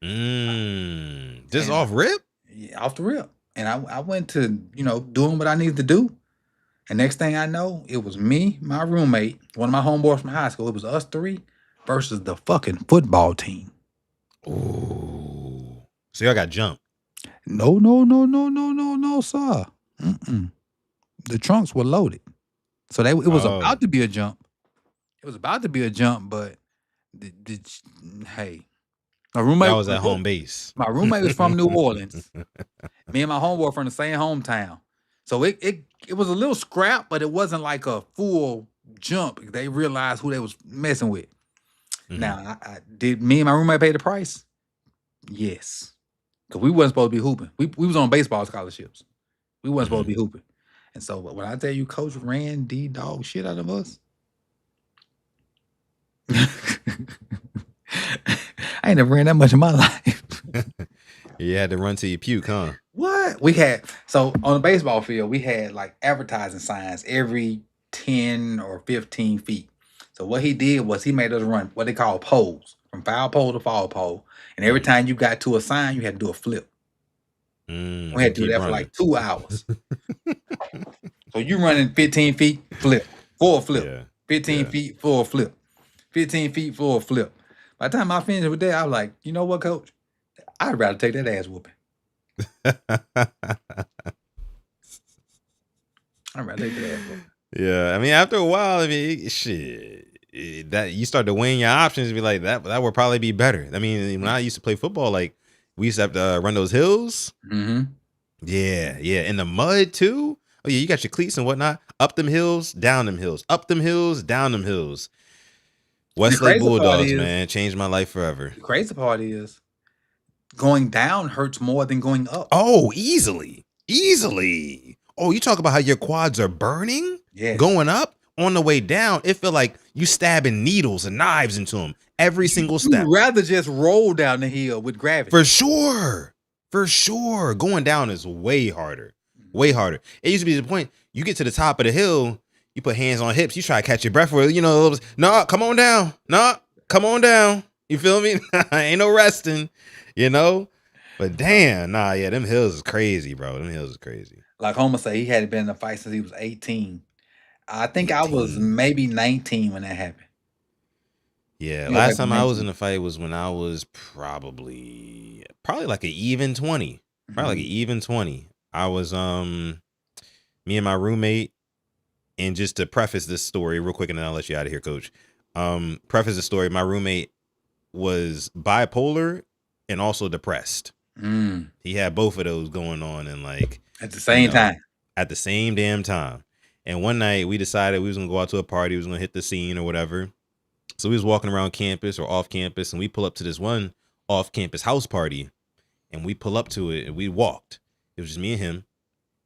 me. Just off rip? Yeah, off the rip. And I went to doing what I needed to do. And next thing I know, it was me, my roommate, one of my homeboys from high school. It was us three versus the fucking football team. Ooh. So y'all got jumped? No, sir. The trunks were loaded. So it was about to be a jump. It was about to be a jump, but hey. My roommate was at home base. My roommate was from New Orleans. Me and my homeboy from the same hometown. So it was a little scrap, but it wasn't like a full jump. They realized who they was messing with. Now, did me and my roommate pay the price? Yes. Because we wasn't supposed to be hooping. We was on baseball scholarships. We wasn't supposed to be hooping. And so when I tell you Coach ran D-dog shit out of us, I ain't never ran that much in my life. You had to run till you puke, huh? What? We had, so on the baseball field, we had like advertising signs every 10 or 15 feet. So what he did was he made us run what they call poles, from foul pole to foul pole. And every time you got to a sign, you had to do a flip. We had to do that for like 2 hours. So you running 15 feet, flip, full flip. Yeah. 15 feet, full flip. 15 feet, full flip. By the time I finished with that, I was like, you know what, Coach? I'd rather take that ass whooping. I'd rather take that ass whooping. Yeah, I mean, after a while, shit, that you start to weighing your options and be like, that would probably be better. I mean, when I used to play football, like we used to have to run those hills. Yeah, in the mud too. Oh yeah, you got your cleats and whatnot. Up them hills, down them hills. Up them hills, down them hills. Westlake Bulldogs, man, changed my life forever. The crazy part is, going down hurts more than going up. Oh, easily. Oh, you talk about how your quads are burning? Yes. Going up? On the way down, it feel like you stabbing needles and knives into them every single step. You'd rather just roll down the hill with gravity. For sure. Going down is way harder. It used to be the point you get to the top of the hill, you put hands on hips, you try to catch your breath for, no, come on down. You feel me? Ain't no resting, But damn, them hills is crazy, bro. Like Homer said, he hadn't been in a fight since he was 18. I think I was maybe 19 when that happened. Yeah, last time I was in a fight was when I was probably like an even 20. Probably like an even 20. I was me and my roommate, and just to preface this story real quick, and then I'll let you out of here, coach. Preface the story, my roommate was bipolar and also depressed. He had both of those going on, and like at the same time. At the same damn time. And one night we decided we was gonna go out to a party, we was gonna hit the scene or whatever. So we was walking around campus or off campus, and we pull up to this one off campus house party, and we pull up to it and we walked. It was just me and him.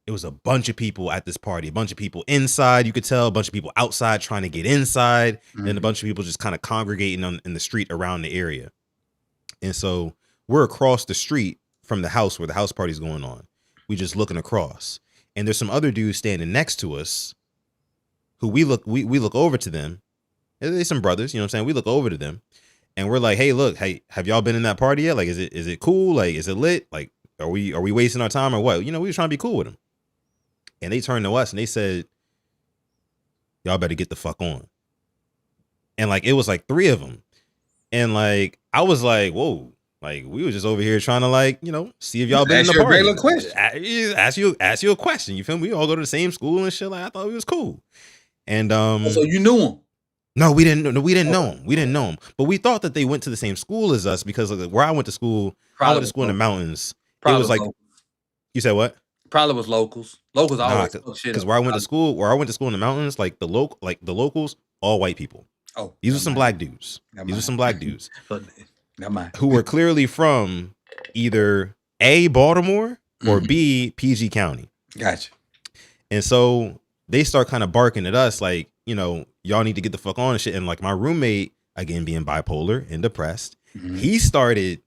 It was a bunch of people at this party, a bunch of people inside, you could tell, a bunch of people outside trying to get inside, and a bunch of people just kind of congregating in the street around the area. And so we're across the street from the house where the house party's going on. We just looking across. And there's some other dudes standing next to us who we look over to them. They're some brothers, you know what I'm saying? We look over to them and we're like, hey, look, hey, have y'all been in that party yet? Like, is it cool? Like, is it lit? Like, are we wasting our time or what? We were trying to be cool with them. And they turned to us and they said, y'all better get the fuck on. And like, it was like 3 of them. And like, I was like, whoa. Like, we were just over here trying to like, see if y'all been in the party. Regular question. Ask you a question. You feel me? We all go to the same school and shit. Like, I thought we was cool. And so you knew him? No, we didn't know him. We didn't know him. But we thought that they went to the same school as us because of where I went to school. I went to school in the mountains. It was like, you said what? Probably was locals. Locals always talk shit. Because where I went to school in the mountains, like the locals, all white people. Oh, these were some black dudes. Never mind. Who were clearly from either A, Baltimore, or B, PG County. Gotcha. And so they start kind of barking at us like, y'all need to get the fuck on and shit. And like my roommate, again, being bipolar and depressed, he started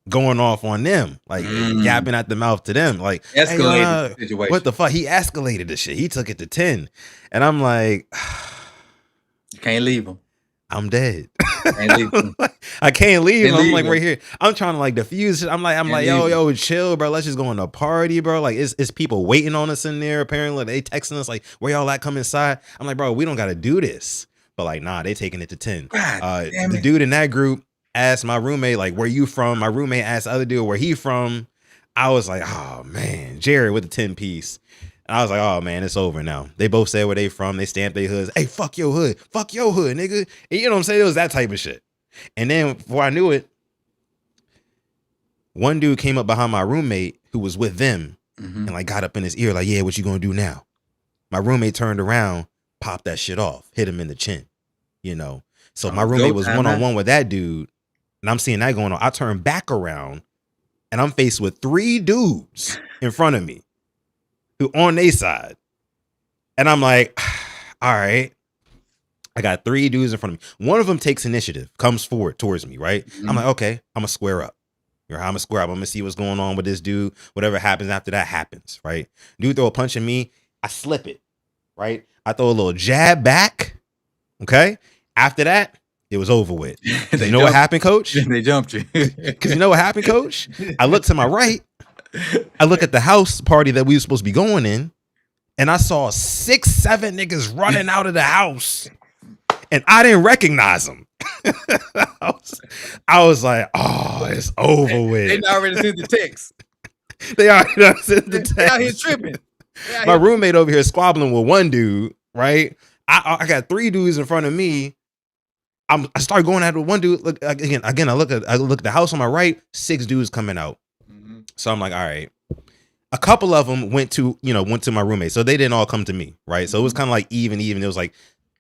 going off on them, like yapping at the mouth to them, like escalated the situation. What the fuck? He escalated the shit. He took it to 10. And I'm like, you can't leave him. I'm dead. I can't leave him. I'm like right here. I'm trying to like diffuse it. I'm like, yo, chill, bro. Let's just go on a party, bro. Like it's people waiting on us in there. Apparently they texting us like, where y'all at? Come inside. I'm like, bro, we don't got to do this. But like, nah, they taking it to 10. The dude in that group asked my roommate, like, where you from? My roommate asked the other dude where he from. I was like, oh man, Jared with the 10 piece. And I was like, oh man, it's over now. They both said where they from. They stamped their hoods. Hey, fuck your hood, nigga. And you know what I'm saying? It was that type of shit. And then before I knew it, one dude came up behind my roommate who was with them and like got up in his ear like, yeah, what you gonna do now? My roommate turned around, popped that shit off, hit him in the chin, So my roommate was one-on-one with that dude, and I'm seeing that going on. I turn back around, and I'm faced with 3 dudes in front of me who on their side. And I'm like, all right. I got 3 dudes in front of me. One of them takes initiative, comes forward towards me, right? I'm like, okay, I'm going to square up. I'm going to square up. I'm going to see what's going on with this dude. Whatever happens after that happens, right? Dude throw a punch at me. I slip it, right? I throw a little jab back, okay? After that, it was over with. You know what happened, coach? They jumped you. Because you know what happened, coach? I look to my right. I look at the house party that we were supposed to be going in, and I saw 6, 7 niggas running out of the house, and I didn't recognize them. I was like, oh, it's over with. They already sent the text. They already sent the text. They out here tripping. My roommate over here squabbling with one dude, right? I got 3 dudes in front of me. I start going after one dude. Look again. I look at the house on my right. 6 dudes coming out. So I'm like, all right. A couple of them went to my roommate, so they didn't all come to me, right? So it was kind of like even. It was like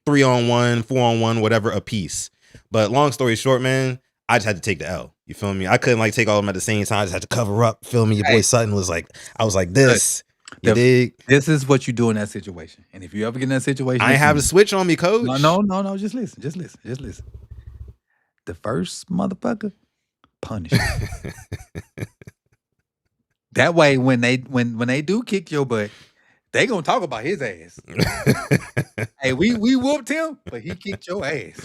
3-on-1, 4-on-1, whatever a piece. But long story short, man, I just had to take the L. You feel me? I couldn't like take all of them at the same time. I just had to cover up. Feel me? Your boy Hey. Sutton was like, I was like this. You The- dig? This is what you do in that situation. And if you ever get in that situation, I ain't have a switch on me, coach. no. Just listen. The first motherfucker, punish him. That way, when they do kick your butt, they gonna talk about his ass. Hey, we whooped him, but he kicked your ass.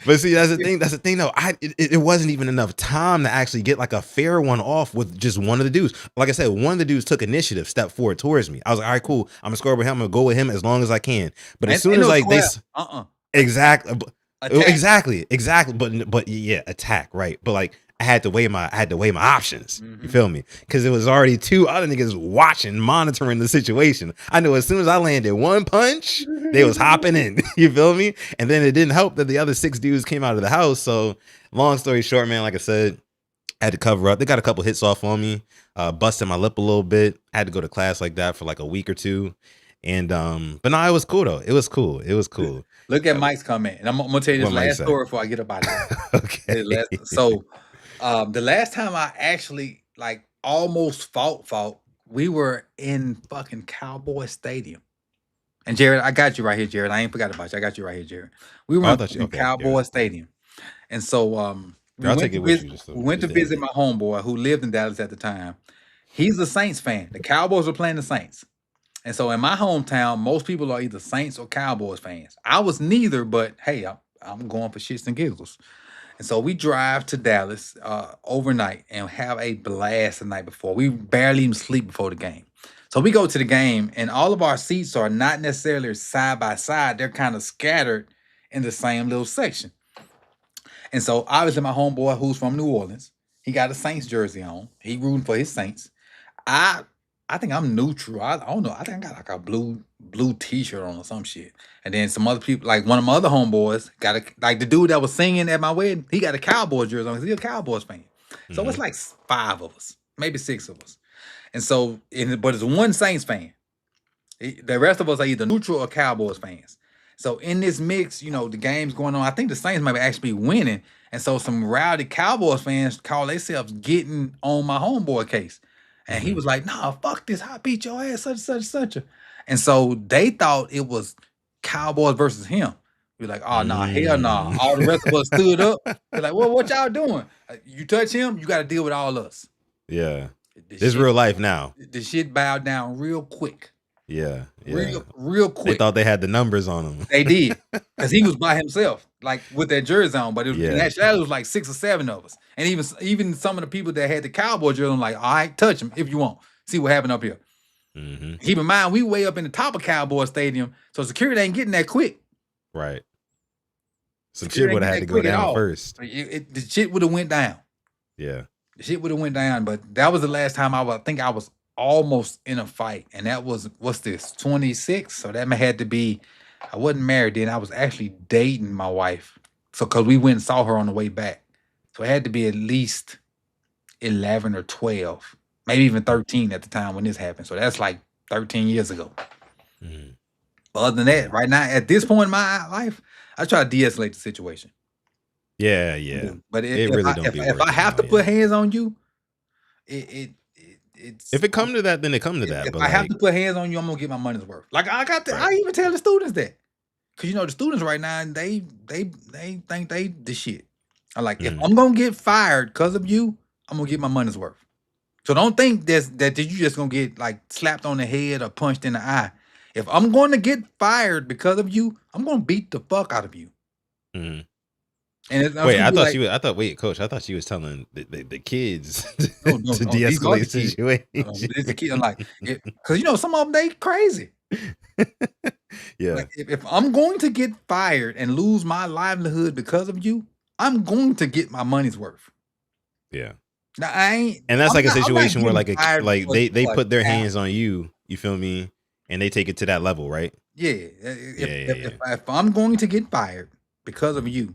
But see, that's the thing. That's the thing, though. It wasn't even enough time to actually get like a fair one off with just one of the dudes. Like I said, one of the dudes took initiative, stepped forward towards me. I was like, all right, cool. I'm gonna score with him. I'm gonna go with him as long as I can. But as soon as like they, exactly. But yeah, attack, right? But like I had to weigh my options. You feel me? Because it was already two other niggas watching, monitoring the situation. I knew as soon as I landed one punch, they was hopping in. You feel me? And then it didn't help that the other 6 dudes came out of the house. So long story short, man, like I said, I had to cover up. They got a couple hits off on me, busted my lip a little bit. I had to go to class like that for like a week or two. And but no, it was cool though. It was cool. Look at Mike's comment, and I'm gonna tell you this last story before I get up out of here. Okay. So, the last time I actually like almost fought, we were in fucking Cowboy Stadium. And Jared, I got you right here, Jared. I ain't forgot about you. I got you right here, Jared. We were in Cowboy Stadium, and so we went to visit my homeboy who lived in Dallas at the time. He's a Saints fan. The Cowboys were playing the Saints. And so in my hometown, most people are either Saints or Cowboys fans. I was neither, but hey, I'm going for shits and giggles. And so we drive to Dallas overnight and have a blast the night before. We barely even sleep before the game. So we go to the game, and all of our seats are not necessarily side by side. They're kind of scattered in the same little section. And so obviously my homeboy, who's from New Orleans, he got a Saints jersey on. He rooting for his Saints. I think I'm neutral. I don't know. I think I got like a blue t-shirt on or some shit. And then some other people, like one of my other homeboys, got like the dude that was singing at my wedding, he got a Cowboys jersey on because he's a Cowboys fan. So it's like 5 of us, maybe 6 of us. And so, but it's one Saints fan. The rest of us are either neutral or Cowboys fans. So in this mix, you know, the game's going on. I think the Saints might actually be winning. And so some rowdy Cowboys fans call themselves getting on my homeboy case. And he was like, nah, fuck this. I beat your ass, such. And so they thought it was Cowboys versus him. We're like, oh, nah, hell nah. All the rest of us stood up. They're like, well, what y'all doing? You touch him, you got to deal with all us. Yeah. This real life now. The shit bowed down real quick. Yeah. Real quick. They thought they had the numbers on him. They did. Because he was by himself, like with that jersey on. But in actuality, it was like 6 or 7 of us. And even some of the people that had the Cowboy jersey on, like, all right, touch him if you want. See what happened up here. Keep in mind, we way up in the top of Cowboy Stadium, so security ain't getting that quick. Right. Some shit would have had to go down first. The shit would have went down. Yeah. The shit would have went down. But that was the last time I think I was almost in a fight. And that was, what's this, 26? So that had to be, I wasn't married then. I was actually dating my wife. So, because we went and saw her on the way back. So it had to be at least 11 or 12, maybe even 13 at the time when this happened. So that's like 13 years ago. But other than that, right now, at this point in my life, I try to de-escalate the situation. Yeah. But if I have to put hands on you, it's if it come to that, then it come to that. If but I have to put hands on you, I'm gonna get my money's worth. Like I even tell the students that, because you know the students right now they think they the shit. I like if I'm gonna get fired because of you, I'm gonna get my money's worth. So don't think that you just gonna get like slapped on the head or punched in the eye. If I'm going to get fired because of you, I'm gonna beat the fuck out of you. And wait, Coach, I thought she was telling the kids to de-escalate the situation. It's the kid. I'm like, because you know some of them they crazy. Yeah. Like, if I'm going to get fired and lose my livelihood because of you, I'm going to get my money's worth. Yeah. Now I ain't. And that's like a situation where like they put their hands on you. You feel me? And they take it to that level, right? Yeah. If I'm going to get fired because of you,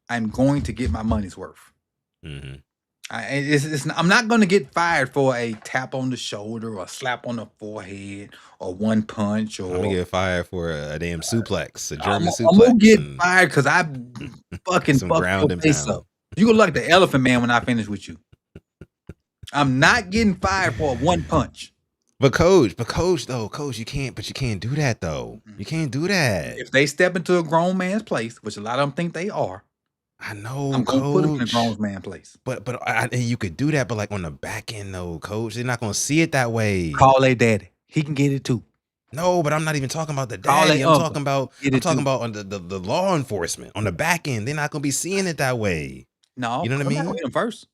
I'm going to get my money's worth. I'm not going to get fired for a tap on the shoulder or a slap on the forehead or one punch. Or I'm going to get fired for a damn suplex, a German suplex. I'm going to get fired because I fucking fucked your face up. You gonna look like the Elephant Man when I finish with you. I'm not getting fired for one punch. But coach, you can't do that though. You can't do that. If they step into a grown man's place, which a lot of them think they are, I know, I'm gonna put them in a coach. grown man place. But and you could do that, but like on the back end though, coach, they're not gonna see it that way. Call a daddy. He can get it too. No, but I'm not even talking about the Call daddy. a I'm uncle. talking about Get it too. on the law enforcement on the back end. They're not gonna be seeing it that way. No, You know what I I'm not gonna mean? hit him first.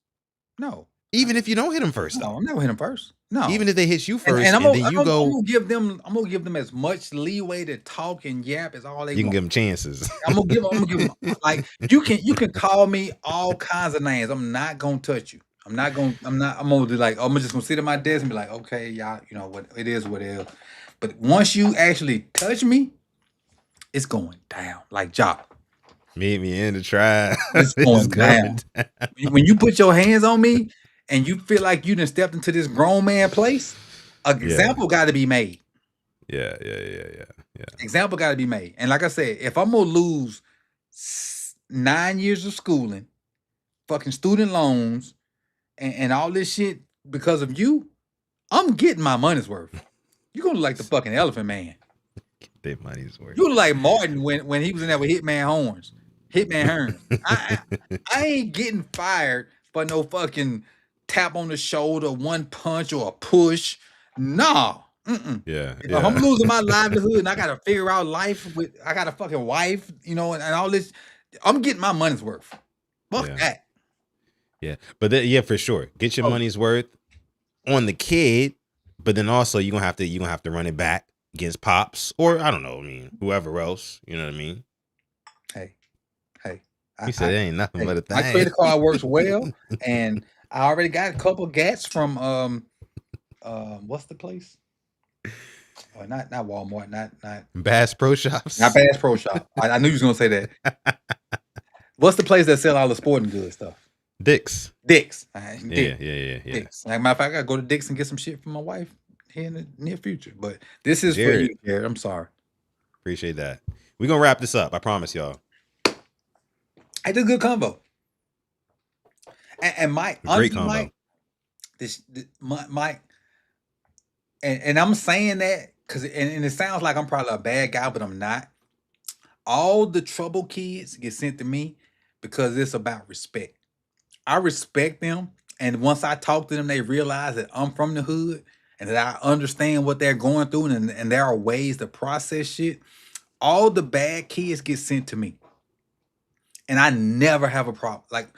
No, Even if you don't hit them first, no, though. I'm not gonna hit him first. No, Even if they hit you and, first, and I'm and gonna, then you I'm go, gonna give them. I'm gonna give them as much leeway to talk and yap as all they you can want. give them chances. I'm gonna give them like you can call me all kinds of names. I'm not gonna touch you. I'm gonna be like, I'm just gonna sit at my desk and be like, okay, y'all, you know what it is, what it is. But once you actually touch me, it's going down like job. Meet me in the trial. It's going down. When you put your hands on me and you feel like you done stepped into this grown man place, an example got to be made. Yeah. Example got to be made. And like I said, if I'm gonna lose 9 years of schooling, fucking student loans, and all this shit because of you, I'm getting my money's worth. You're gonna look like the fucking Elephant Man. Their money's worth. You look like Martin when he was in there with Hitman Hearns. I ain't getting fired for no fucking tap on the shoulder, one punch, or a push. Nah. Yeah. If I'm losing my livelihood and I gotta figure out life I got a fucking wife, you know, and all this, I'm getting my money's worth. Fuck that. Yeah. But for sure. Get your money's worth on the kid, but then also you're gonna have to run it back against Pops, or I don't know, I mean, whoever else, you know what I mean? Hey. He said it ain't nothing but a thing. My credit card works well, and I already got a couple gats from what's the place? Oh, not Walmart, not Bass Pro Shops. Not Bass Pro Shop. I knew you was gonna say that. What's the place that sell all the sporting good stuff? Dick's. Dick's. Yeah. Dick's. Like, matter of fact, I gotta go to Dick's and get some shit for my wife here in the near future. But this is Jared. for you, Jared. I'm sorry. Appreciate that. We're gonna wrap this up. I promise y'all. I did a good combo. And Mike, Great combo. Mike, and I'm saying that because and it sounds like I'm probably a bad guy, but I'm not. All the trouble kids get sent to me because it's about respect. I respect them, and once I talk to them, they realize that I'm from the hood and that I understand what they're going through, and there are ways to process shit. All the bad kids get sent to me, and I never have a problem. Like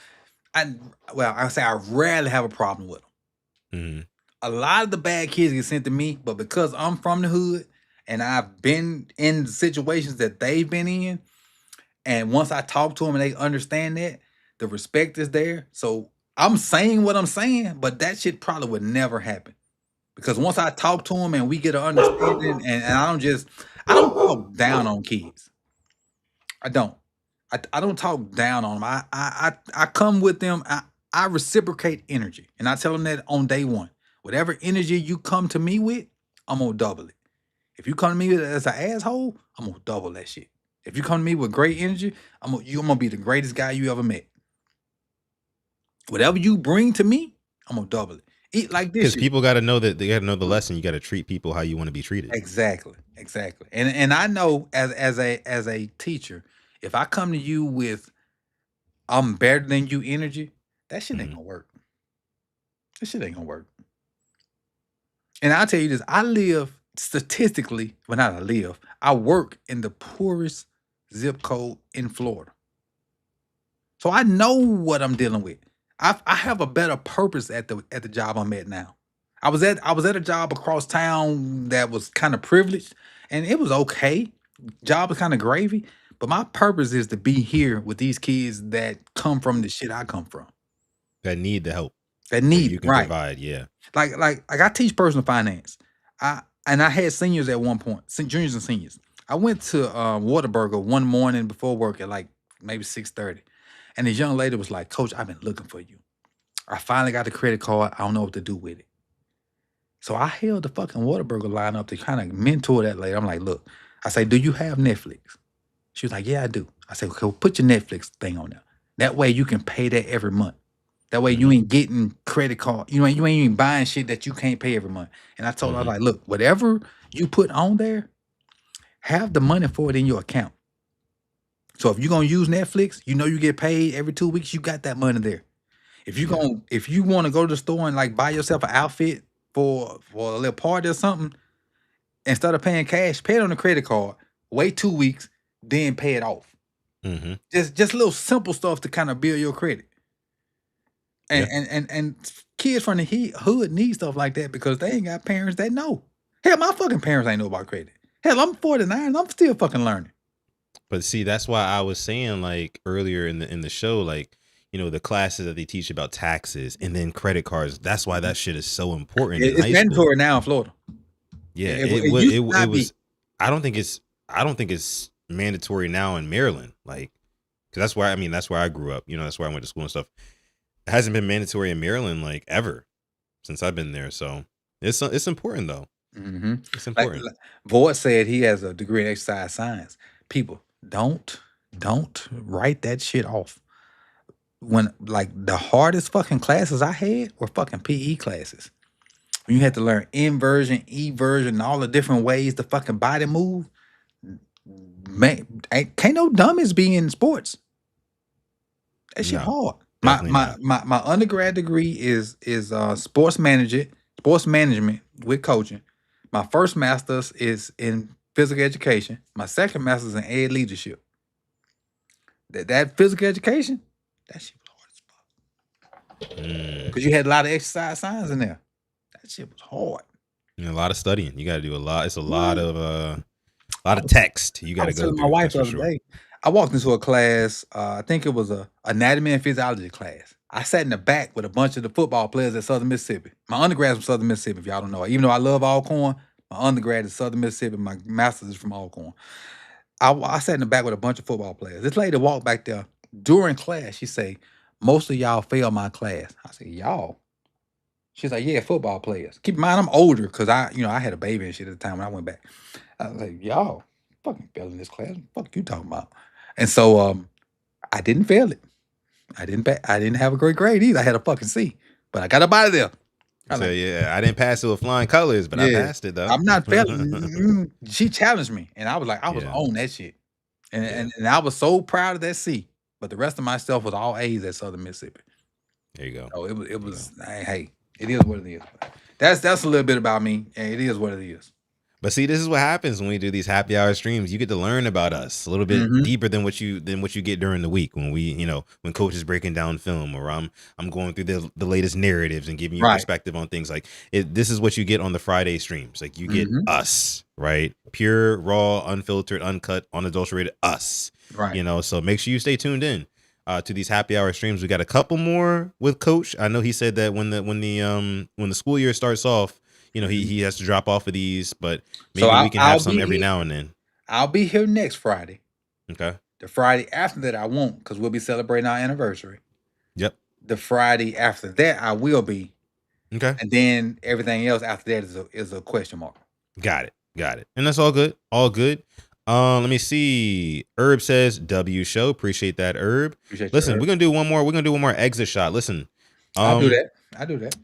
I say I rarely have a problem with them. Mm-hmm. A lot of the bad kids get sent to me, but because I'm from the hood and I've been in situations that they've been in, and once I talk to them and they understand that, the respect is there. So I'm saying what I'm saying, but that shit probably would never happen. Because once I talk to them and we get an understanding, and I don't talk down on kids. I don't. I don't talk down on them. I come with them. I reciprocate energy, and I tell them that on day one. Whatever energy you come to me with, I'm gonna double it. If you come to me as an asshole, I'm gonna double that shit. If you come to me with great energy, I'm gonna be the greatest guy you ever met. Whatever you bring to me, I'm gonna double it. Eat like this. Because people got to know that they got to know the lesson. You got to treat people how you want to be treated. Exactly. And I know as a teacher, if I come to you with I'm better than you energy, that shit ain't gonna work. That shit ain't gonna work. And I'll tell you this, I live statistically, well, not I live, I work in the poorest zip code in Florida. So I know what I'm dealing with. I have a better purpose at the job I'm at now. I was at a job across town that was kind of privileged, and it was okay. Job was kind of gravy, but my purpose is to be here with these kids that come from the shit I come from. That need the help. That need you can provide, yeah. Like I teach personal finance. I had seniors at one point, juniors and seniors. I went to Whataburger one morning before work at like maybe 6:30. And this young lady was like, "Coach, I've been looking for you. I finally got the credit card. I don't know what to do with it." So I held the fucking Whataburger line up to kind of mentor that lady. I'm like, "Look," I say, "Do you have Netflix?" She was like, "Yeah, I do." I said, "Okay, well, put your Netflix thing on there." That way you can pay that every month. That way you ain't getting credit card. You ain't even buying shit that you can't pay every month. And I told her, I was like, look, whatever you put on there, have the money for it in your account. So if you're gonna use Netflix, you know you get paid every 2 weeks, you got that money there. If you want to go to the store and like buy yourself an outfit for a little party or something, instead of paying cash, pay it on a credit card, wait 2 weeks, then pay it off. Just little simple stuff to kind of build your credit. And kids from the hood need stuff like that because they ain't got parents that know. Hell, my fucking parents ain't know about credit. Hell, I'm 49 and I'm still fucking learning. But see, that's why I was saying like earlier in the show, like, you know, the classes that they teach about taxes and then credit cards. That's why that shit is so important in It's high mandatory school. now in Florida. Yeah, used to not it be. was. I don't think it's mandatory now in Maryland. Like, because that's where I grew up. You know, that's where I went to school and stuff. It hasn't been mandatory in Maryland like ever since I've been there. So it's important though. It's important. Voight said he has a degree in exercise science. People, don't write that shit off. When like the hardest fucking classes I had were fucking PE classes. When you had to learn inversion, eversion, and all the different ways the fucking body move. Man, can't no dummies be in sports. That shit No, hard. definitely My undergrad degree is sports management with coaching. My first master's is in physical education. My second master's in ed leadership. That physical education, that shit was hard as fuck. Because you had a lot of exercise science in there. That shit was hard. And a lot of studying. You got to do a lot. It's a lot of text you got to go through. My wife that's the for other sure. day, I walked into a class. I think it was a anatomy and physiology class. I sat in the back with a bunch of the football players at Southern Mississippi. My undergrad's from Southern Mississippi, if y'all don't know. Even though I love Alcorn, my undergrad is Southern Mississippi. My master's is from Alcorn. I sat in the back with a bunch of football players. This lady walked back there during class. She say, "Most of y'all failed my class." I said, "Y'all?" She's like, "Yeah, football players." Keep in mind, I'm older because I had a baby and shit at the time when I went back. I was like, "Y'all fucking failed in this class. What the fuck you talking about?" And so I didn't fail it. I didn't have a great grade either. I had a fucking C, but I got up out of there. So yeah, I didn't pass it with flying colors, but I passed it though. I'm not failing. She challenged me, and I was like, I was on that shit, and I was so proud of that C. But the rest of my stuff was all A's at Southern Mississippi. There you go. So it was. Hey, it is what it is. That's a little bit about me, and it is what it is. But see, this is what happens when we do these happy hour streams. You get to learn about us a little bit deeper than what you get during the week when when coach is breaking down film or I'm going through the latest narratives and giving you perspective on things like it. This is what you get on the Friday streams. Like you get us, right? Pure, raw, unfiltered, uncut, unadulterated us. Right. So make sure you stay tuned in to these happy hour streams. We got a couple more with Coach. I know he said that when the school year starts off, he has to drop off of these, but maybe we can have some every now and then. I'll be here next Friday. Okay. The Friday after that, I won't, because we'll be celebrating our anniversary. Yep. The Friday after that, I will be. Okay. And then everything else after that is a question mark. Got it. And that's all good. All good. Let me see. Herb says W show. Appreciate that, Herb. Listen, we're gonna do one more. We're gonna do one more exit shot. Listen. I'll do that.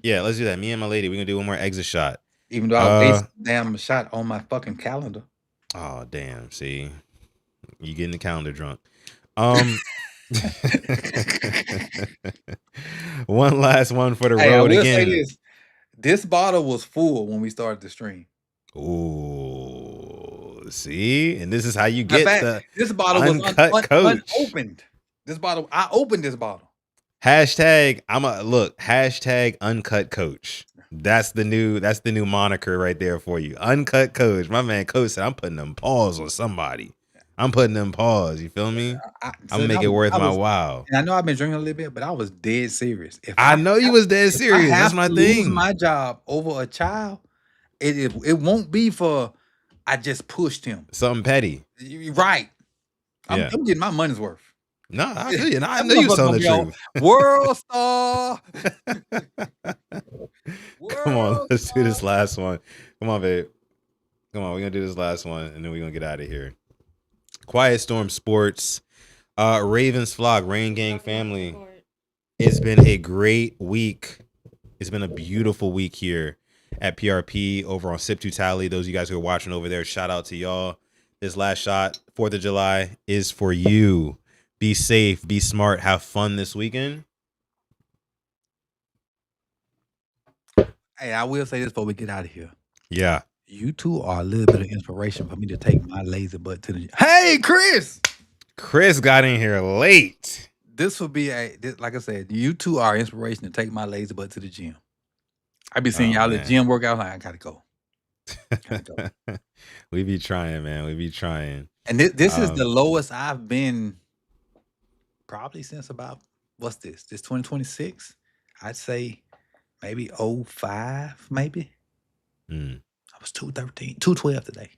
Yeah, let's do that. Me and my lady, we're gonna do one more exit shot. Even though I based damn shot on my fucking calendar. Oh damn! See, you getting the calendar drunk. One last one for the road again. This bottle was full when we started the stream. Ooh, see, and this is how you get this bottle uncut was coach. unopened. This bottle, I opened this bottle. Hashtag uncut coach. That's the new moniker right there for you. Uncut coach. My man Coach said, I'm putting them paws on somebody. I'm putting them paws. You feel me? I'm make it worth my while. And I know I've been drinking a little bit, but I was dead serious. I know you was dead serious. That's my thing. Lose my job over a child, it won't be for I just pushed him. Something petty. Right. I'm getting my money's worth. No, I feel you. I know you're telling the truth. World star. Come on, let's do this last one. Come on, babe. Come on, we're gonna do this last one, and then we're gonna get out of here. Quiet Storm Sports. Ravens flock, Rain Gang family. It's been a great week. It's been a beautiful week here at PRP over on Sip to Tally. Those of you guys who are watching over there, shout out to y'all. This last shot, 4th of July, is for you. Be safe, be smart, have fun this weekend. Hey, I will say this before we get out of here. Yeah. You two are a little bit of inspiration for me to take my lazy butt to the gym. Hey, Chris! Chris got in here late. This will be like I said, you two are inspiration to take my lazy butt to the gym. I be seeing y'all at gym workout. Like, I gotta go. We be trying, man. We be trying. And this is the lowest I've been probably since about, what's this? This 2026? I'd say maybe 05, maybe. I was 213, 212 today.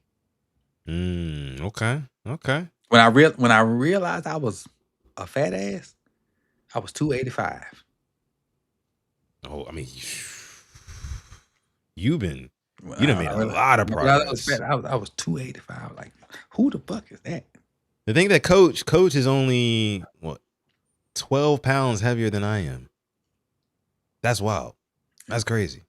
Okay. When I realized I was a fat ass, I was 285. Oh, I mean, you done made a lot of progress. I was 285. Like, who the fuck is that? The thing that coach is only 12 pounds heavier than I am. That's wild. That's crazy.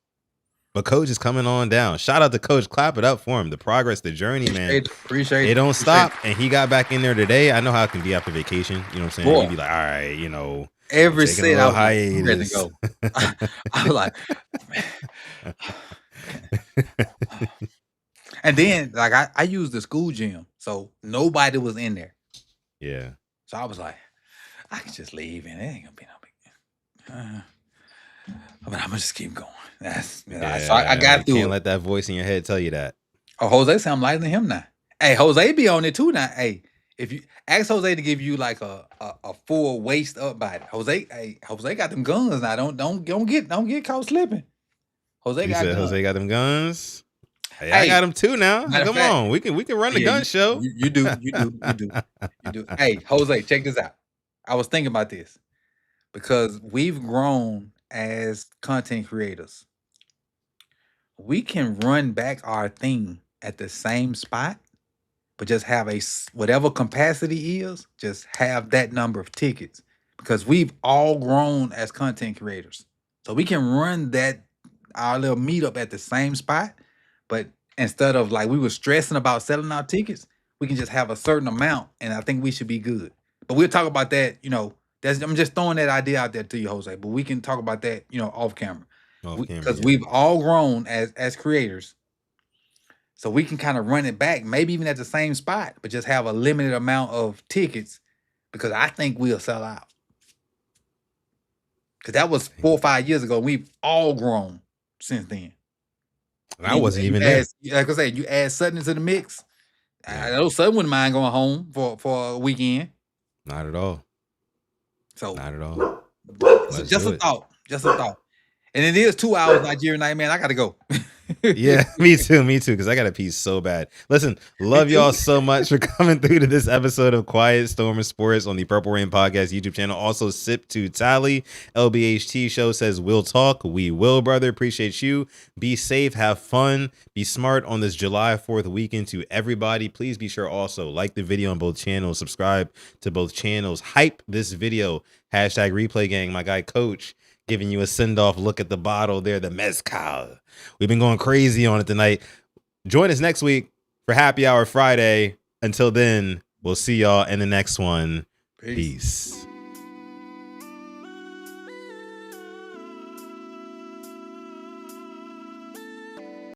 But coach is coming on down. Shout out to coach. Clap it up for him. The progress, the journey, man. Appreciate it. It don't stop. And he got back in there today. I know how it can be after vacation. You know what I'm saying? Boy. You'd be like, all right, every set I was hiatus. ready to go. I was like, and then like I used the school gym, so nobody was in there. Yeah. So I was like, I can just leave and it ain't gonna be no big deal. But I'm gonna just keep going. So I got through. Can't let that voice in your head tell you that. Oh, Jose said I'm lighter than him now. Hey, Jose be on it too now. Hey, if you ask Jose to give you like a full waist up body, Jose got them guns now. Don't get caught slipping. Jose got them guns. Hey, I got them too now. Come on, we can run the gun show. You do. Hey, Jose, check this out. I was thinking about this because we've grown as content creators. We can run back our thing at the same spot, but just have whatever capacity is, just have that number of tickets because we've all grown as content creators. So we can run our little meetup at the same spot, but instead of like we were stressing about selling our tickets, we can just have a certain amount, and I think we should be good. But we'll talk about that, I'm just throwing that idea out there to you, Jose, but we can talk about that, off camera. Because we've all grown as creators. So we can kind of run it back, maybe even at the same spot, but just have a limited amount of tickets because I think we'll sell out. Because that was 4 or 5 years ago. We've all grown since then. I wasn't even there. Like I said, you add Sutton into the mix. I know Sutton wouldn't mind going home for a weekend. Not at all. So not at all. Just a thought. And it is 2 hours Nigerian night, man. I gotta go. Yeah, me too. Because I got to pee so bad. Listen, love y'all so much for coming through to this episode of Quiet Storm of Sports on the Purple Rain Podcast YouTube channel. Also, Sip to Tally. LBHT show says, we'll talk. We will, brother. Appreciate you. Be safe. Have fun. Be smart on this July 4th weekend to everybody. Please be sure also like the video on both channels. Subscribe to both channels. Hype this video. Hashtag replay gang. My guy, Coach, giving you a send-off look at the bottle there, the mezcal. We've been going crazy on it tonight. Join us next week for Happy Hour Friday. Until then, we'll see y'all in the next one. Peace.